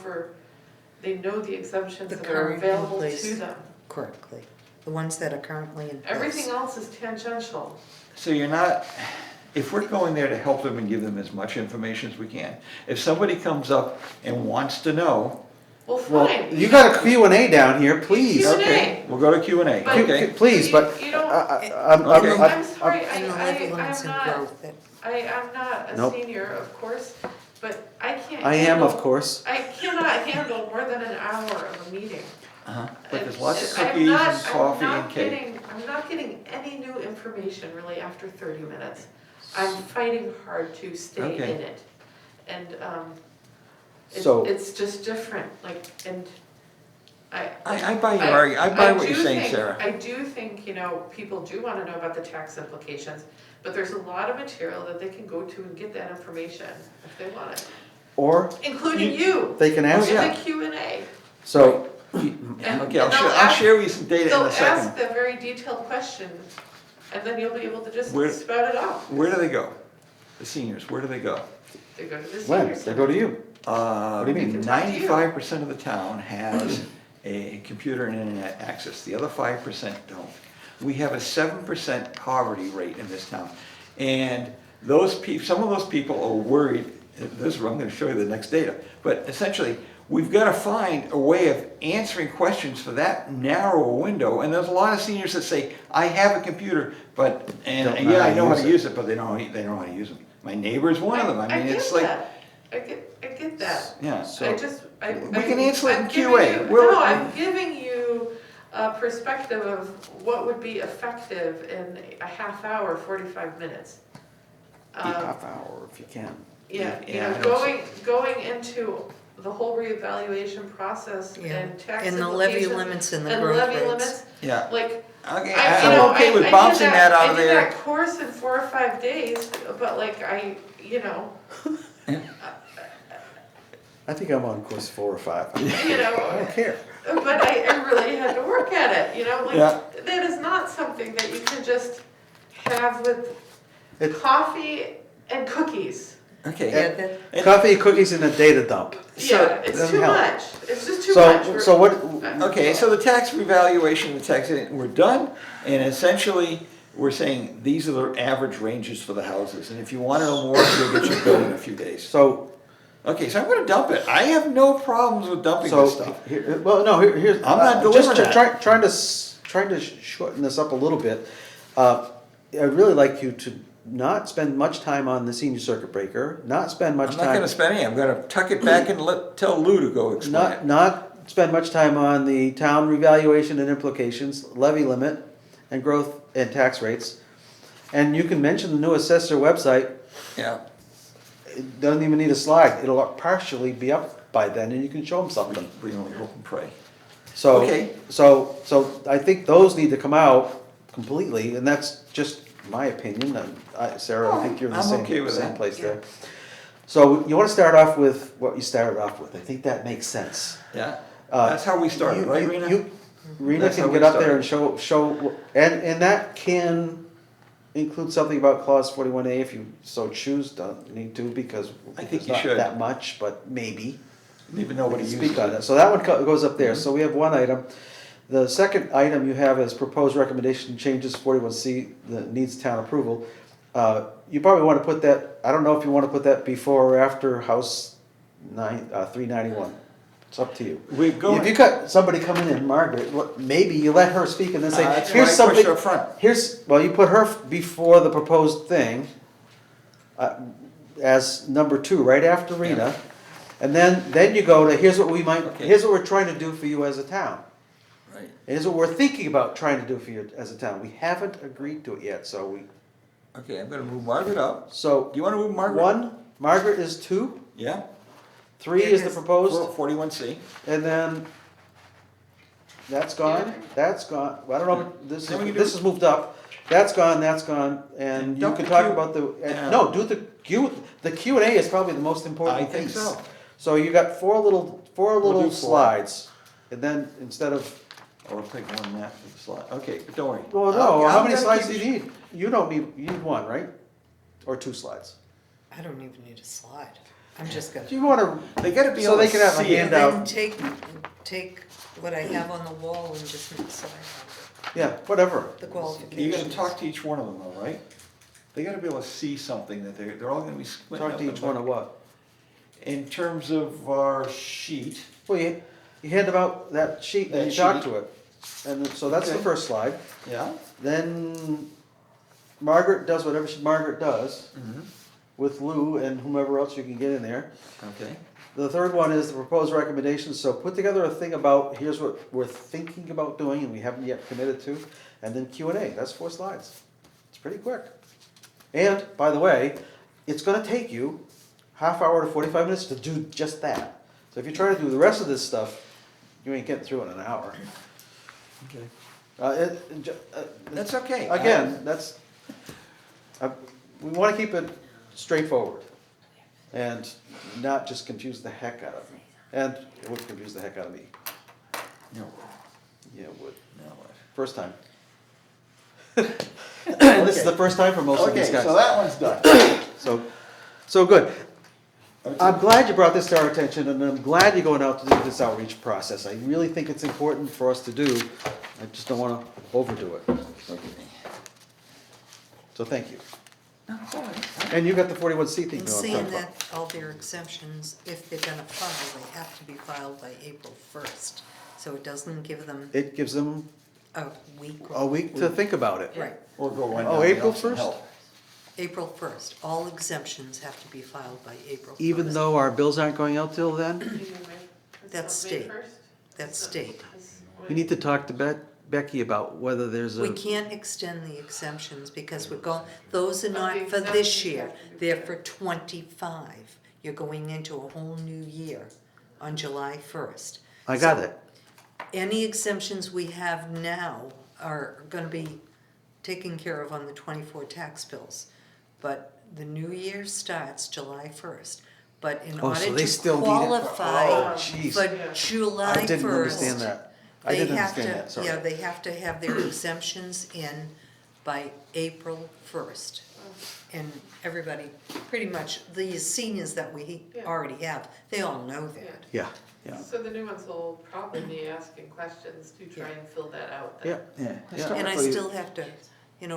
C: they know the exemptions
D: The
C: that are
D: current in
C: available
D: place.
C: to them.
D: Correctly. The ones that are currently in place.
C: Everything else is tangential.
A: So you're not, if we're going there to help them and give them as much information as we can, if somebody comes up and wants to know,
C: Well,
B: well,
C: fine.
B: you got a Q&A down here, please.
C: Q&A.
A: okay, we'll go to Q&A,
C: But-
A: okay?
B: Please, but
C: You don't-
B: I'm,
A: Okay.
C: I'm sorry,
D: And the levy limits
C: I'm
D: and
C: not,
D: growth that.
C: I'm not a
B: Nope.
C: senior, of course, but I can't
B: I am, of
C: handle-
B: course.
C: I cannot handle more than an hour of a meeting.
A: Uh-huh. But there's lots of
C: I'm
A: cookies
C: not-
A: and coffee and cake.
C: I'm not getting any new information really after 30 minutes. I'm fighting hard to stay
A: Okay.
C: in it. And,
B: So-
C: it's just different, like, and
A: I buy your argument, I buy what you're saying, Sarah.
C: I do think, people do wanna know about the tax implications, but there's a lot of material that they can go to and get that information if they want it,
B: Or
C: including you,
B: they can ask,
A: Oh, yeah.
C: in the Q&A.
B: so,
C: And-
A: Okay,
C: and they'll
A: I'll
C: ask-
A: share with you some data in
C: They'll
A: a
C: ask
A: second.
C: the very detailed question, and then you'll be able to just
A: Where-
C: spout it out.
A: Where do they go? The seniors, where do they go?
C: They go to the
B: when?
C: senior
B: They
C: center.
B: go to you.
A: What
B: do you mean?
C: They can talk to you.
A: 95% of the town has a computer and internet access, the other 5% don't. We have a 7% poverty rate in this town. And some of those people are worried, I'm gonna show you the next data, but essentially, we've gotta find a way of answering questions for that narrow a window, and there's a lot of seniors that say, I have a computer, but, and
B: Don't know
A: yeah,
B: how
A: I
B: to
A: know how
B: use
A: to
B: it.
A: use it, but they don't know how to use them. My neighbor's one of them, I mean, it's like,
C: I get that.
A: yeah.
B: So-
A: We can answer it in
C: I'm giving
A: QA.
C: you- No, I'm giving you a perspective of what would be effective in a half hour, 45 minutes.
B: Half hour if you can.
C: Yeah,
A: Yeah, I don't
C: going into the whole reevaluation process
D: Yeah.
C: and tax
D: And the levy
C: implications
D: limits and the
C: and
D: growth
C: levy
D: rates.
C: limits,
A: Yeah,
C: like,
A: okay,
C: you
A: I'm
C: know,
A: okay with
C: I did
A: bouncing that out of
C: I did
A: there.
C: that course in 4 or 5 days, but like,
B: I think I'm on course 4 or 5. I
C: you know,
B: don't care.
C: but I really had to work at it,
A: Yeah.
C: like, that is not something that you can just have with
B: It-
C: coffee and cookies.
A: Okay,
D: Yeah, that-
A: And-
B: Coffee, cookies, and a data dump.
A: So,
C: Yeah, it's
B: doesn't
C: too
B: help.
C: much, it's just too much.
B: So what,
A: okay, so the tax revaluation, we're done, and essentially, we're saying, these are the average ranges for the houses, and if you wanna know more, you'll get your bill in a few days.
B: so,
A: Okay, so I'm gonna dump it, I have no problems with dumping
B: so,
A: this stuff.
B: here's.
A: I'm not delivering
B: just
A: that.
B: trying to shorten this up a little bit. I'd really like you to not spend much time on the senior circuit breaker, not spend much
A: I'm
B: time.
A: not gonna spend any, I'm gonna tuck it back and tell Lou to go explain it.
B: Not spend much time on the town revaluation and implications, levy limit, and growth and tax rates. And you can mention the new assessor website,
A: Yeah,
B: it doesn't even need a slide, it'll partially be up by then, and you can show them something.
A: we only hope and pray.
B: So,
A: Okay.
B: so I think those need to come out completely, and that's just my opinion, and Sarah, I think you're in the
A: I'm
B: same,
A: okay with
B: same
A: that.
B: place there. So you wanna start off with what you started off with, I think that makes sense.
A: Yeah,
B: Uh,
A: that's how we started,
B: You-
A: right,
B: you-
A: Rena?
B: you- Rena
A: That's
B: can
A: how
B: get
A: we
B: up there and show, and that can include something about clause 41A if you so choose, don't need to, because
A: I think
B: it's
A: you
B: not
A: should.
B: that much, but maybe.
A: Didn't even know what he
B: We
A: used.
B: can speak on that, so that one goes up there,
A: Mhm.
B: so we have one item. The second item you have is proposed recommendation changes 41C that needs town approval. You probably wanna put that, I don't know if you wanna put that before or after House 391, it's up to you.
A: We're going.
B: If you got somebody coming in, Margaret, maybe you let her speak and then say,
A: That's
B: here's
A: why I
B: something.
A: pushed her up front.
B: Well, you put her before the proposed thing, as number 2, right after Rena. And then you go to, here's what
A: Okay.
B: here's what we're trying to do for you as a town.
A: Right.
B: Here's what we're thinking about trying to do for you as a town. We haven't agreed to it yet, so
A: Okay, I'm gonna move Margaret up.
B: so,
A: Do you wanna move Margaret?
B: 1, Margaret is 2,
A: Yeah,
B: 3 is the proposed,
A: 41C.
B: and then that's gone, that's gone. Well, I don't know,
A: Then we can do-
B: this is moved up. That's gone, and
A: And
B: you
A: dump
B: can
A: the
B: talk
A: Q-
B: about
A: yeah.
B: no, do the Q&A is probably the most important
A: I
B: piece.
A: think so.
B: So you got four little
A: do four.
B: slides, and then instead of,
A: Or we'll take one map for the slide. Okay, but don't worry.
B: well, no,
A: Okay,
B: how
A: I'm
B: many
A: gonna
B: slides do
A: keep-
B: you need? You don't need, you need one, right? Or 2 slides?
D: I don't even need a slide. I'm just gonna.
B: Do you wanna,
A: They gotta be
B: So
A: able
B: they
A: to
B: can have a
A: see it.
D: And
B: handout.
D: then take what I have on the wall and just make a slide out
B: yeah, whatever.
D: of it. The
A: You're
D: qualifications.
A: gonna talk to each one of them though, right? They gotta be able to see something that they're all gonna be squinting
B: Talk
A: up
B: to each
A: and
B: one
A: look.
B: of what?
A: In terms of our sheet,
B: Well, you hand them out that sheet and
A: That
B: you talk
A: sheet.
B: to it. And so that's the
A: Okay.
B: first slide.
A: yeah?
B: Then Margaret does whatever Margaret does
A: Mm-hmm.
B: with Lou and whomever else you can get in there.
A: Okay.
B: The third one is the proposed recommendations, so put together a thing about, here's what we're thinking about doing and we haven't yet committed to, and then Q&A, that's 4 slides. It's pretty quick. And, by the way, it's gonna take you half hour to 45 minutes to do just that. So if you try to do the rest of this stuff, you ain't getting through it in an hour.
A: Okay. That's okay.
B: Again, that's, we wanna keep it straightforward and not just confuse the heck out of me. And it would confuse the heck out of me.
A: No,
B: Yeah, it would.
A: no, what?
B: First time. And this is the first time for most of
A: Okay,
B: these guys.
A: so that one's done.
B: So good.
A: Okay.
B: I'm glad you brought this to our attention, and I'm glad you're going out to do this outreach process. I really think it's important for us to do. I just don't wanna overdo it.
A: Okay.
B: So thank you.
A: No, it's all right.
B: And you got the 41C thing
D: And
B: going.
D: seeing that all their exemptions, if they're gonna file, they have to be filed by April 1st. So it doesn't give them
B: It gives them
D: a week.
B: a week to think about it.
D: Right,
A: Or go one
B: Oh,
A: down the
B: April
A: opposite
B: 1st?
A: hill.
D: April 1st. All exemptions have to be filed by April 1st.
B: Even though our bills aren't going out till then?
D: That's
C: May
D: state.
C: 1st?
D: That's state.
B: We need to talk to Becky about whether there's
D: We
B: a,
D: can't extend the exemptions because we're going, those are
C: But
D: not
C: the
D: for this
C: exemptions
D: year,
C: have to be
D: they're
C: for-
D: for 25. You're going into a whole new year on July 1st.
B: I got
D: So
B: it.
D: Any exemptions we have now are gonna be taken care of on the 24 tax bills. But the new year starts July 1st. But in
B: Oh,
D: order
B: so they
D: to
B: still need it for,
D: qualify
B: oh, jeez.
D: for July 1st.
B: I didn't understand that. I
D: They
B: didn't
D: have
B: understand
D: to,
B: that, sorry.
D: yeah, they have to have their exemptions in by April 1st. And everybody, pretty much, the seniors that we
C: Yeah.
D: already have, they all know that.
B: Yeah, yeah,
C: So the new ones will probably be asking questions to try and fill that out then.
B: yeah.
A: Yeah.
B: Yeah.
D: And I
B: Historically-
D: still have to,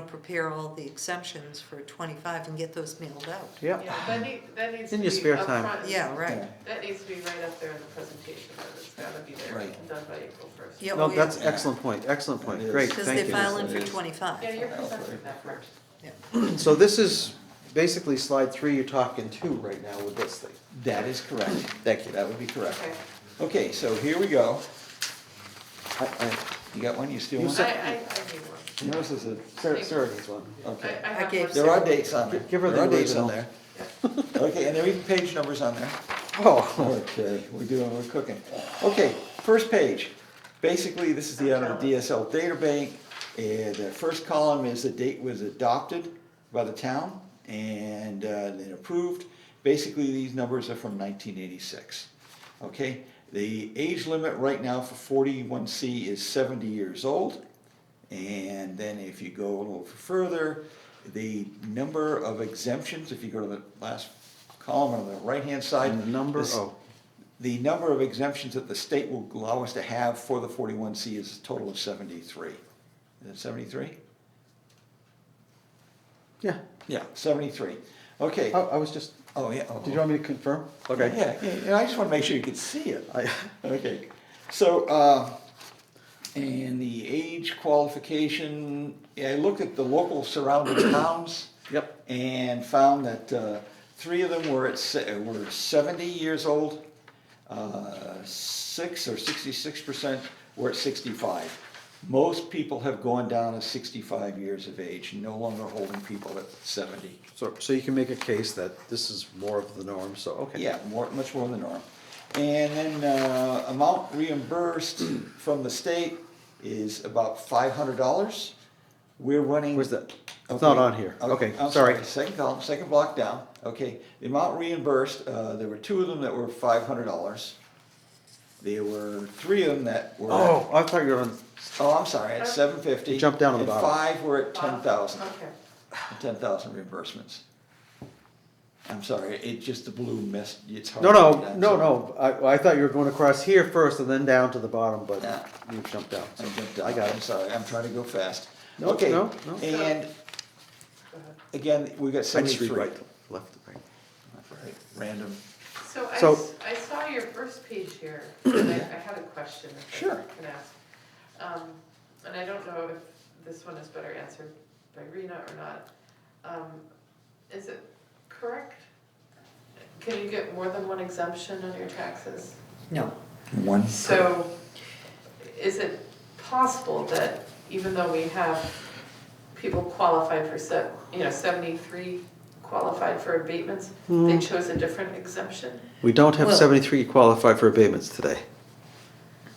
D: prepare all the exemptions for 25 and get those mailed out.
B: Yeah,
C: Yeah, that needs to
B: In
C: be
B: your spare time.
C: upfront.
D: Yeah, right.
C: That needs to be right up there in the presentation, that it's gotta be there
A: Right.
C: and done by April 1st.
D: Yeah,
B: no,
D: oh, yeah.
B: that's excellent point,
A: It is.
B: great,
D: Because
B: thank
D: they're
B: you.
D: filing
A: It
D: for
A: is.
D: 25.
C: Yeah, you're presenting that first.
B: So this is basically slide 3, you're talking 2 right now with this thing.
A: That is correct.
B: Thank you.
A: That would be correct.
C: Okay.
A: Okay, so here we go.
B: I-
A: You got one, you still
B: You
A: want?
B: said-
C: I need one.
A: Yours is a,
B: Sarah gets one.
A: okay.
C: I have
D: gave
C: one.
A: There are dates on there.
B: Give her the
A: There are dates on
B: original.
A: there. Okay, and there are even page numbers on there.
B: Oh,
A: Okay, we're cooking. Okay, first page. Basically, this is the out of the DSL data bank. And the first column is the date was adopted by the town and then approved. Basically, these numbers are from 1986. Okay, the age limit right now for 41C is 70 years old. And then if you go a little further, the number of exemptions, if you go to the last column on the right-hand side.
B: and the number,
A: this-
B: oh,
A: The number of exemptions that the state will allow us to have for the 41C is a total of 73. Is it 73?
B: yeah.
A: Yeah, 73. Okay.
B: I was just,
A: Oh, yeah.
B: did you want me to confirm? Okay.
A: Yeah, I just want to make sure you can see it.
B: I-
A: Okay, so, and the age qualification, I looked at the local surrounding towns.
B: Yep.
A: And found that 3 of them were were 70 years old, 6 or 66% were at 65. Most people have gone down to 65 years of age, no longer holding people at 70.
B: So you can make a case that this is more of the norm, so, okay.
A: Yeah, much more than the norm. And then amount reimbursed from the state is about $500. We're running.
B: Where's that? It's not on here. Okay,
A: I'm
B: sorry.
A: Second column, second block down. Okay, the amount reimbursed, there were 2 of them that were $500. There were 3 of them that were.
B: Oh, I thought you were on,
A: Oh, I'm sorry, at $750.
B: Jump down to the bottom.
A: And 5 were at 10,000.
C: Okay.
A: 10,000 reimbursements. I'm sorry, it just the blue mist. It's hard.
B: no,
A: to
B: no,
A: read that,
B: no,
A: so-
B: no, I thought you were going across here first and then down to the bottom, but
A: Yeah.
B: you jumped down.
A: I jumped
B: I
A: down.
B: got
A: I'm
B: it.
A: sorry, I'm trying to go fast.
B: No,
A: Okay,
B: no, no.
A: and
C: Go ahead.
A: again, we got
B: I just
A: 73.
B: read right, left, right.
A: Right, random.
C: So
B: So-
C: I saw your first page here, and I had a question if
A: Sure.
C: I can ask. And I don't know if this one is better answered by Rena or not. Is it correct? Can you get more than one exemption on your taxes?
D: No.
A: One.
C: So is it possible that even though we have people qualified for 73 qualified for abatements, they chose a different exemption?
B: We don't have
D: Well-
B: 73 qualified for abatements today.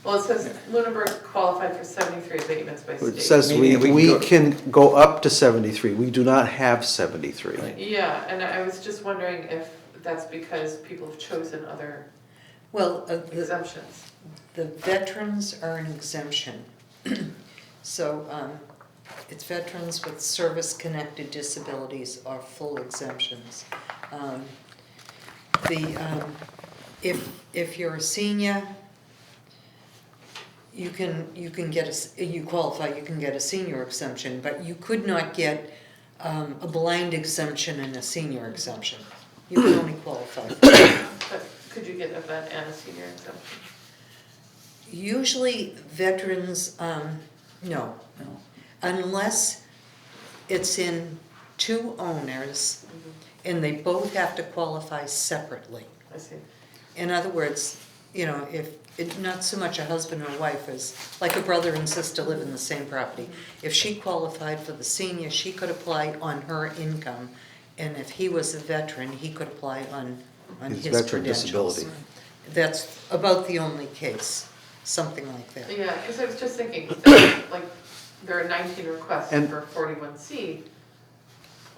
C: Well, it says Lunenburg qualified for 73 abatements by
B: It
C: state.
B: says
A: Meaning
B: we
A: we can
B: can go up to 73, we do not have 73.
A: Right.
C: Yeah, and I was just wondering if that's because people have chosen other
D: Well,
C: exemptions.
D: the veterans are an exemption. So, it's veterans with service-connected disabilities are full exemptions. If you're a senior, you can get you qualify, you can get a senior exemption, but you could not get a blind exemption and a senior exemption. You can only qualify for
C: But could you get a vet and a senior exemption?
D: Usually veterans, no. Unless it's in 2 owners and they both have to qualify separately.
C: I see.
D: In other words, if, not so much a husband or wife as, like a brother and sister live in the same property. If she qualified for the senior, she could apply on her income. And if he was a veteran, he could apply on
B: His
D: his
B: veteran
D: credentials.
B: disability.
D: That's about the only case, something like that.
C: Yeah, because I was just thinking, like, there are 19 requests
B: And-
C: for 41C,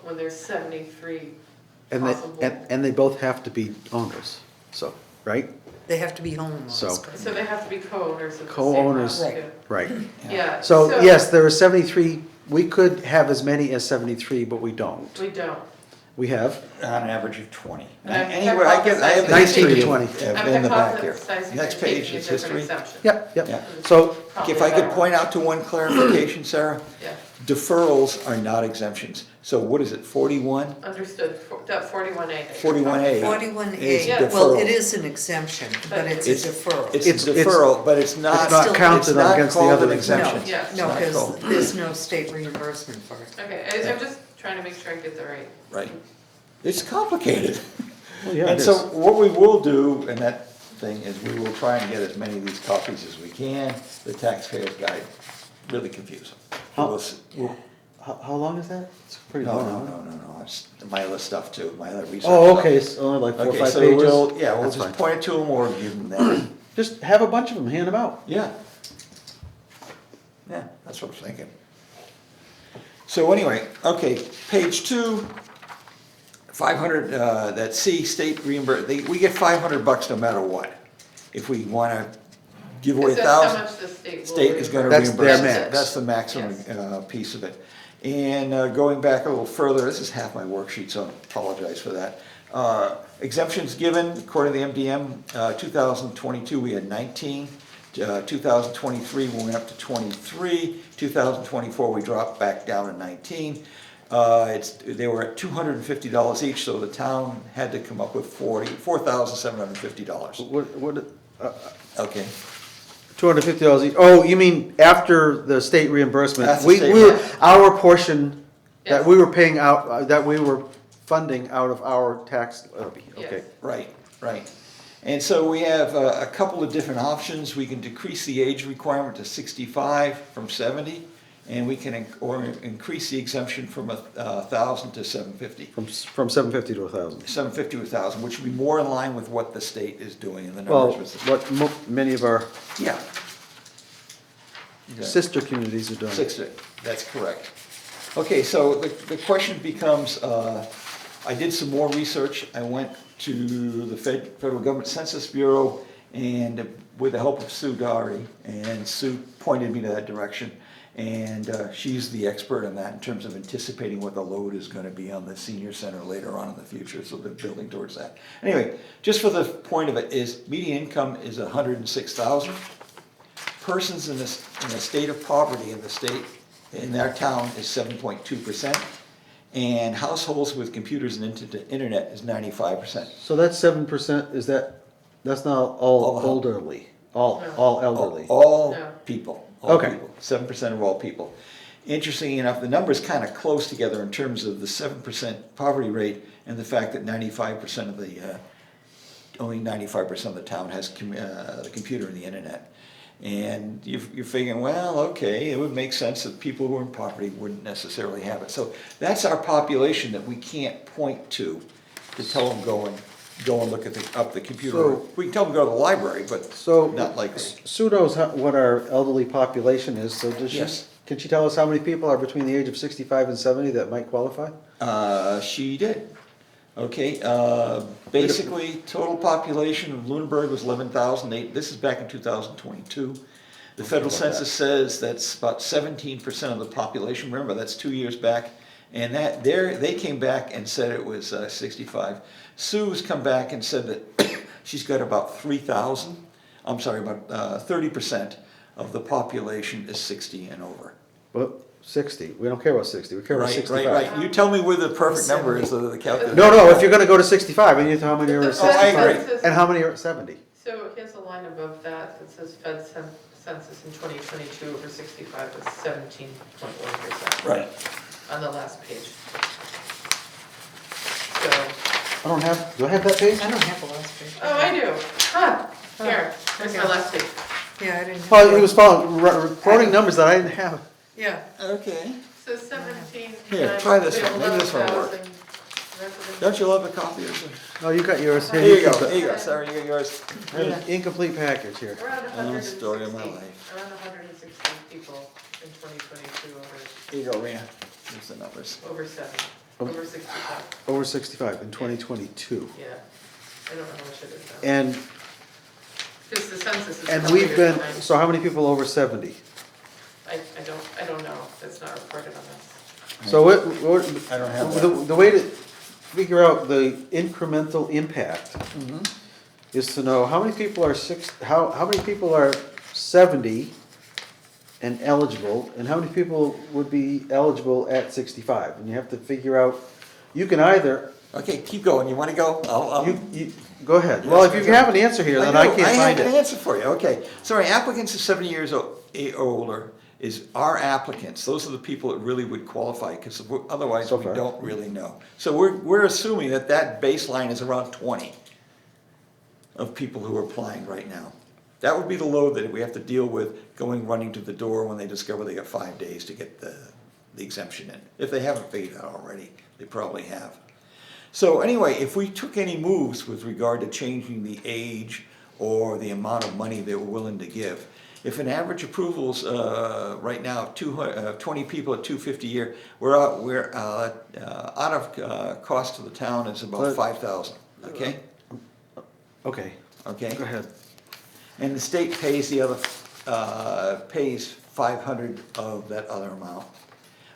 C: when there's 73
B: And
C: possible.
B: they both have to be owners, so, right?
D: They have to be homeowners.
B: So-
D: correct?
C: So they have to be co-owners of the same
B: Co-owners.
C: house, too.
B: Right.
C: Yeah.
B: So, yes, there are 73, we could have as many as 73, but we don't.
C: We don't.
B: We have
A: On an average of 20.
C: And I'm
A: Anywhere, I have the
B: 19 to
A: history
B: 20.
A: in the back here.
C: hypothesizing
A: Next
C: you're taking
A: page
C: a
A: is
C: different
A: history.
C: exemption.
B: Yep,
A: Yeah.
B: yep. So,
C: Probably
A: If I could
C: better.
A: point out to one clarification, Sarah,
C: Yeah,
A: deferrals are not exemptions. So what is it, 41?
C: understood, that 41A.
A: 41A.
D: 41A,
C: Yeah.
D: well,
A: deferral.
D: it is an exemption, but it's a deferral.
A: It's a
B: It's-
A: deferral, but it's not.
B: it's not counted
A: not
B: against the
A: called
B: other
A: an
B: exemptions.
C: Yeah.
A: It's
D: No,
A: not
D: because
A: called-
D: there's no state reimbursement for it.
C: Okay, I'm just trying to make sure I get that right.
A: Right. It's complicated.
B: well, yeah, it
A: And
B: is.
A: so what we will do in that thing is we will try and get as many of these copies as we can. The taxpayer's guide, really confuse them.
B: How-
A: We'll-
B: How long is that? It's pretty
A: No,
B: long.
A: no,
B: isn't it?
A: no, no, no, it's my other stuff too, my other research
B: Oh,
A: stuff.
B: okay, it's only like 4 or
A: Okay,
B: 5
A: so
B: pages.
A: yeah, we'll
B: That's
A: just
B: fine.
A: point it to them or give them that.
B: Just have a bunch of them, hand them out.
A: Yeah. Yeah, that's what I'm thinking. So anyway, okay, page 2, 500, that C, state reimbursement, we get $500 no matter what. If we wanna give away
C: Is that how
A: 1,000,
C: much the state will
A: state is gonna
B: That's
A: reimburse.
B: their
A: us.
B: max.
A: That's the maximum,
C: Yes.
A: piece of it. And, going back a little further, this is half my worksheet, so I apologize for that. Exemptions given, according to the MDM, 2022, we had 19. 2023, we went up to 23. 2024, we dropped back down to 19. They were at $250 each, so the town had to come up with $4,750.
B: What,
A: Okay.
B: $250 each, oh, you mean after the state reimbursement?
A: That's the
B: We,
A: state,
B: we were,
A: yeah.
B: our portion that
C: Yes.
B: we were paying out, that we were funding out of our tax levy, okay.
C: Yes.
A: Right, right. And so we have a couple of different options. We can decrease the age requirement to 65 from 70, and we can or increase the exemption from 1,000 to 750.
B: From 750 to 1,000.
A: 750 to 1,000, which would be more in line with what the state is doing in the
B: Well,
A: numbers. with the-
B: many of our
A: Yeah. Okay.
B: sister communities are doing.
A: 60, that's correct. Okay, so the question becomes, I did some more research. I went to the Federal Government Census Bureau and with the help of Sue Doherty, and Sue pointed me to that direction. And she's the expert on that in terms of anticipating what the load is gonna be on the senior center later on in the future, so they're building towards that. Anyway, just for the point of it is, median income is 106,000. Persons in a state of poverty in the state, in our town, is 7.2%. And households with computers and internet is 95%.
B: So that's 7%, that's not all
A: All-
B: elderly, all elderly?
A: All
C: No.
A: people,
B: Okay.
A: 7% of all people. Interestingly enough, the numbers kind of close together in terms of the 7% poverty rate and the fact that 95% of only 95% of the town has the computer and the internet. And you're figuring, well, okay, it would make sense that people who are in poverty wouldn't necessarily have it. So that's our population that we can't point to tell them go and look at up the computer.
B: So-
A: We can tell them to go to the library, but
B: So,
A: not likely.
B: Sue knows what our elderly population is, so does she?
A: Yes.
B: Can she tell us how many people are between the age of 65 and 70 that might qualify?
A: She did. Okay, basically, total population of Lunenburg was 11,008, this is back in 2022. The federal census says that's about 17% of the population, remember, that's 2 years back. And they came back and said it was 65. Sue's come back and said that she's got about 3,000, I'm sorry, about 30% of the population is 60 and over.
B: Well, 60, we don't care about 60, we care about
A: Right,
B: 65.
A: right, right. You tell me where the perfect number is, so that the calculator.
B: No, if you're gonna go to 65, I need to know how many are at
C: Oh, I
B: 65.
C: agree.
B: And how many are at 70?
C: So here's a line above that says Fed census in 2022 over 65 was 17.1%.
A: Right.
C: On the last page. So,
B: Do I have that page?
D: I don't have the last page.
C: oh, I do. Huh, here, here's my
D: Okay.
C: last page.
D: Yeah, I didn't have.
B: Well, he was quoting numbers that I didn't have.
D: Yeah,
A: Okay.
C: So 17.
A: Here, try this one. Maybe this one will work.
C: 11,000 residents.
A: Don't you love a copy of it?
B: Oh, you got yours.
A: Here you go,
B: keep
A: here you go, sorry, you got yours.
B: I have an incomplete package here.
C: Around
A: the story of my
C: 160,
A: life.
C: around 160 people in 2022
A: Here you go, Rena, here's the numbers.
C: over 70, over 65,
B: Over 65 in 2022.
C: yeah. I don't know how much it is now.
B: And,
C: Because the census is.
B: and
C: a
B: we've
C: couple
B: been,
C: years behind.
B: so how many people over 70?
C: I don't know, that's not reported on this.
B: So
A: I don't have that.
B: the way to figure out the incremental impact is to know how many people are how many people are 70 and eligible, and how many people would be eligible at 65. And you have to figure out, you can either,
A: Okay, keep going, you wanna go?
B: you, go ahead. Well, if you have an answer here, then I can't
A: I
B: find
A: have an
B: it.
A: answer for you, okay. Sorry, applicants of 70 years or older is our applicants, those are the people that really would qualify, because otherwise
B: So
A: we
B: far.
A: don't really know. So we're assuming that baseline is around 20 of people who are applying right now. That would be the load that we have to deal with running to the door when they discover they got 5 days to get the exemption in. If they haven't paid that already, they probably have. So anyway, if we took any moves with regard to changing the age or the amount of money they were willing to give, if an average approval's right now 20 people at $250 a year, we're out of cost to the town is about $5,000. Okay.
B: Okay,
A: Okay.
B: go ahead.
A: And the state pays the other pays 500 of that other amount.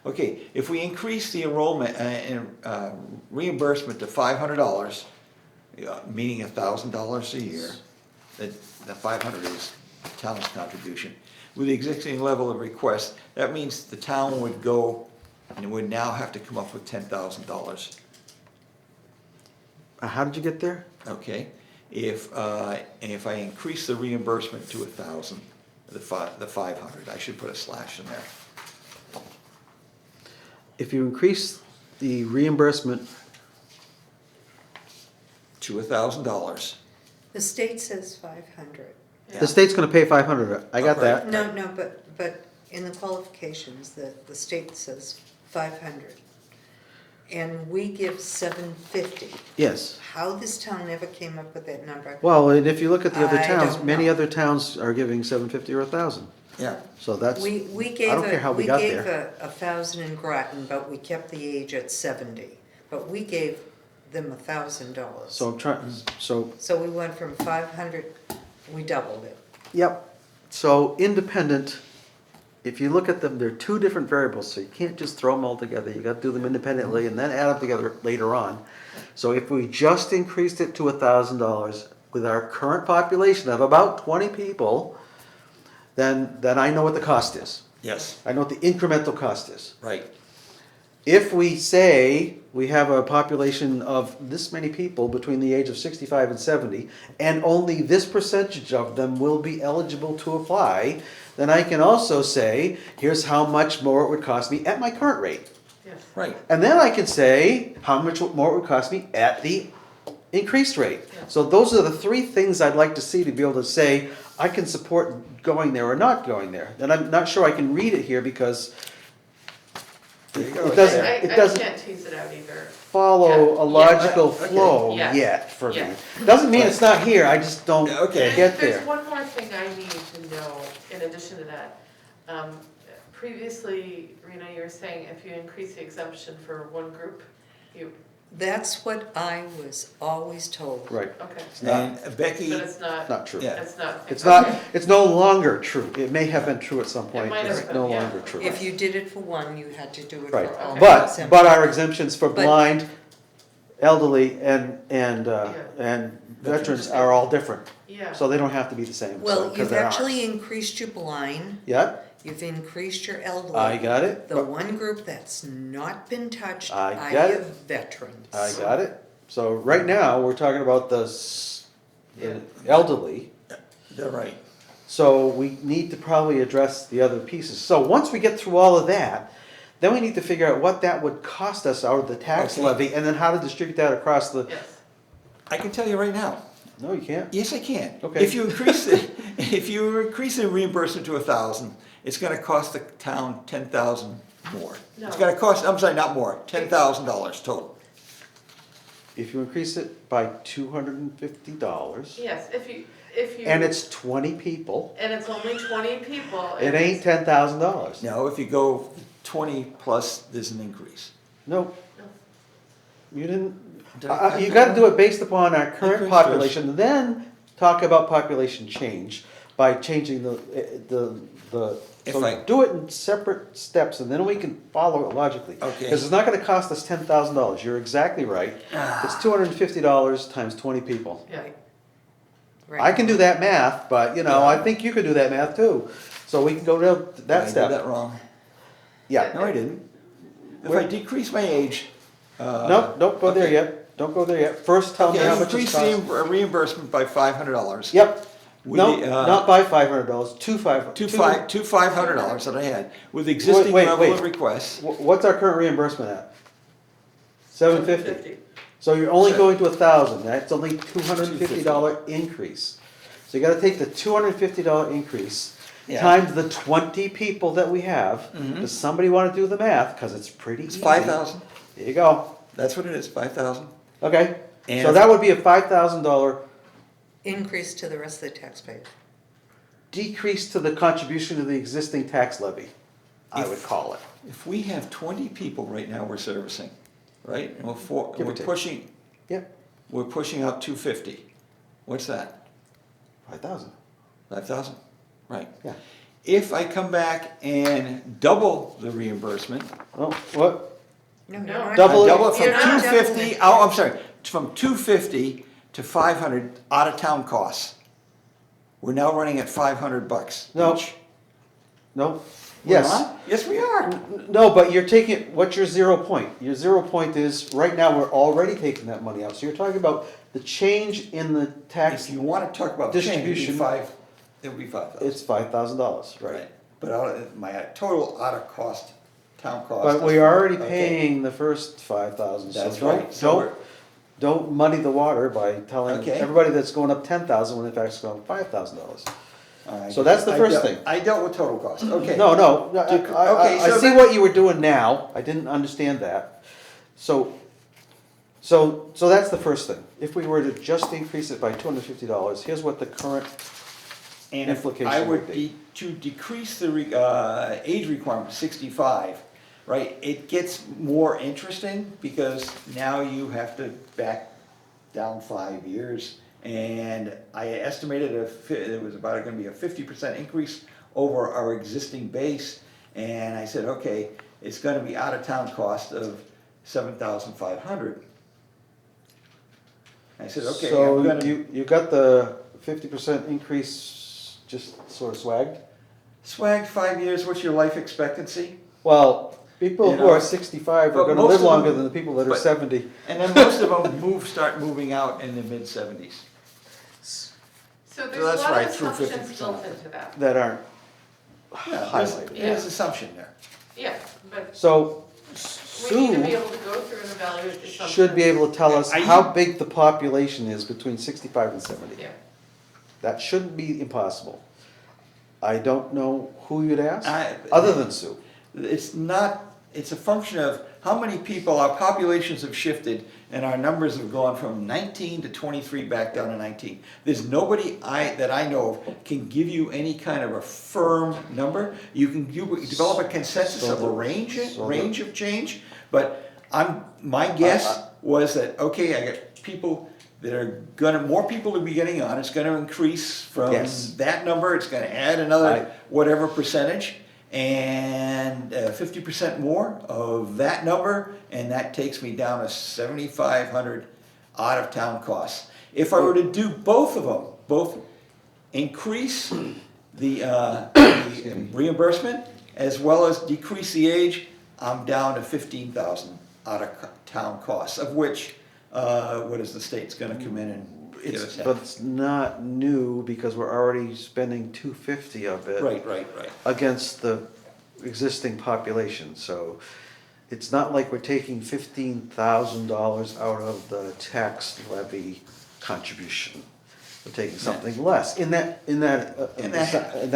A: Okay, if we increase the enrollment and reimbursement to $500, meaning $1,000 a year, that the 500 is the town's contribution. With the existing level of requests, that means the town would go and would now have to come up with $10,000.
B: How did you get there?
A: Okay, if I increase the reimbursement to 1,000, the 500, I should put a slash in there.
B: If you increase the reimbursement,
A: To $1,000.
D: The state says 500.
B: the state's gonna pay 500, I got
A: Oh,
B: that.
A: right.
D: No, but in the qualifications, the state says 500. And we give 750.
B: Yes.
D: How this town ever came up with that number,
B: Well, and if you look at the other
D: I
B: towns,
D: don't
B: many
D: know.
B: other towns are giving 750 or 1,000.
A: Yeah.
B: So that's,
D: we gave
B: I don't care how we got
D: gave
B: there.
D: 1,000 in Groton, but we kept the age at 70. But we gave them $1,000.
B: So I'm trying, so,
D: So we went from 500, we doubled it.
B: yep. So independent, if you look at them, they're two different variables, so you can't just throw them all together. You gotta do them independently and then add them together later on. So if we just increased it to $1,000 with our current population of about 20 people, then I know what the cost is.
A: Yes,
B: I know what the incremental cost is.
A: right.
B: If we say we have a population of this many people between the age of 65 and 70, and only this percentage of them will be eligible to apply, then I can also say, here's how much more it would cost me at my current rate.
C: Yes.
A: Right.
B: And then I can say how much more it would cost me at the increased rate. So those are the three things I'd like to see to be able to say, I can support going there or not going there. And I'm not sure I can read it here because
A: There you go.
B: it doesn't,
C: I
B: it doesn't
C: can't tease it out either.
B: follow
C: Yeah,
B: a logical
A: okay.
B: flow
C: Yes.
B: yet for me.
C: Yes.
B: Doesn't mean it's not here, I just don't
A: Yeah, okay.
B: get
C: There's
B: there.
C: one more thing I need to know in addition to that. Previously, Rena, you were saying if you increase the exemption for one group, you,
D: That's what I was always told.
B: Right,
C: okay,
B: it's not,
A: And Becky,
C: but it's not,
B: not true.
A: Yeah.
C: it's not.
B: It's not,
C: okay.
B: it's no longer true. It may have been true at some point,
C: might have
B: it's
C: been,
B: no
C: yeah.
B: longer true.
D: If you did it for one, you had to do it for
B: Right,
D: all.
B: but
D: exemptions.
B: our exemptions for
D: But-
B: blind, elderly, and veterans are all different.
C: Yeah.
B: So they don't have to be the same, so,
D: Well,
B: 'cause
D: you've
B: they are.
D: actually increased your blind,
B: Yeah,
D: you've increased your elderly.
B: I got it.
D: The one group that's not been touched
B: I
D: are
B: got
D: your
B: it.
D: veterans.
B: I got it. So right now, we're talking about the elderly.
A: they're right.
B: So we need to probably address the other pieces. So once we get through all of that, then we need to figure out what that would cost us out of the tax
A: Okay.
B: levy, and then how to distribute that across the,
C: Yes.
A: I can tell you right now.
B: no, you can't.
A: Yes, I can.
B: Okay.
A: If you increase the reimbursement to 1,000, it's gonna cost the town 10,000 more.
C: No.
A: It's gonna cost, I'm sorry, not more, $10,000 total.
B: If you increase it by $250,
C: Yes, if you,
B: and it's 20 people,
C: and it's only 20 people.
B: it
C: and
B: ain't
C: it's-
B: $10,000.
A: Now, if you go 20 plus, there's an increase.
B: No. You didn't,
A: Did I-
B: you gotta do it based upon our current
A: Increase
B: population, then talk about population change by changing the,
A: If
B: so
A: I-
B: do it in separate steps and then we can follow it logically.
A: Okay.
B: Cause it's not gonna cost us $10,000, you're exactly right. It's $250 times 20 people.
C: Yeah,
D: Right.
B: I can do that math, but you know, I think you can do that math too. So we can go to
A: Did I
B: that
A: do
B: step.
A: that wrong?
B: Yeah.
A: No, I didn't. If I decrease my age.
B: Nope, don't go there
A: okay.
B: yet. Don't go there yet. First tell me
A: Okay,
B: how
A: I
B: much it
A: increase
B: costs.
A: the reimbursement by $500.
B: Yep.
A: With
B: No,
A: the,
B: not by $500, two
A: $500 that I had, with existing
B: Wait,
A: level
B: wait.
A: of requests.
B: What's our current reimbursement at? $750. So you're only going to 1,000, that's only $250 increase. So you gotta take the $250 increase,
A: Yeah.
B: times the 20 people that we have. Does somebody wanna do the math, cause it's pretty
A: It's
B: easy.
A: 5,000,
B: There you go,
A: that's what it is, 5,000.
B: okay,
A: And
B: so
A: if-
B: that would be a $5,000
D: Increase to the rest of the taxpayers.
B: decrease to the contribution to the existing tax levy, I would call it.
A: If we have 20 people right now we're servicing, right, and
B: Give or
A: we're
B: take.
A: pushing,
B: Yep,
A: we're pushing out 250, what's that?
B: 5,000,
A: 5,000, right.
B: yeah.
A: If I come back and double the reimbursement,
B: Oh, what?
D: No,
C: No.
D: you're not-
B: Double it.
A: double it from
D: You're not
A: 250,
D: doubling.
A: oh, I'm sorry, from 250 to 500 out-of-town costs. We're now running at $500
B: No.
A: each.
B: No,
A: We're
B: yes.
A: not? Yes, we are.
B: No, but you're taking, what's your 0 point? Your 0 point is, right now, we're already taking that money out, so you're talking about the change in the tax,
A: If you want to talk about change,
B: Distribution.
A: it would be 5,000.
B: it's $5,000, right?
A: But my total out-of-cost, town cost.
B: But we're already
A: Okay.
B: paying the first 5,000, so
A: That's right. So
B: don't muddy the water by telling
A: Okay.
B: everybody that's going up 10,000 when in fact it's going up $5,000.
A: all right.
B: So that's the
A: I
B: first
A: dealt-
B: thing.
A: I dealt with total cost, okay.
B: No,
A: Okay,
B: I
A: so
B: see
A: then-
B: what you were doing now, I didn't understand that. So that's the first thing. If we were to just increase it by $250, here's what the current
A: And if
B: implication
A: I
B: would
A: would
B: be.
A: be, to decrease the age requirement to 65, right, it gets more interesting because now you have to back down 5 years. And I estimated it was about gonna be a 50% increase over our existing base. And I said, okay, it's gonna be out-of-town cost of 7,500. I said, okay, I'm
B: So
A: gonna.
B: you got the 50% increase just sort of swagged?
A: Swag 5 years, what's your life expectancy?
B: Well, people
A: You
B: who
A: know,
B: are 65
A: but
B: are gonna
A: most
B: live
A: of them-
B: longer than the people that are
A: but-
B: 70.
A: And then most of them start moving out in the mid-70s.
C: So there's a
A: that's
C: lot
A: right,
C: of
A: through
C: assumptions
A: 50%.
C: built into that.
B: That aren't
A: Yeah,
B: highlighted.
A: there's assumption there.
C: Yeah, but
B: So
C: we need to be
B: Sue
C: able to go through and evaluate the assumptions.
B: should be able to tell us
A: Are
B: how
A: you-
B: big the population is between 65 and 70.
C: Yeah.
B: That shouldn't be impossible. I don't know who you'd ask,
A: I-
B: other than Sue.
A: It's not, it's a function of how many people, our populations have shifted and our numbers have gone from 19 to 23 back down to 19. There's nobody that I know of can give you any kind of a firm number. You can develop a consensus of a range of change, but my guess was that, okay, I got people that are more people to be getting on, it's gonna increase from
B: Yes.
A: that number, it's gonna add
B: I-
A: another whatever percentage, and 50% more of that number, and that takes me down to 7,500 out-of-town costs. If I were to do both of them, both increase the reimbursement as well as decrease the age, I'm down to 15,000 out-of-town costs, of which, what is the state's gonna come in and give us
B: But
A: half?
B: it's not new because we're already spending 250 of it
A: Right.
B: against the existing population. So it's not like we're taking $15,000 out of the tax levy contribution. We're taking something less in that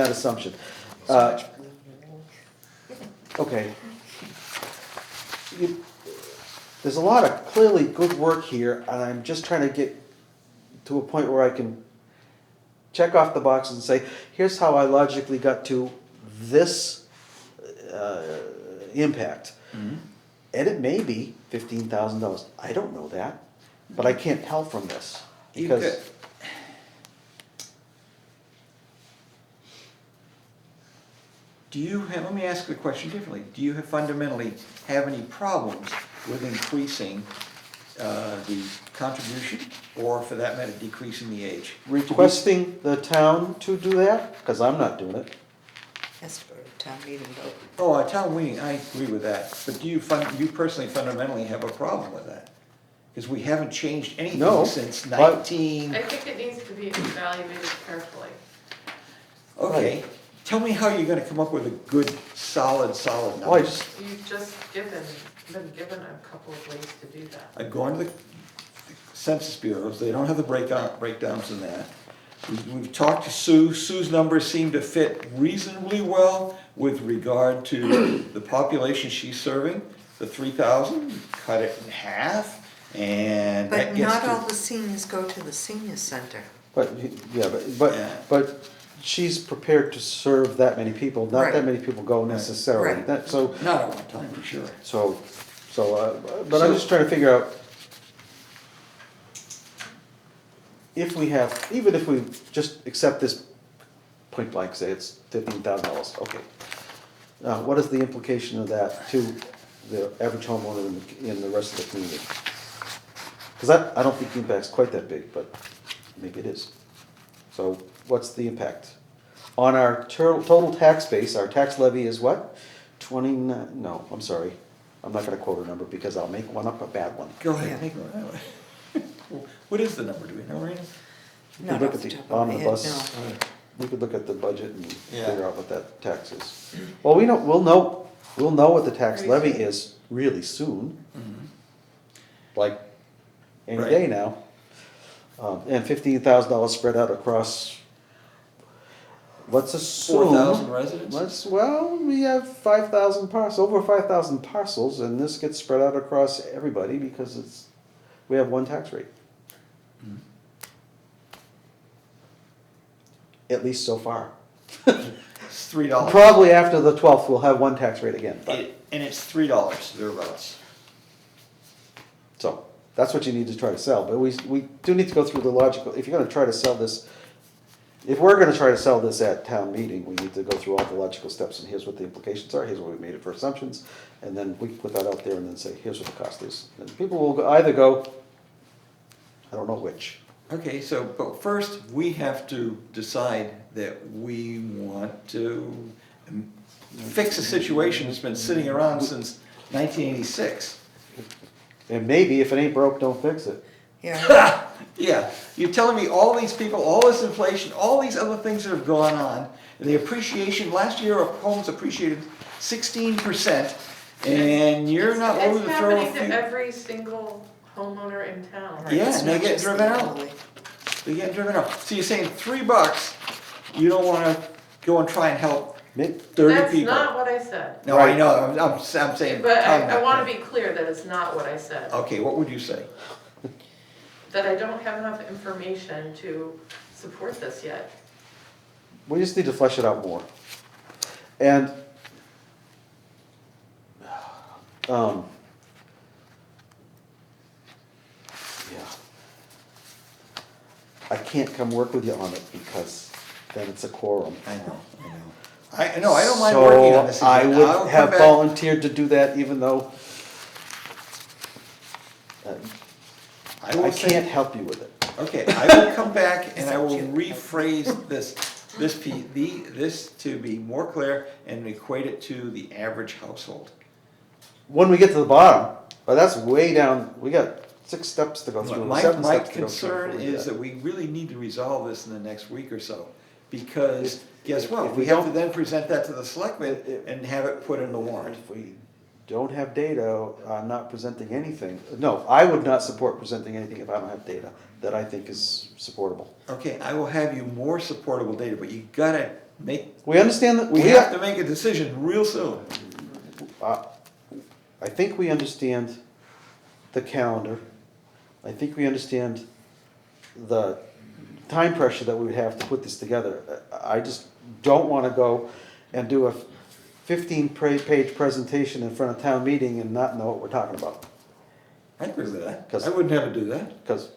B: assumption. Okay. There's a lot of clearly good work here, and I'm just trying to get to a point where I can check off the boxes and say, here's how I logically got to this impact.
A: Mm-hmm.
B: And it may be $15,000. I don't know that, but I can't tell from this.
A: You
B: Because
A: could- Do you have, let me ask the question differently, do you fundamentally have any problems with increasing the contribution, or for that matter, decreasing the age?
B: requesting the town to do that, because I'm not doing it.
D: Has to go to town meeting vote.
A: Oh, a town meeting, I agree with that, but do you personally fundamentally have a problem with that? Because we haven't changed anything
B: No,
A: since
B: but-
A: 19,
C: I think it needs to be evaluated carefully.
A: okay. Tell me how you're gonna come up with a good, solid number.
B: Well, I just,
C: You've just been given a couple of ways to do that.
A: I've gone to the census bureaus, they don't have the breakdowns in that. We've talked to Sue. Sue's numbers seem to fit reasonably well with regard to the population she's serving. The 3,000, cut it in half, and that
D: But
A: gets
D: not
A: to.
D: all the seniors go to the senior center.
B: But, yeah,
A: Yeah.
B: but she's prepared to serve that many people, not that
D: Right.
B: many people go necessarily.
D: Right.
B: That, so,
A: Not at one time, for sure.
B: but I'm just trying to figure out if we have, even if we just accept this point blank, say it's $15,000, okay. What is the implication of that to the average homeowner in the rest of the community? Because I don't think the impact's quite that big, but maybe it is. So what's the impact? On our total tax base, our tax levy is what? 29, no, I'm sorry. I'm not gonna quote a number because I'll make one up, a bad one.
A: Go ahead,
D: Yeah.
A: take it that way. What is the number, do we know, Rena?
B: We
D: Not
B: look
D: off
B: at
D: the
B: the
D: top of my head,
B: omnibus.
D: no.
B: We could look at the budget and
A: Yeah.
B: figure out what that tax is. Well, we'll know what the tax
C: Very
B: levy
C: soon.
B: is really soon, like any
A: Right.
B: day now. And $15,000 spread out across, let's assume.
A: 4,000 residents?
B: Well, we have 5,000 parcels, over 5,000 parcels, and this gets spread out across everybody because we have one tax rate. At least so far.
A: It's $3.
B: Probably after the 12th, we'll have one tax rate again, but,
A: And it's $3 thereabouts.
B: so, that's what you need to try to sell, but we do need to go through the logical, if you're gonna try to sell this, if we're gonna try to sell this at town meeting, we need to go through all the logical steps, and here's what the implications are, here's what we made it for assumptions, and then we can put that out there and then say, here's what the cost is. And people will either go, I don't know which.
A: Okay, so, but first, we have to decide that we want to fix a situation that's been sitting around since 1986.
B: And maybe if it ain't broke, don't fix it.
D: Yeah,
A: Yeah, you're telling me all these people, all this inflation, all these other things that have gone on, and the appreciation, last year homes appreciated 16%, and you're not willing to throw a
C: It's happening to
A: few.
C: every single homeowner in town.
D: right,
A: Yeah,
D: it's
A: and they
D: not
A: get
D: just
A: driven
D: the
A: out.
D: elderly.
A: They get driven out. So you're saying $3, you don't wanna go and try and help
B: May-
A: 30
C: That's
A: people?
C: not what I said.
A: No, I know, I'm saying.
C: But I
A: comment.
C: wanna be clear that it's not what I said.
A: Okay, what would you say?
C: That I don't have enough information to support this yet.
B: We just need to flesh it out more. And, yeah. I can't come work with you on it because then it's a quorum.
A: I know. I know, I don't mind working on this
B: So I
A: again.
B: would
A: I'll come
B: have
A: back-
B: volunteered to do that even though
A: I will
B: I
A: say-
B: can't help you with it.
A: Okay, I will come back and I will rephrase this to be more clear and equate it to the average household.
B: When we get to the bottom, but that's way down, we got 6 steps to go through,
A: My
B: 7
A: my
B: steps to go through.
A: concern
B: before we do
A: is that we really need to resolve this in the next week or so. Because guess
B: if
A: what,
B: we
A: we have to
B: don't-
A: then present that to the selectmen and have it put in the warrant.
B: If we don't have data, I'm not presenting anything. No, I would not support presenting anything if I don't have data that I think is supportable.
A: Okay, I will have you more supportable data, but you gotta make,
B: We understand that,
A: we have to make a decision real soon.
B: I think we understand the calendar. I think we understand the time pressure that we would have to put this together. I just don't wanna go and do a 15-page presentation in front of town meeting and not know what we're talking about.
A: I agree with that.
B: 'Cause-
A: I would never do that.
B: Because,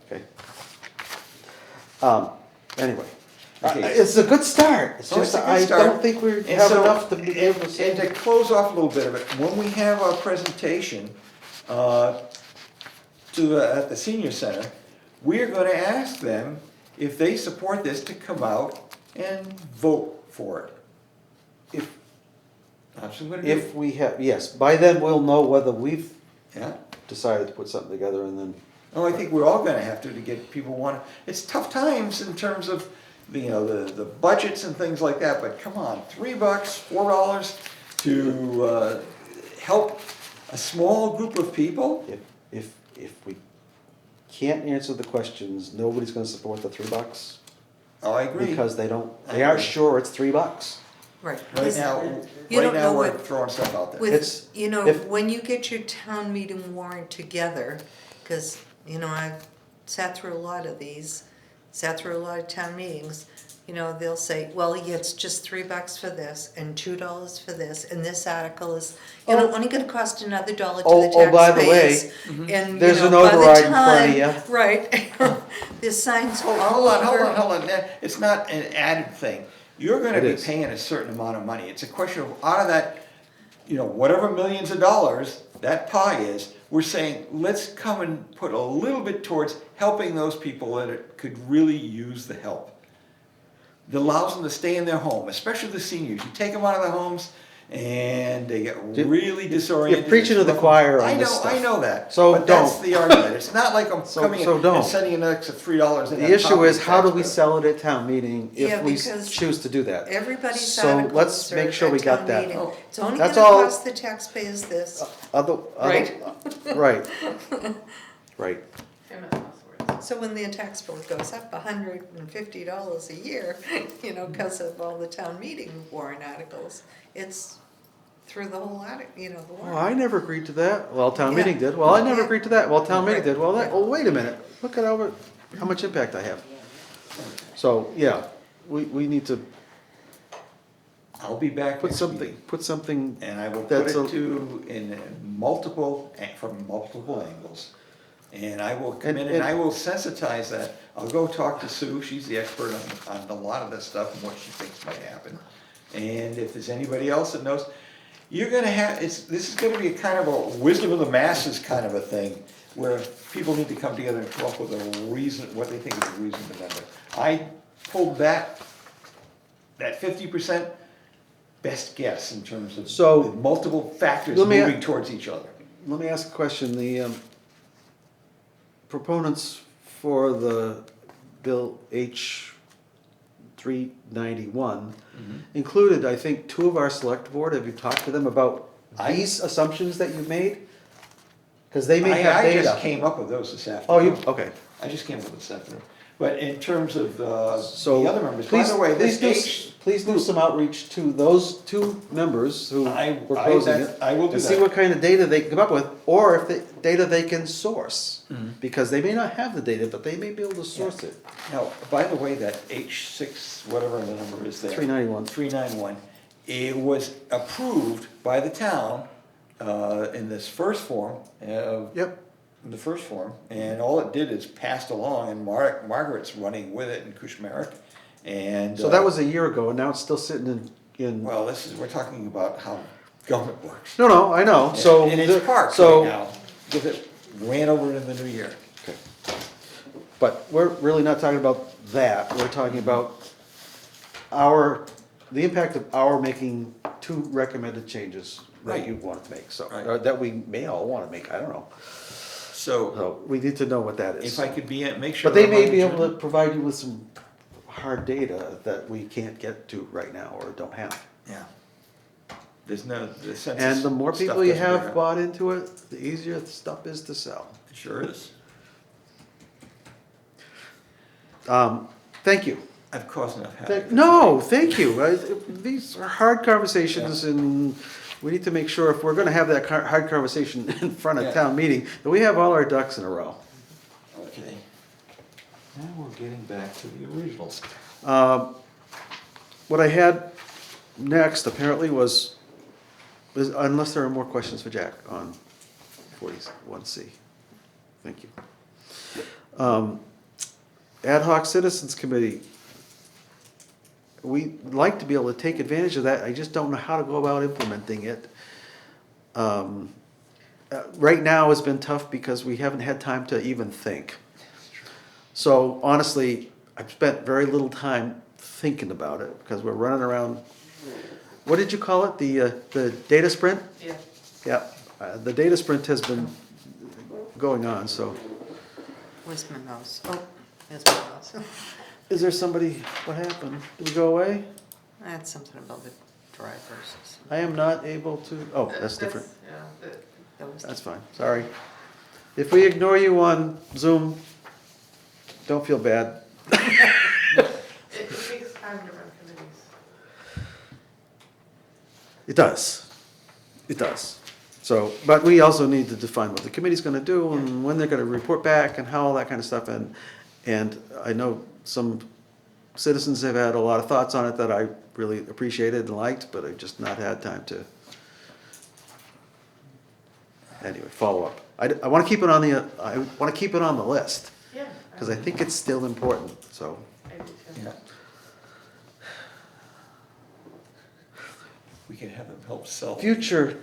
B: okay. Anyway,
A: Okay.
B: it's a good start. It's
A: Oh, it's
B: just,
A: a good
B: I
A: start.
B: don't think we
A: And
B: have
A: so-
B: enough to be able to say.
A: And to close off a little bit of it, when we have our presentation at the senior center, we're gonna ask them if they support this to come out and vote for it.
B: If,
A: That's what I'm gonna do.
B: if we have, yes, by then we'll know whether we've
A: Yeah.
B: decided to put something together and then,
A: Oh, I think we're all gonna have to get people wanna, it's tough times in terms of, the budgets and things like that, but come on, $3, $4 to, help a small group of people?
B: if we can't answer the questions, nobody's gonna support the $3.
A: Oh, I agree.
B: Because they don't,
A: I
B: they aren't
A: agree.
B: sure it's $3.
D: Right.
A: Right now,
D: You
A: right
D: don't
A: now,
D: know
A: we're
D: what-
A: throwing stuff out there.
B: It's-
D: With, you know,
B: if-
D: when you get your town meeting warrant together, because, you know, I've sat through a lot of these, sat through a lot of town meetings, you know, they'll say, well, yeah, it's just $3 for this and $2 for this, and this article is, you know,
B: Oh.
D: only gonna cost another dollar to
B: Oh,
D: the
B: oh, by the
D: taxpayers.
B: way,
D: And, you
B: there's
D: know,
B: an
D: by the
B: override in front of
D: time- Right. There's signs all
A: Hold on,
D: over.
A: hold on. It's not an added thing. You're gonna
B: It
A: be
B: is.
A: paying a certain amount of money. It's a question of, out of that, you know, whatever millions of dollars that pie is, we're saying, let's come and put a little bit towards helping those people that could really use the help. That allows them to stay in their home, especially the seniors. You take them out of their homes and they get really disoriented.
B: You're preaching to the choir on this
A: I
B: stuff.
A: know that.
B: So
A: But that's
B: don't.
A: the argument. It's not like I'm
B: So-
A: coming in
B: so don't.
A: and sending an extra $3 in.
B: The
A: on top
B: issue
A: of
B: is,
A: the
B: how do
A: tax
B: we
A: bill.
B: sell it at town meeting
D: Yeah,
B: if we
D: because
B: choose to do that?
D: Everybody's
B: So
D: articles
B: let's
D: are
B: make sure
D: at
B: we got
D: town
B: that.
D: meeting. It's only
B: That's
D: gonna
B: all-
D: cost the taxpayers this.
B: Right. Right.
C: Famous last words.
D: So when their tax bill goes up $150 a year, you know, because of all the town meeting warrant articles, it's through the whole article, you know, the
B: Oh,
D: warrant.
B: I never agreed to that. Well, town
D: Yeah.
B: meeting did. Well, I never
D: Yeah.
B: agreed to that. Well, town meeting
D: Right.
B: did. Well, that, oh, wait a minute. Look at how much impact I have. So, yeah, we need to
A: I'll be back
B: put
A: next
B: something,
A: week,
B: put something,
A: and I will put
B: that's
A: it
B: a-
A: to, in multiple, from multiple angles. And I will come in
B: And-
A: and I will sensitize that. I'll go talk to Sue, she's the expert on a lot of this stuff and what she thinks might happen. And if there's anybody else that knows, you're gonna have, this is gonna be a kind of a wisdom of the masses kind of a thing, where people need to come together and come up with a reason, what they think is a reasonable number. I pulled that 50% best guess in terms of
B: So,
A: the multiple factors
B: let me-
A: moving towards each other.
B: let me ask a question. The proponents for the Bill H 391 included, I think, 2 of our select board. Have you talked to them about these assumptions that you made? Because they may have
A: I
B: data.
A: just came up with those this
B: Oh,
A: afternoon.
B: you, okay.
A: I just came up with this afternoon. But in terms of
B: So,
A: the other members, by
B: please,
A: the way, this
B: please do some outreach to those 2 members who were proposing it.
A: I will do
B: And see
A: that.
B: what kind of data they can come up with, or if the data they can source.
A: Mm-hmm.
B: Because they may not have the data, but they may be able to source it.
A: Now, by the way, that H6, whatever the number is there.
B: 391.
A: 391, it was approved by the town in this first form,
B: Yep.
A: in the first form, and all it did is passed along, and Margaret's running with it in Kushmarek, and.
B: So that was a year ago, and now it's still sitting in.
A: Well, we're talking about how government works.
B: No, I know, so.
A: And it's parked
B: so-
A: right now, because it ran over in the new year.
B: Okay. But we're really not talking about that, we're talking about the impact of our making 2 recommended changes that
A: Right.
B: you want to make, so,
A: Right.
B: or that we may all want to make, I don't know.
A: So,
B: So, we need to know what that is.
A: if I could make sure.
B: But they
A: I'm
B: may
A: on
B: be
A: the
B: able to
A: agenda.
B: provide you with some hard data that we can't get to right now, or don't have.
A: Yeah. There's no, the census.
B: And the more
A: stuff
B: people you
A: doesn't
B: have
A: bear out.
B: bought into it, the easier the stuff is to sell.
A: It sure is.
B: Thank you.
A: I've caused enough havoc.
B: No, thank you. These are hard conversations, and we need to make sure if we're gonna have that hard conversation in front of
A: Yeah.
B: town meeting, that we have all our ducks in a row.
A: Okay. Now we're getting back to the originals.
B: What I had next apparently was, unless there are more questions for Jack on 41C. Thank you. Ad hoc Citizens Committee. We'd like to be able to take advantage of that, I just don't know how to go about implementing it. Right now has been tough because we haven't had time to even think. So honestly, I've spent very little time thinking about it, because we're running around, what did you call it, the data sprint?
C: Yeah.
B: Yeah, the data sprint has been going on, so.
D: Where's my mouse? Oh, there's my mouse.
B: Is there somebody, what happened? Did we go away?
D: I had something about the drivers.
B: I am not able to, oh, that's different.
C: Yeah,
D: That was
B: That's fine, sorry. If we ignore you on Zoom, don't feel bad.
C: It takes time to run committees.
B: It does. It does. So, but we also need to define what the committee's gonna do and when they're gonna report back and how all that kind of stuff. And I know some citizens have had a lot of thoughts on it that I really appreciated and liked, but I've just not had time to, anyway, follow up. I wanna keep it on the list,
C: Yeah.
B: because I think it's still important, so.
C: I do too.
A: Yeah. We can have them help sell.
B: Future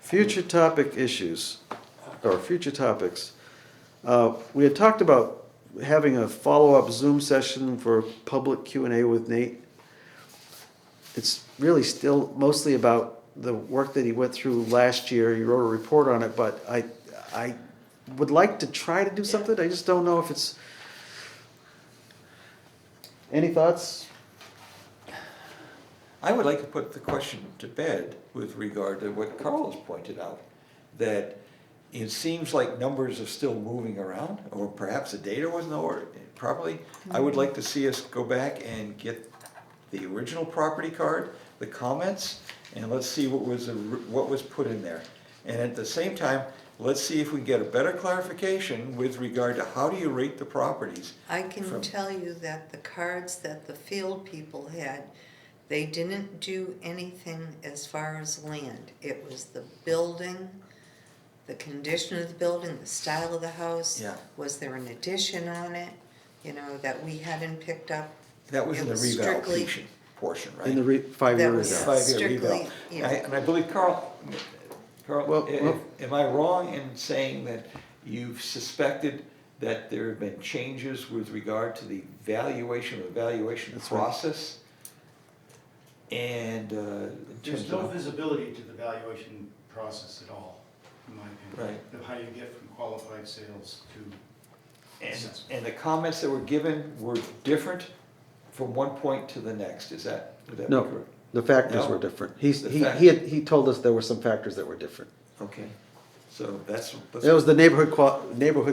B: future topic issues, or future topics. We had talked about having a follow-up Zoom session for public Q&A with Nate. It's really still mostly about the work that he went through last year. He wrote a report on it, but I would like to try to do something. I just don't know if it's. Any thoughts?
A: I would like to put the question to bed with regard to what Carl has pointed out, that it seems like numbers are still moving around, or perhaps the data wasn't ordered properly. I would like to see us go back and get the original property card, the comments, and let's see what was put in there. And at the same time, let's see if we can get a better clarification with regard to how do you rate the properties.
D: I can
A: From-
D: tell you that the cards that the field people had, they didn't do anything as far as land. It was the building, the condition of the building, the style of the house.
A: Yeah.
D: Was there an addition on it, that we hadn't picked up?
A: That was
D: It
A: in the
D: was strictly-
A: revaluation portion, right?
B: In the 5-year
D: That was
B: revale.
A: 5-year
D: strictly,
A: reval.
D: yeah.
A: And I believe Carl,
B: Well,
A: am I wrong in saying that you've suspected that there have been changes with regard to the evaluation
B: That's right.
A: process? And in
F: There's
A: terms
F: no
A: of,
F: visibility to the valuation process at all, in my opinion.
A: Right.
F: Of how you get from qualified sales to
A: and
F: assessment.
A: the comments that were given were different from one point to the next, would that be
B: No,
A: correct?
B: the factors
A: No?
B: were different.
A: The
B: He told us there were some factors that were different.
A: Okay, so that's.
B: It was the neighborhood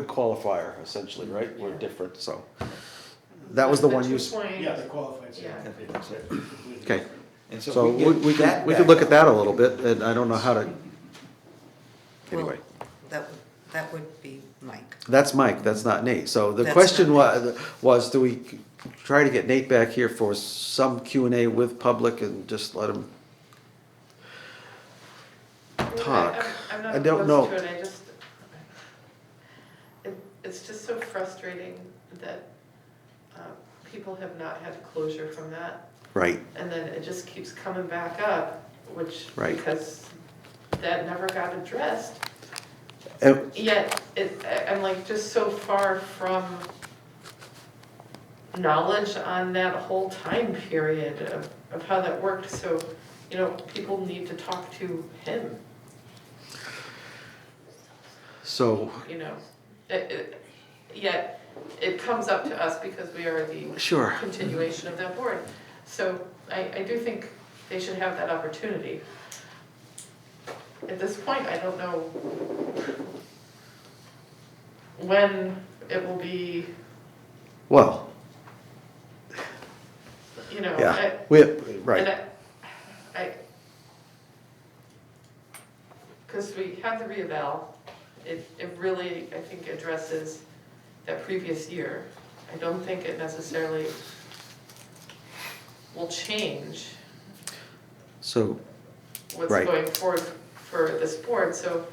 B: qualifier essentially, right, were different, so. That was the one you,
C: 2
F: Yeah, the qualified sales.
C: Yeah.
B: okay.
A: And
B: So
A: so
B: we could look at that a little bit, and I don't know how to, anyway.
D: Well, that would be Mike.
B: That's Mike, that's not Nate. So the
D: That's
B: question
D: not
B: was, do we try to get Nate back here for some Q&A with public and just let him talk?
C: I'm
B: I
C: not
B: don't
C: opposed
B: know.
C: to it, I just, it's just so frustrating that people have not had closure from that.
B: Right,
C: And then it just keeps coming back up, which,
B: Right.
C: because that never got addressed.
B: and
C: Yet, I'm like just so far from knowledge on that whole time period of how that worked. So, people need to talk to him,
B: so,
C: Yet, it comes up to us because we are the
B: sure.
C: continuation of that board. So I do think they should have that opportunity. At this point, I don't know when it will be,
B: Well, yeah, right.
C: And because we have the reeval, it really, I think, addresses that previous year. I don't think it necessarily will change
B: So,
C: what's
B: Right.
C: going forward for this board, so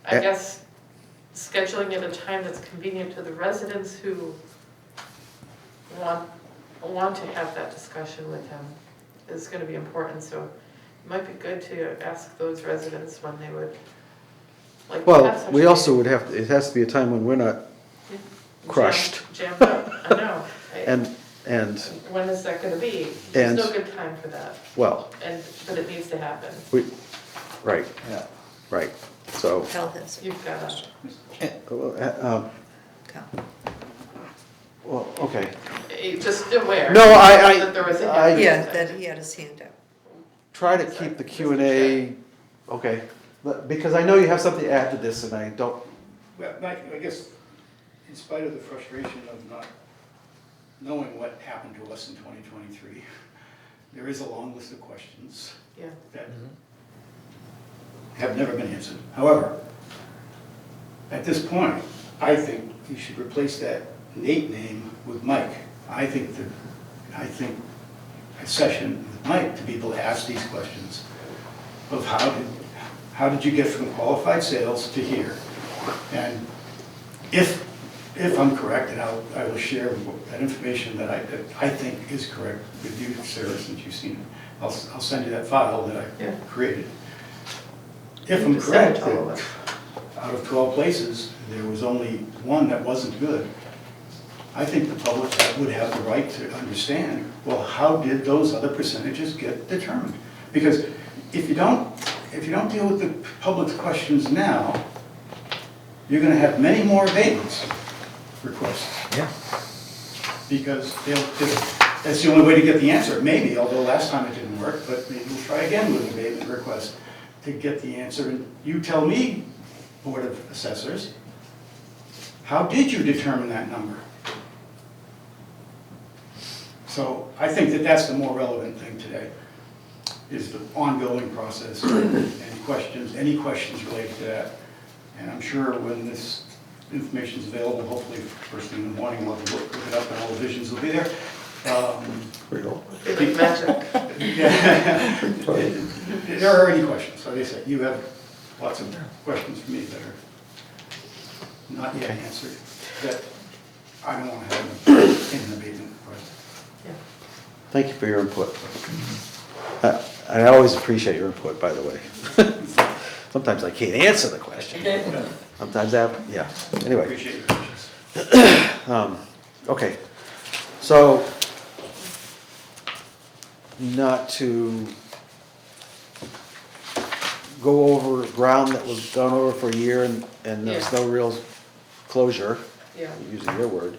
C: I
B: Eh.
C: guess scheduling at a time that's convenient to the residents who want to have that discussion with him is gonna be important, so it might be good to ask those residents when they would like to have
B: well,
C: such
B: we
C: a
B: also
C: meeting.
B: would have, it has to be a time when we're not crushed.
C: Jammed up, I know.
B: And,
C: When is that gonna be? There's no
B: And-
C: good time for that,
B: well,
C: but it needs to happen.
B: right,
A: Yeah.
B: right, so.
D: Cal has a
C: You've gotta,
B: Well, okay.
C: just aware.
B: No,
C: That there was a
B: I-
C: hand
D: Yeah,
C: raised.
D: that he had his hand up.
B: Try to keep the Q&A Okay, because I know you have something to add to this and I don't,
F: Well, I guess, in spite of the frustration of not knowing what happened to us in 2023, there is a long list of questions
C: Yeah.
F: that have never been answered. However, at this point, I think you should replace that Nate name with Mike. I think a session with Mike to be able to ask these questions of how did you get from qualified sales to here? And if I'm correct, and I will share that information that I think is correct with you, Sarah, since you've seen it. I'll send you that file that
C: Yeah.
F: I created. If
C: You
F: I'm
C: can send it
F: correct,
C: to all of
F: that
C: us.
F: out of 12 places, there was only one that wasn't good, I think the public would have the right to understand, well, how did those other percentages get determined? Because if you don't deal with the public's questions now, you're gonna have many more abatements requests.
A: Yeah.
F: Because that's the only way to get the answer, maybe, although last time it didn't work, but maybe we'll try again with an abatement request to get the answer. And you tell me, Board of Assessors, how did you determine that number? So I think that that's the more relevant thing today, is the ongoing process and questions, any questions related to that. And I'm sure when this information is available, hopefully first thing in the morning, I'll have to look it up and all the visions will be there.
C: It's like magic.
F: Yeah. There are any questions, like I said, you have lots of questions for me that are not yet answered, that I don't want to have in an abatement request.
C: Yeah.
B: thank you for your input. I always appreciate your input, by the way. Sometimes I can't answer the question. Sometimes yeah, anyway.
F: Appreciate your patience.
B: Okay, so, not to go over ground that was gone over for a year and there's
C: Yeah.
B: no real closure,
C: Yeah.
B: using your word.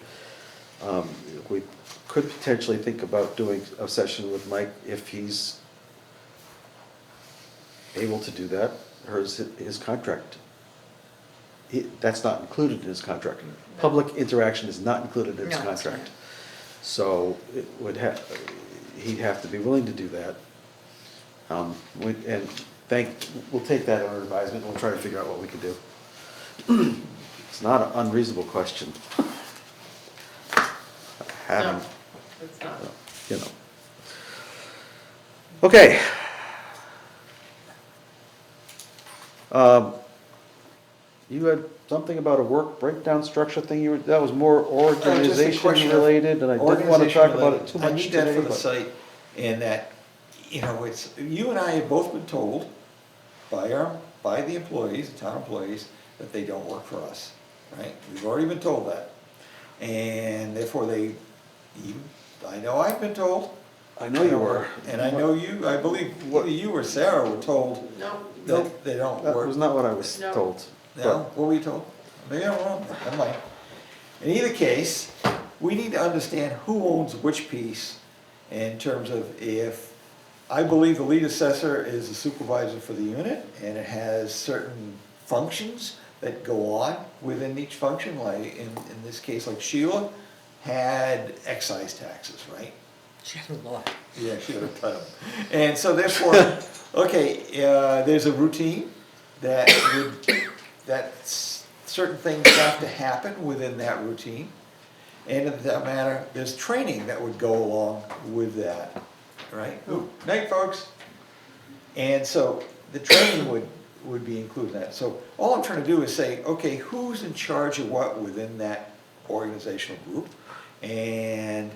B: We could potentially think about doing a session with Mike if he's able to do that, or his contract. That's not included in his contract. Public interaction is not included in his
D: No, it's
B: contract. So it would he'd have to be willing to do that. We'll take that under advisement, and we'll try to figure out what we can do. It's not an unreasonable question. Having,
C: No, it's not.
B: you know. Okay. You had something about a work breakdown structure thing, that was more organization
A: question of
B: related, and I didn't wanna talk about it too much
A: I need that
B: today,
A: for the
B: but.
A: site, and that, you and I have both been told by the employees, the town employees, that they don't work for us, right? We've already been told that. And therefore I know I've been told.
B: I know you were.
A: And I know you, I believe, either you or Sarah were told
C: No,
A: that they don't
B: That
A: work.
B: was not what I was
C: No.
B: told.
A: No, what were you told? Maybe I'm wrong, never mind. In either case, we need to understand who owns which piece in terms of if, I believe the lead assessor is the supervisor for the unit and it has certain functions that go on within each function, like in this case, like Sheila had excise taxes, right?
D: She had a lot.
A: Yeah, she had a ton of them. And so therefore, okay, there's a routine that certain things have to happen within that routine. And in that matter, there's training that would go along with that, right? Ooh, night, folks. And so the training would be included in that. So all I'm trying to do is say, okay, who's in charge of what within that organizational group? And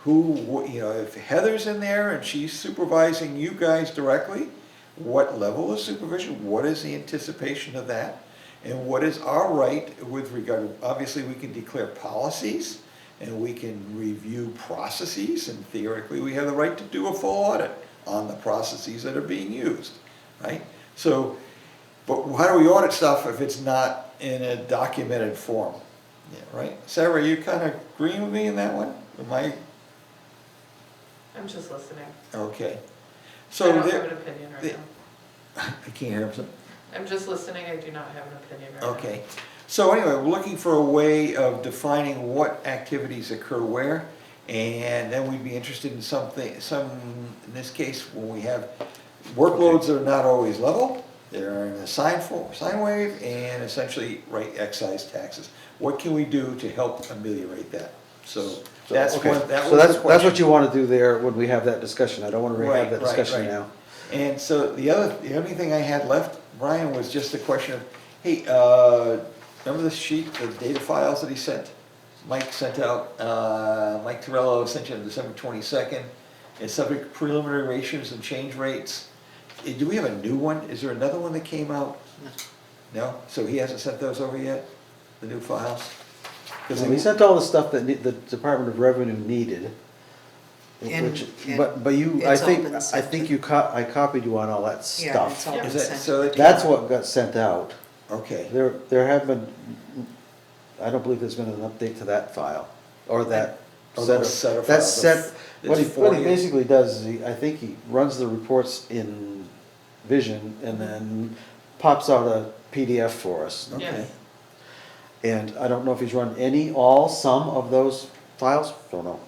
A: who, if Heather's in there and she's supervising you guys directly, what level of supervision, what is the anticipation of that? And what is our right with regard to, obviously we can declare policies and we can review processes, and theoretically we have the right to do a full audit on the processes that are being used, right? So, but how do we audit stuff if it's not in a documented form? Yeah, right? Sarah, are you kind of agreeing with me in that one? Am I?
C: I'm just listening.
A: Okay.
C: I
A: So
C: don't
A: there,
C: have an opinion right now.
A: I can't hear him, so.
C: I'm just listening, I do not have an opinion right now.
A: Okay, so anyway, we're looking for a way of defining what activities occur where, and then we'd be interested in in this case, when we have workloads that are not always level, they're in a sine wave, and essentially write excise taxes. What can we do to help ameliorate that? So that's
B: Okay.
A: what, that
B: So
A: was the
B: that's
A: question.
B: what you want to do there when we have that discussion. I don't want to
A: Right,
B: have that
A: right,
B: discussion
A: right.
B: now.
A: And so the only thing I had left, Brian, was just a question of, hey, remember the sheet, the data files that he sent? Mike sent out, Mike Torello sent you on December 22nd. It's subject to preliminary ratios and change rates. Do we have a new one? Is there another one that came out? No? So he hasn't sent those over yet, the new files? Because
B: We sent all the stuff that the Department of Revenue needed.
D: And-
B: Which,
D: and
B: but you, I
D: it's all
B: think,
D: been
B: I
D: sent
B: think
D: to-
B: I copied you on all that
D: Yeah, it's
B: stuff.
D: all been
A: Is that-
D: sent.
A: so it-
B: That's what got sent out.
A: Okay.
B: There have been, I don't believe there's been an update to that file, or that.
A: Oh, those set of
B: That
A: files,
B: set, what
A: there's
B: he
A: 40.
B: basically does is I think he runs the reports in Vision and then pops out a PDF for us.
A: Okay.
B: And I don't know if he's run some of those files, don't know.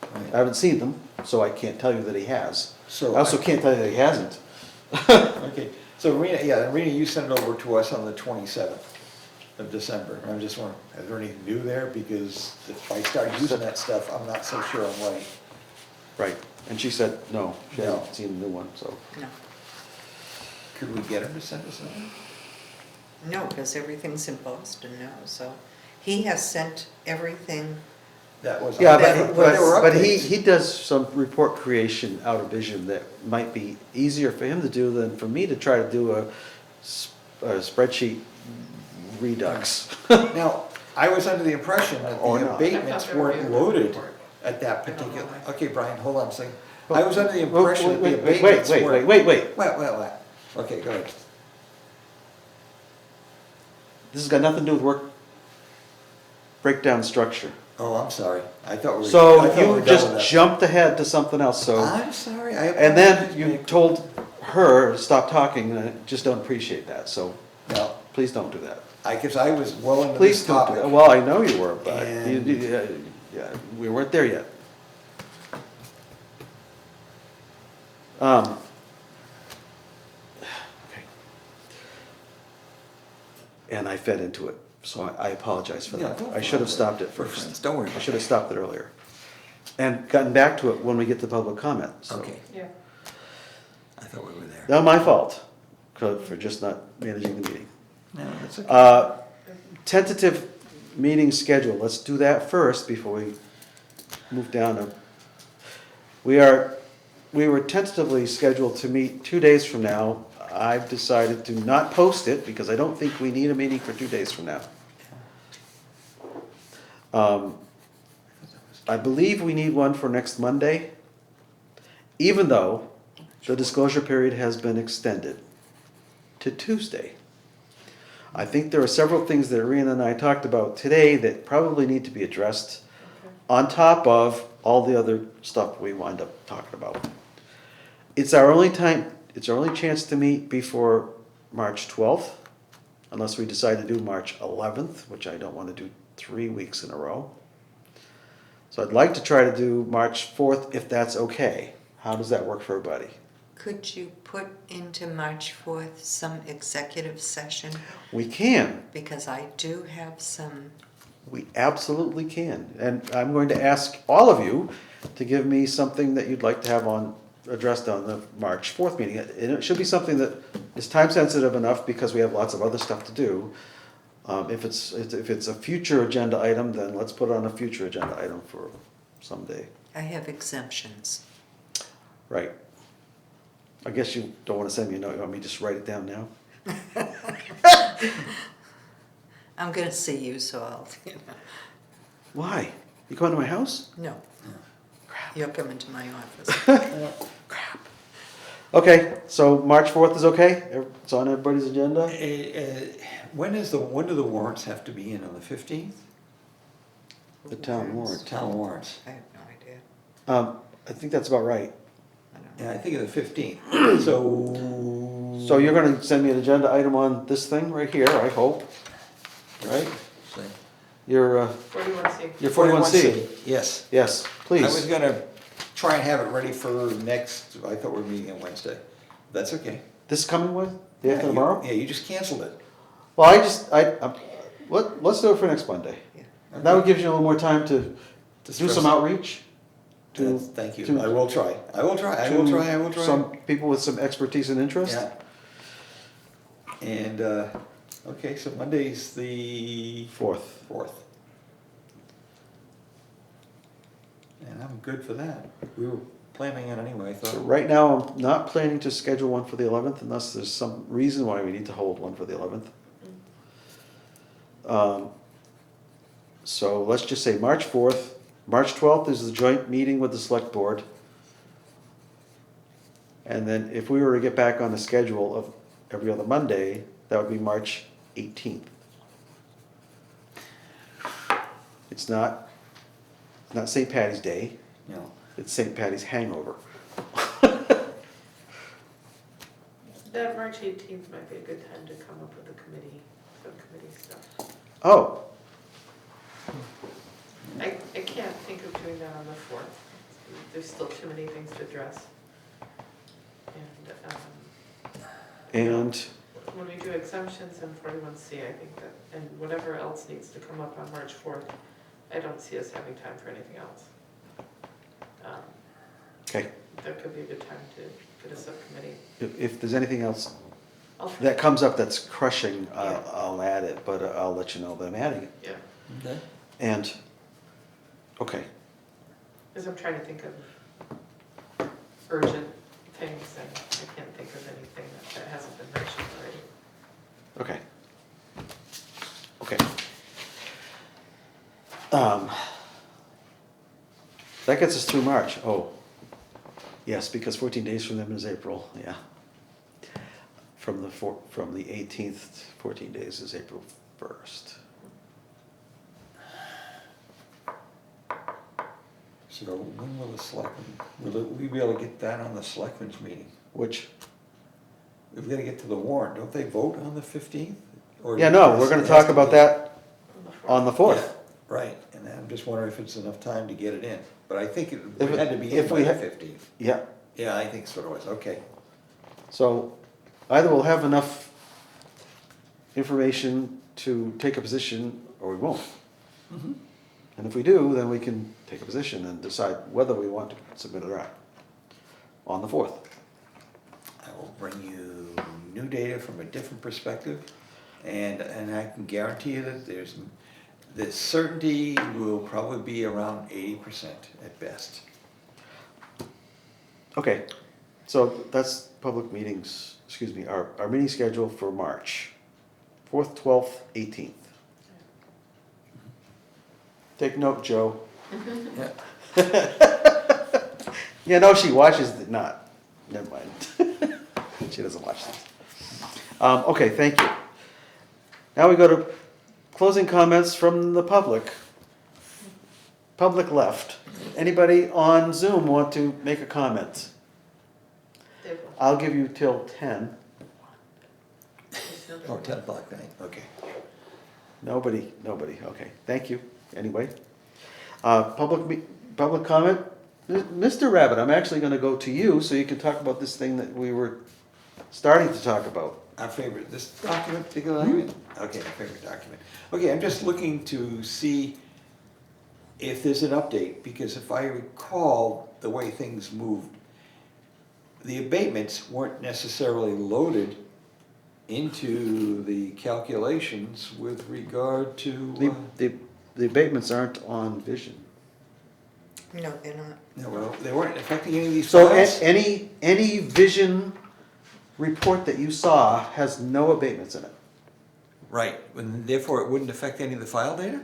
B: I
A: Right.
B: haven't seen them, so I can't tell you that he has.
A: So
B: I also can't tell you that he hasn't.
A: Okay, so Rena, you sent it over to us on the 27th of December. I'm just wondering, is there anything new there? Because if I start using that stuff, I'm not so sure I'm right.
B: Right, and she said, no, she
A: No.
B: hasn't seen the new one, so.
D: No,
A: Could we get him to send us something?
D: no, because everything's in Boston now, so he has sent everything.
A: That was.
B: Yeah,
D: That
B: but,
A: there were
B: but he,
A: updates.
B: he does some report creation out of Vision that might be easier for him to do than for me to try to do a spreadsheet redux.
A: Now, I was under the impression that
B: Or
A: the
B: not.
A: abatements
C: I thought there were
A: weren't
C: the
A: loaded
C: report.
A: at that
C: I don't know
A: particular,
C: why.
A: okay, Brian, hold on a second. I was under the
B: Wait,
A: impression that the
B: wait, wait,
A: abatements
B: wait,
A: weren't.
B: wait, wait.
A: Wait. Okay, go ahead.
B: This has got nothing to do with work breakdown structure.
A: Oh, I'm sorry. I thought we were.
B: So
A: I thought we were
B: you
A: done
B: just
A: with that.
B: jumped ahead to something else, so.
A: I'm sorry, I
B: And
A: apologize.
B: then you told her to stop talking, and I just don't appreciate that, so
A: No,
B: please don't do that.
A: because I was well into
B: Please
A: this
B: don't do
A: topic.
B: that. Well, I know you were, but
A: And-
B: yeah, we weren't there yet. Okay. And I fed into it, so I apologize for
A: Yeah,
B: that.
A: don't
B: I should have stopped it
A: For
B: first.
A: friends, don't worry
B: I
A: about
B: should have
A: that.
B: stopped it earlier. And gotten back to it when we get to public comment, so.
A: Okay,
C: Yeah.
A: I thought we were there.
B: Not my fault for just not managing the meeting.
A: No, that's okay.
B: Tentative meeting schedule, let's do that first before we move down to. We were tentatively scheduled to meet 2 days from now. I've decided to not post it because I don't think we need a meeting for 2 days from now. I believe we need one for next Monday, even though the disclosure period has been extended to Tuesday. I think there are several things that Rena and I talked about today that probably need to be addressed on top of all the other stuff we wind up talking about. It's our only chance to meet before March 12th, unless we decide to do March 11th, which I don't want to do 3 weeks in a row. So I'd like to try to do March 4th if that's okay. How does that work for everybody?
D: Could you put into March 4th some executive session?
B: We can.
D: Because I do have some,
B: We absolutely can. And I'm going to ask all of you to give me something that you'd like to have addressed on the March 4th meeting. And it should be something that is time sensitive enough because we have lots of other stuff to do. If it's a future agenda item, then let's put it on a future agenda item for someday.
D: I have exemptions.
B: Right. I guess you don't want to send me a note. You want me to just write it down now?
D: I'm gonna see you, so I'll,
B: Why? You going to my house?
D: no. You're coming to my office.
B: Okay, so March 4th is okay? It's on everybody's agenda?
A: When do the warrants have to be in, on the 15th?
B: The town warrant.
A: Town warrants.
D: I have no idea.
B: I think that's about right.
D: I don't know.
A: Yeah, I think of the 15th. So
B: So you're gonna send me an agenda item on this thing right here, I hope, right?
A: See.
B: Your,
C: 41C.
B: your 41C.
A: Yes.
B: Yes,
A: I was
B: please.
A: gonna try and have it ready for next, I thought we were meeting on Wednesday. That's okay.
B: This coming one, day
A: Yeah,
B: after
A: you-
B: tomorrow?
A: Yeah, you just canceled it.
B: Well, let's do it for next Monday. That would give you a little more time to do
A: stress
B: some
A: it.
B: outreach. To,
A: Thank you.
B: to-
A: I will try. I will try. I will
B: to
A: try. I will try.
B: Some people with some expertise and interest.
A: Yeah. And, okay, so Monday's the
B: 4th.
A: 4th. And I'm good for that. We were planning it anyway, I
B: So
A: thought.
B: right now, I'm not planning to schedule one for the 11th unless there's some reason why we need to hold one for the 11th. So let's just say March 4th. March 12th is the joint meeting with the select board. And then if we were to get back on the schedule of every other Monday, that would be March 18th. It's not St. Patty's Day,
A: No.
B: it's St. Patty's hangover.
C: That March 18th might be a good time to come up with the committee, subcommittee stuff.
B: Oh,
C: I can't think of doing that on the 4th. There's still too many things to address. And
B: and
C: when we do exemptions and 41C, I think that, and whatever else needs to come up on March 4th, I don't see us having time for anything else.
B: okay,
C: That could be a good time to get a subcommittee.
B: if there's anything else
C: I'll-
B: that comes up that's crushing,
C: Yeah.
B: I'll add it, but I'll let you know that I'm adding it.
C: Yeah,
A: Okay.
B: And, okay,
C: because I'm trying to think of urgent things, and I can't think of anything that hasn't been mentioned already.
B: okay. Okay. That gets us through March. Oh, yes, because 14 days from them is April, yeah. From the 18th, 14 days is April 1st.
A: So when will the selectmen, will we be able to get that on the selectmen's meeting?
B: Which,
A: We've got to get to the warrant. Don't they vote on the 15th? Or
B: yeah, no, we're
A: it
B: gonna
A: has
B: talk
A: to
B: about
A: be-
B: that
C: On the 4th.
B: on the 4th.
A: Yeah, right, and I'm just wondering if it's enough time to get it in. But I think it
B: If it-
A: had to be in
B: if
A: by
B: we
A: the
B: ha-
A: 15th.
B: Yeah,
A: Yeah, I think so it was, okay.
B: so either we'll have enough information to take a position or we won't. And if we do, then we can take a position and decide whether we want to submit it or not on the 4th.
A: I will bring you new data from a different perspective, and I can guarantee you that the certainty will probably be around 80% at best.
B: Okay, so that's public meetings, excuse me, our meeting schedule for March. 4th, 12th, 18th. Take note, Joe.
A: Yeah.
B: Yeah, no, she watches, not, never mind. She doesn't watch this. Okay, thank you. Now we go to closing comments from the public. Public left. Anybody on Zoom want to make a comment?
C: Dave,
B: I'll give you till 10.
A: Oh, 10 o'clock night, okay.
B: Nobody, okay, thank you, anyway. Public comment? Mr. Rabbit, I'm actually gonna go to you so you can talk about this thing that we were starting to talk about.
A: Our favorite, this document, particular document? Okay, our favorite document. Okay, I'm just looking to see if there's an update, because if I recall the way things moved, the abatements weren't necessarily loaded into the calculations with regard to,
B: The abatements aren't on Vision.
D: No, they're not.
A: no, well, they weren't affecting any of these
B: So
A: files?
B: any Vision report that you saw has no abatements in it.
A: Right, and therefore it wouldn't affect any of the file data?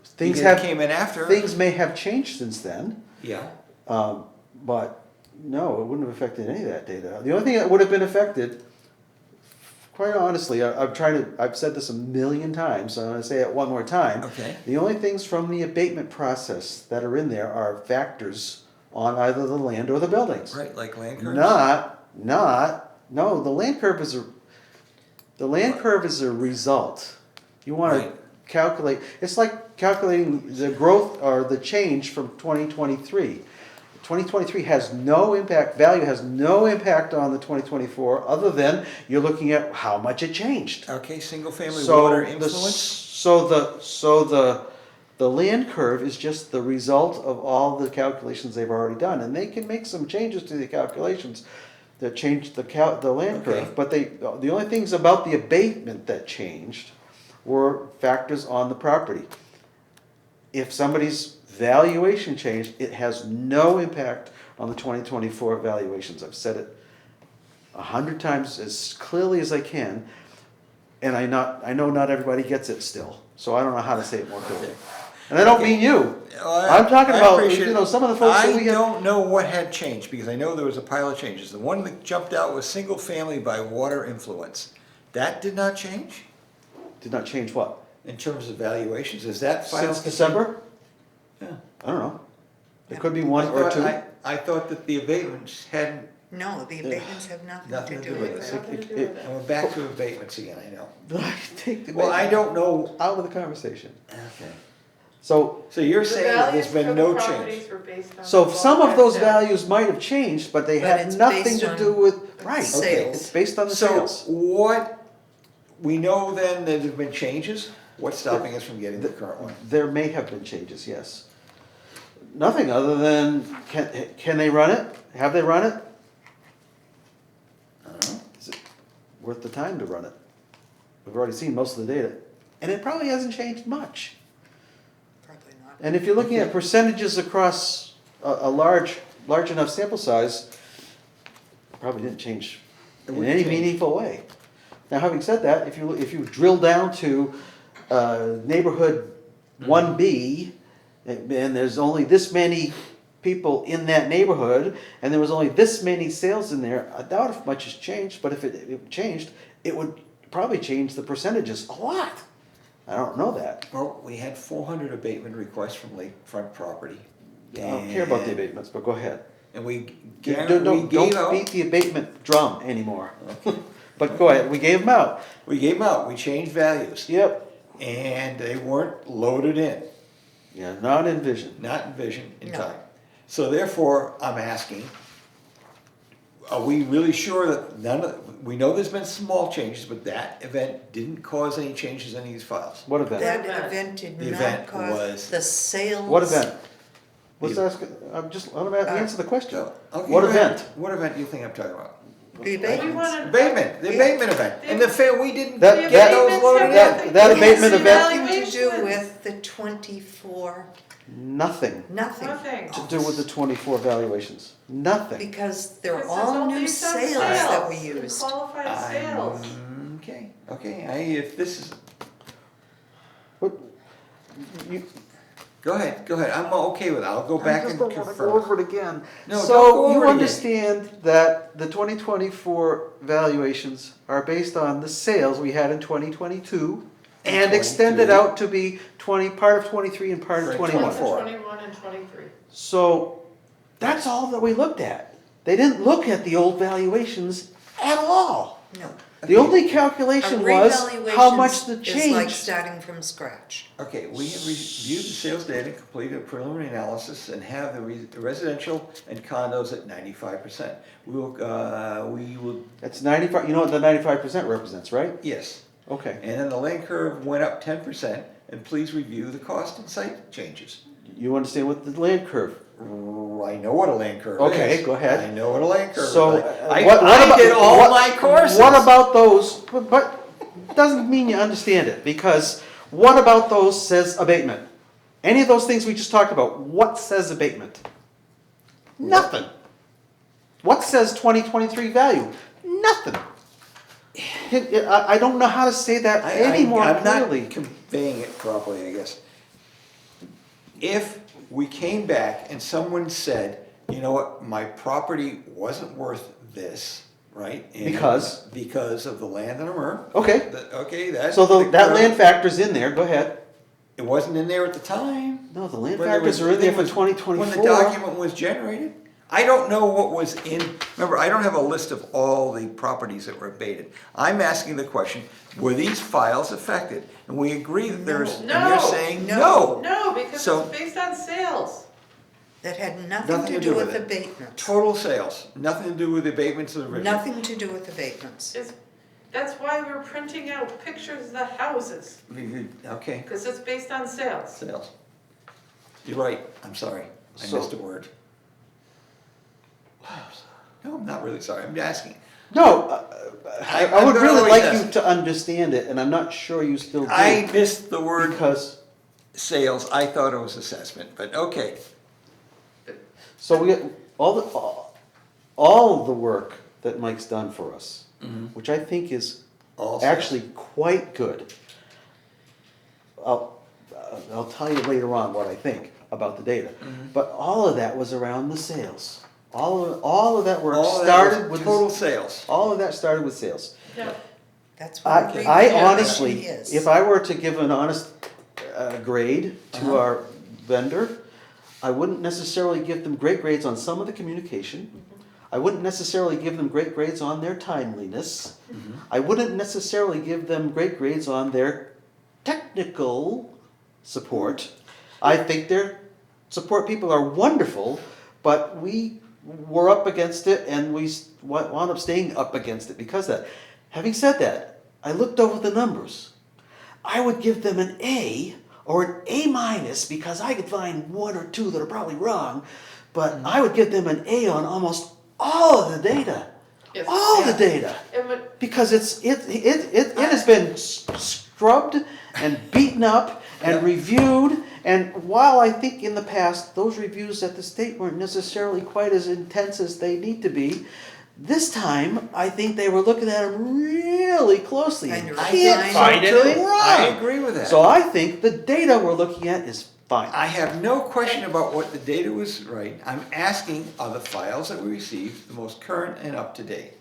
B: Things
A: Because it
B: have,
A: came in after.
B: things may have changed since then,
A: Yeah,
B: but no, it wouldn't have affected any of that data. The only thing that would have been affected, quite honestly, I've said this a million times, so I'm gonna say it one more time.
A: okay.
B: The only things from the abatement process that are in there are factors on either the land or the buildings.
A: Right, like land curves?
B: Not No, the land curve is a result. You wanna
A: Right.
B: calculate, it's like calculating the growth or the change from 2023. 2023 has no impact, value has no impact on the 2024, other than you're looking at how much it changed.
A: Okay, single-family
B: So
A: water
B: the,
A: influence?
B: the land curve is just the result of all the calculations they've already done, and they can make some changes to the calculations that change the land
A: Okay.
B: curve, but the only things about the abatement that changed were factors on the property. If somebody's valuation changed, it has no impact on the 2024 valuations. I've said it 100 times as clearly as I can, and I know not everybody gets it still, so I don't know how to say it more clearly. And I don't mean you. I'm talking
A: I
B: about,
A: appreciate
B: you know,
A: it.
B: some of the folks that we
A: I
B: have.
A: don't know what had changed, because I know there was a pile of changes. The one that jumped out was single-family by water influence. That did not change
B: Did not change what?
A: in terms of valuations. Is that file?
B: Since December?
A: Yeah.
B: I don't know. It could be one or two.
A: I thought that the abatements hadn't,
D: No, the abatements have nothing
A: Nothing
D: to do with it.
C: Nothing to do with it.
A: and we're back to abatements again, I know.
B: Take the
A: Well, I don't know.
B: out of the conversation.
A: Okay.
B: So,
A: So you're
C: The
A: saying that there's
C: values
A: been
C: for
A: no
C: the
A: change?
C: properties were based on
B: so
C: the
B: some of
C: water
B: those
C: depth.
B: values might have changed, but they
D: But
B: had
D: it's
B: nothing
D: based
B: to
D: on
B: do with, right.
D: sales.
B: It's based on the
A: So
B: sales.
A: what, we know then that there've been changes? What's stopping us from getting the current one?
B: There may have been changes, yes. Nothing other than, can they run it? Have they run it?
A: I don't know.
B: Is it worth the time to run it? We've already seen most of the data, and it probably hasn't changed much.
D: Probably not.
B: And if you're looking at percentages across a large enough sample size, it probably didn't change
A: It
B: in
A: wouldn't
B: any
A: change.
B: meaningful way. Now, having said that, if you drill down to neighborhood 1B, and there's only this many people in that neighborhood, and there was only this many sales in there, I doubt if much has changed, but if it changed, it would probably change the percentages a lot. I don't know that.
A: Well, we had 400 abatement requests from lakefront property.
B: I don't care about the
A: And-
B: abatements, but go ahead.
A: And we
B: Don't
A: gave out,
B: beat the abatement drum anymore. But go ahead, we gave them out.
A: we changed values,
B: Yep.
A: and they weren't loaded in,
B: Yeah, not in vision.
A: not in vision in
D: No.
A: time. So therefore, I'm asking, are we really sure that we know there's been small changes, but that event didn't cause any changes in these files?
B: What event?
D: That
C: event?
D: event did
A: The
D: not
A: event
D: cause
A: was-
D: the sales.
B: What event? Let's
A: The-
B: ask, let him answer the question.
A: So, okay,
B: What
A: go ahead.
B: event?
A: What event do you think I'm talking about?
D: The
C: We
D: abatements.
C: wanted.
A: Abatement, the abatement event, and the fair, we didn't
B: That-
A: get
B: that-
A: those loaded in.
B: that
D: It
B: abatement
D: has
B: event-
D: nothing to do
C: Evaluations.
D: with the 24,
B: Nothing
D: nothing.
C: Nothing.
B: to do with the 24 valuations. Nothing.
D: Because they're
C: Because
D: all
C: it's
D: new
C: based on
D: sales that we
C: sales,
D: used.
C: Qualified sales.
A: Okay, if this is,
B: What, you,
A: go ahead, I'm okay with it, I'll go back
B: I just
A: and
B: don't wanna go
A: confirm.
B: over it again.
A: No, don't go
B: So
A: over
B: you
A: it again.
B: understand that the 2024 valuations are based on the sales we had in 2022 and extended
A: 23.
B: out to be part of 23 and part of
A: Right,
B: 21.
A: 24.
C: 21 and 23.
B: So that's all that we looked at. They didn't look at the old valuations at all.
D: No.
B: The only
D: A
B: calculation was how much the
D: revaluation is like
B: change.
D: starting from scratch.
A: Okay, we have reviewed the sales data, completed a preliminary analysis, and have the residential and condos at 95%. We will,
B: It's 95, you know what the 95% represents, right?
A: yes,
B: Okay.
A: and then the land curve went up 10%, and please review the cost and site changes.
B: You understand what the land curve?
A: I know what a land curve is.
B: Okay, go ahead.
A: I know what a land curve is.
B: So,
A: I
B: what about-
A: did all
B: what-
A: my courses.
B: What about those, but doesn't mean you understand it, because what about those says abatement? Any of those things we just talked about, what says abatement? Nothing. What says 2023 value? Nothing. I don't know how to say that any more
A: I'm
B: clearly.
A: not conveying it properly, I guess. If we came back and someone said, you know what, my property wasn't worth this, right? And
B: Because?
A: Because of the land in Amur.
B: Okay.
A: Okay, that's.
B: So that
A: curve.
B: land factor's in there, go ahead.
A: It wasn't in there at the time.
B: No, the land
A: When there
B: factors
A: was-
B: are in there for
A: when the
B: 2024.
A: document was generated. I don't know what was in, remember, I don't have a list of all the properties that were abated. I'm asking the question, were these files affected? And we agree that there's, and
C: No.
A: you're saying
D: No.
A: no.
C: No, because
A: So-
C: it's based on sales.
D: That had nothing to do with abatements.
A: Total sales, nothing to do with abatements of the original.
D: Nothing to do with abatements.
C: That's why we're printing out pictures of the houses,
A: Okay,
C: because it's based on sales.
A: sales. You're right, I'm sorry, I
B: So-
A: missed a word. No, I'm not really sorry, I'm asking.
B: No, I
A: I'm
B: would
A: gonna
B: really
A: always
B: like
A: ask.
B: you to understand it, and I'm not sure you still do.
A: I missed the word
B: Because,
A: sales, I thought it was assessment, but okay.
B: so we, all the work that Mike's done for us, which I think is
A: All sales.
B: actually quite good. I'll tell you later on what I think about the data. But all of that was around the sales. All of that work
A: All that
B: started
A: was
B: with
A: total sales.
B: all of that started with sales.
C: No,
D: That's what a
B: I
D: revaluation
B: honestly,
D: is.
B: if I were to give an honest grade to our vendor, I wouldn't necessarily give them great grades on some of the communication. I wouldn't necessarily give them great grades on their timeliness. I wouldn't necessarily give them great grades on their technical support. I think their support people are wonderful, but we were up against it and we wound up staying up against it because of that. Having said that, I looked over the numbers. I would give them an A or an A minus because I could find one or two that are probably wrong, but I would give them an A on almost all of the data.
C: Yes.
B: All the data.
C: it would,
B: Because it has been scrubbed and beaten up and reviewed, and while I think in the past those reviews at the state weren't necessarily quite as intense as they need to be, this time I think they were looking at them really closely and
D: And
B: can't
D: refining.
B: find anything wrong.
A: I agree with that.
B: So I think the data we're looking at is fine.
A: I have no question about what the data was right. I'm asking, are the files that we received the most current and up to date?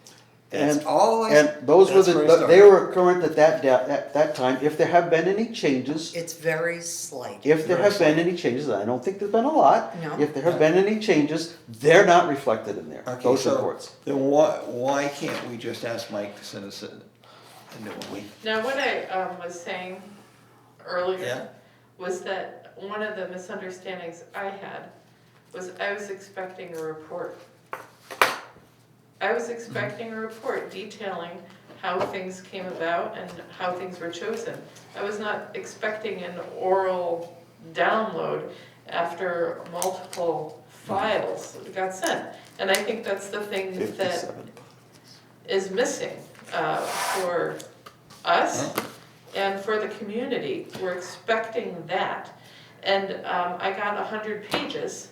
A: That's
B: And-
A: all I.
B: And those were
A: that's where I
B: they
A: started.
B: were current at that time. If there have been any changes,
D: It's very slight.
B: if there have been any changes, and I don't think there's been a lot.
D: No.
B: If there have been any changes, they're not reflected in there,
A: Okay,
B: those
A: so
B: reports.
A: then why can't we just ask Mike to send us a new one?
C: now what I was saying earlier
A: Yeah.
C: was that one of the misunderstandings I had was I was expecting a report. I was expecting a report detailing how things came about and how things were chosen. I was not expecting an oral download after multiple files got sent. And I think that's the thing that
B: 57.
C: is missing for us and for the community. We're expecting that. And I got 100 pages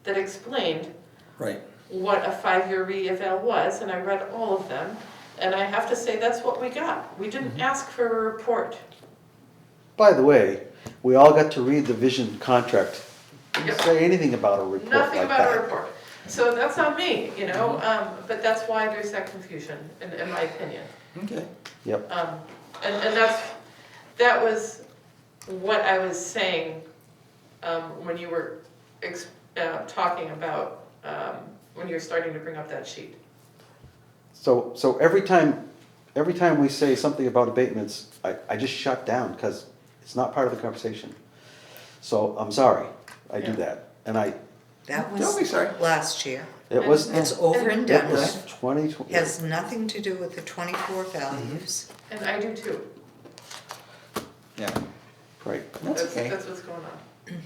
C: that explained
A: Right.
C: what a 5-year re-eval was, and I read all of them. And I have to say, that's what we got. We didn't ask for a report.
B: By the way, we all got to read the vision contract. Didn't
C: Yep.
B: say anything about a report
C: Nothing
B: like
C: about a
B: that.
C: report. So that's on me, you know, but that's why there's that confusion, in my opinion.
A: Okay.
B: Yep.
C: And that was what I was saying when you were talking about, when you were starting to bring up that sheet.
B: So every time we say something about abatements, I just shut down because it's not part of the conversation. So I'm sorry, I do
C: Yeah.
B: that. And
D: That
A: Don't be
D: was
A: sorry.
D: last year.
B: it was,
D: It's over and
B: it
D: done
B: was
D: with.
B: 2020.
D: Has nothing to do with the 24 values.
C: And I do too.
A: Yeah.
B: Right.
A: That's okay.
C: That's what's going on.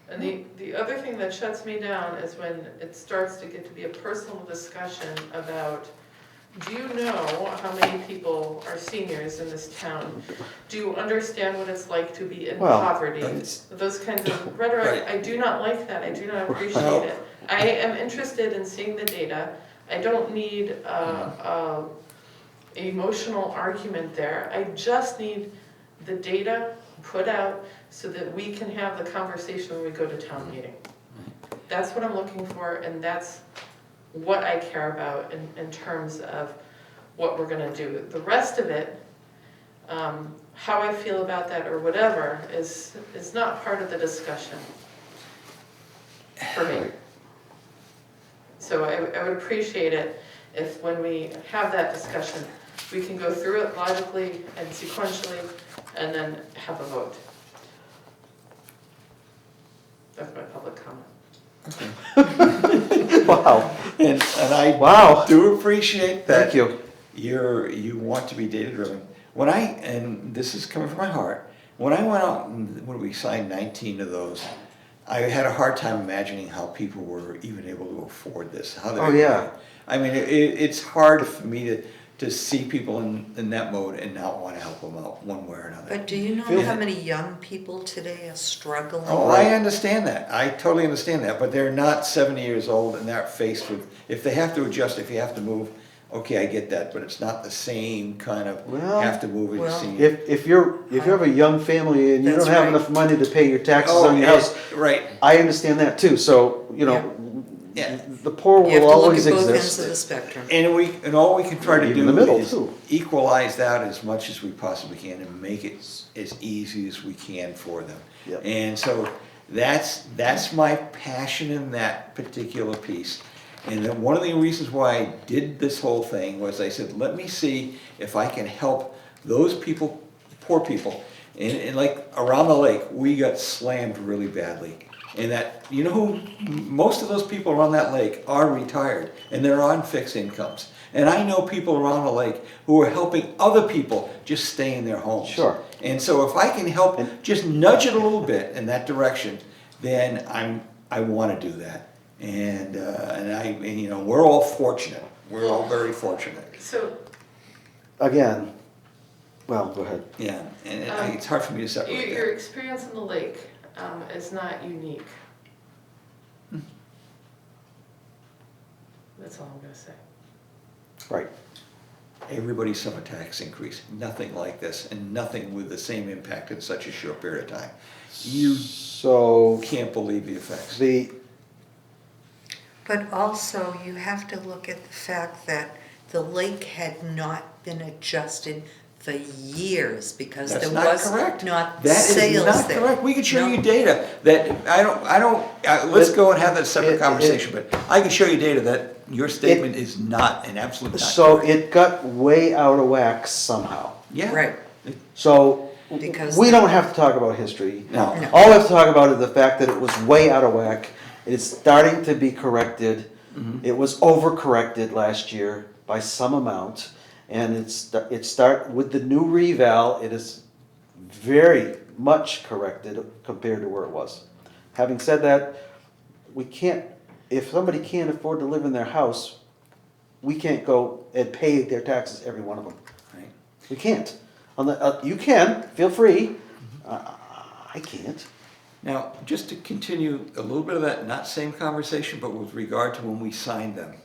C: And the other thing that shuts me down is when it starts to get to be a personal discussion about, do you know how many people are seniors in this town? Do you understand what it's like to be in
B: Well,
C: poverty?
A: it's-
C: Those kinds of rhetoric,
A: Right.
C: I do not like that, I do not appreciate
A: Well-
C: it. I am interested in seeing the data, I don't need a emotional argument there, I just need the data put out so that we can have the conversation when we go to town meeting. That's what I'm looking for, and that's what I care about in terms of what we're gonna do. The rest of it, how I feel about that or whatever, is not part of the discussion. for me. So I would appreciate it if when we have that discussion, we can go through it logically and sequentially and then have a vote. That's my public comment.
B: Wow,
A: And I
B: wow,
A: do appreciate that.
B: thank you.
A: You want to be data driven. When and this is coming from my heart, when I went out and when we signed 19 of those, I had a hard time imagining how people were even able to afford this. How
B: Oh, yeah.
A: I mean, it's hard for me to see people in that mode and not want to help them out one way or another.
D: But do you know
B: Feel-
D: how many young people today are struggling?
A: Oh, I understand that. I totally understand that, but they're not 70 years old and they're faced with, if they have to adjust, if you have to move, okay, I get that, but it's not the same kind of
B: Well,
A: have to move as
D: well,
A: senior.
B: If you have a young family and you
D: That's
B: don't have
D: right.
B: enough money to pay your taxes
A: Oh,
B: on your house,
A: right,
B: I understand that too, so, you know,
A: yeah.
B: the poor
D: You have
B: will
D: to look
B: always
D: at both ends of the
B: exist.
D: spectrum.
A: And all we can try to
B: Even the
A: do
B: middle,
A: is
B: too.
A: equalize that as much as we possibly can and make it as easy as we can for them.
B: Yep.
A: And so that's my passion in that particular piece. And then one of the reasons why I did this whole thing was I said, let me see if I can help those people, poor people. And like around the lake, we got slammed really badly. And that, you know who, most of those people around that lake are retired and they're on fixed incomes. And I know people around the lake who are helping other people just stay in their homes.
B: Sure.
A: And so if I can help
B: And-
A: just nudge it a little bit in that direction, then I want to do that. And you know, we're all fortunate. We're all very fortunate.
C: So
B: Again, well, go ahead.
A: Yeah, and it's hard for me to separate
C: your
A: that.
C: experience in the lake is not unique. That's all I'm gonna say.
B: Right.
A: Everybody's summer tax increase, nothing like this, and nothing with the same impact in such a short period of time. You
B: So,
A: can't believe the effects.
D: But also, you have to look at the fact that the lake had not been adjusted for years because
A: That's
D: there
A: not
D: was
A: correct.
D: not
A: That is
D: sales
A: not
D: there.
A: correct. We can show
D: No.
A: you data that, let's go and have that separate
B: It-
A: conversation, but I can show you data that your statement is not an absolute not
B: so
A: correct.
B: it got way out of whack somehow.
A: Yeah.
D: Right,
B: So,
D: Because
B: we
D: the-
B: don't have to talk about history.
A: No.
D: No.
B: All we have to talk about is the fact that it was way out of whack. It's starting to be corrected. It was overcorrected last year by some amount. And with the new reval, it is very much corrected compared to where it was. Having said that, if somebody can't afford to live in their house, we can't go and pay their taxes, every one of them.
A: Right.
B: We can't. You can, feel free. I can't.
A: Now, just to continue a little bit of that, not same conversation, but with regard to when we signed them.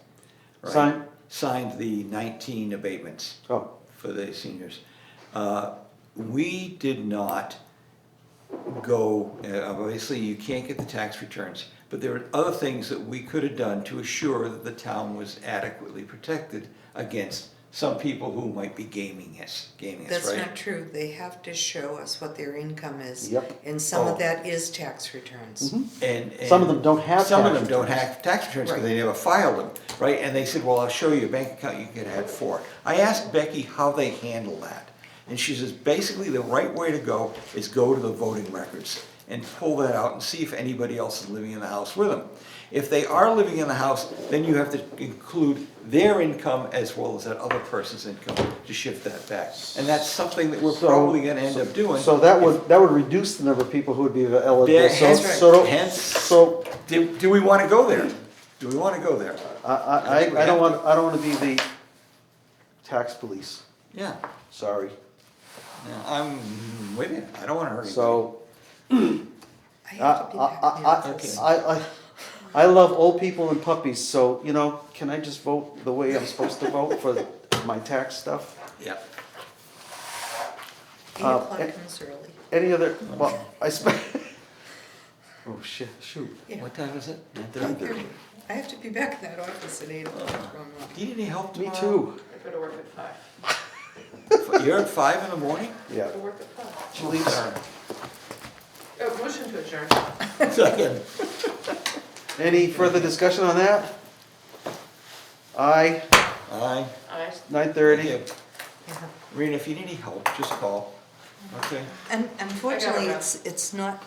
A: right? Signed the 19 abatements
B: Oh,
A: for the seniors. We did not go, obviously you can't get the tax returns, but there are other things that we could have done to assure that the town was adequately protected against some people who might be gaming us,
D: that's
A: right?
D: not true. They have to show us what their income is.
B: Yep.
D: And some
A: Oh.
D: of that is tax returns.
A: And
B: Some of them don't have
A: Some of
B: tax
A: them don't
B: returns.
A: have tax returns because
D: Right.
A: they never filed them, right? And they said, well, I'll show you a bank account you can add for. I asked Becky how they handle that. And she says, basically, the right way to go is go to the voting records and pull that out and see if anybody else is living in the house with them. If they are living in the house, then you have to include their income as well as that other person's income to shift that back. And that's something that we're
B: So-
A: probably gonna end up doing.
B: so that would reduce the number of people who would be eligible.
A: Yeah,
B: So,
A: hence-
B: so,
A: hence-
B: so
A: Do we wanna go there? Do we wanna go there?
B: I don't want to be the tax police,
A: Yeah.
B: sorry.
A: Yeah, I'm with you. I don't wanna hurt anybody.
B: So,
D: I have to be back in the office.
B: I love old people and puppies, so, can I just vote the way I'm supposed to vote for my tax stuff?
A: Yeah.
D: 8 o'clock comes early.
B: Any other, well, oh, shit, shoot.
D: Yeah.
A: What time is it?
D: 9:30. I have to be back in that office at 8 o'clock tomorrow morning.
A: Do you need any help
B: Me
A: tomorrow?
B: too,
C: I go to work at 5.
A: You're at 5 in the morning?
B: yeah.
C: I go to work at 5.
B: She leaves,
C: Oh, motion to adjourn.
A: Second.
B: Any further discussion on that? Aye,
A: Aye.
B: 9:30.
A: Thank you. Rena, if you need any help, just call. Okay.
D: And unfortunately,
C: I got it.
D: it's not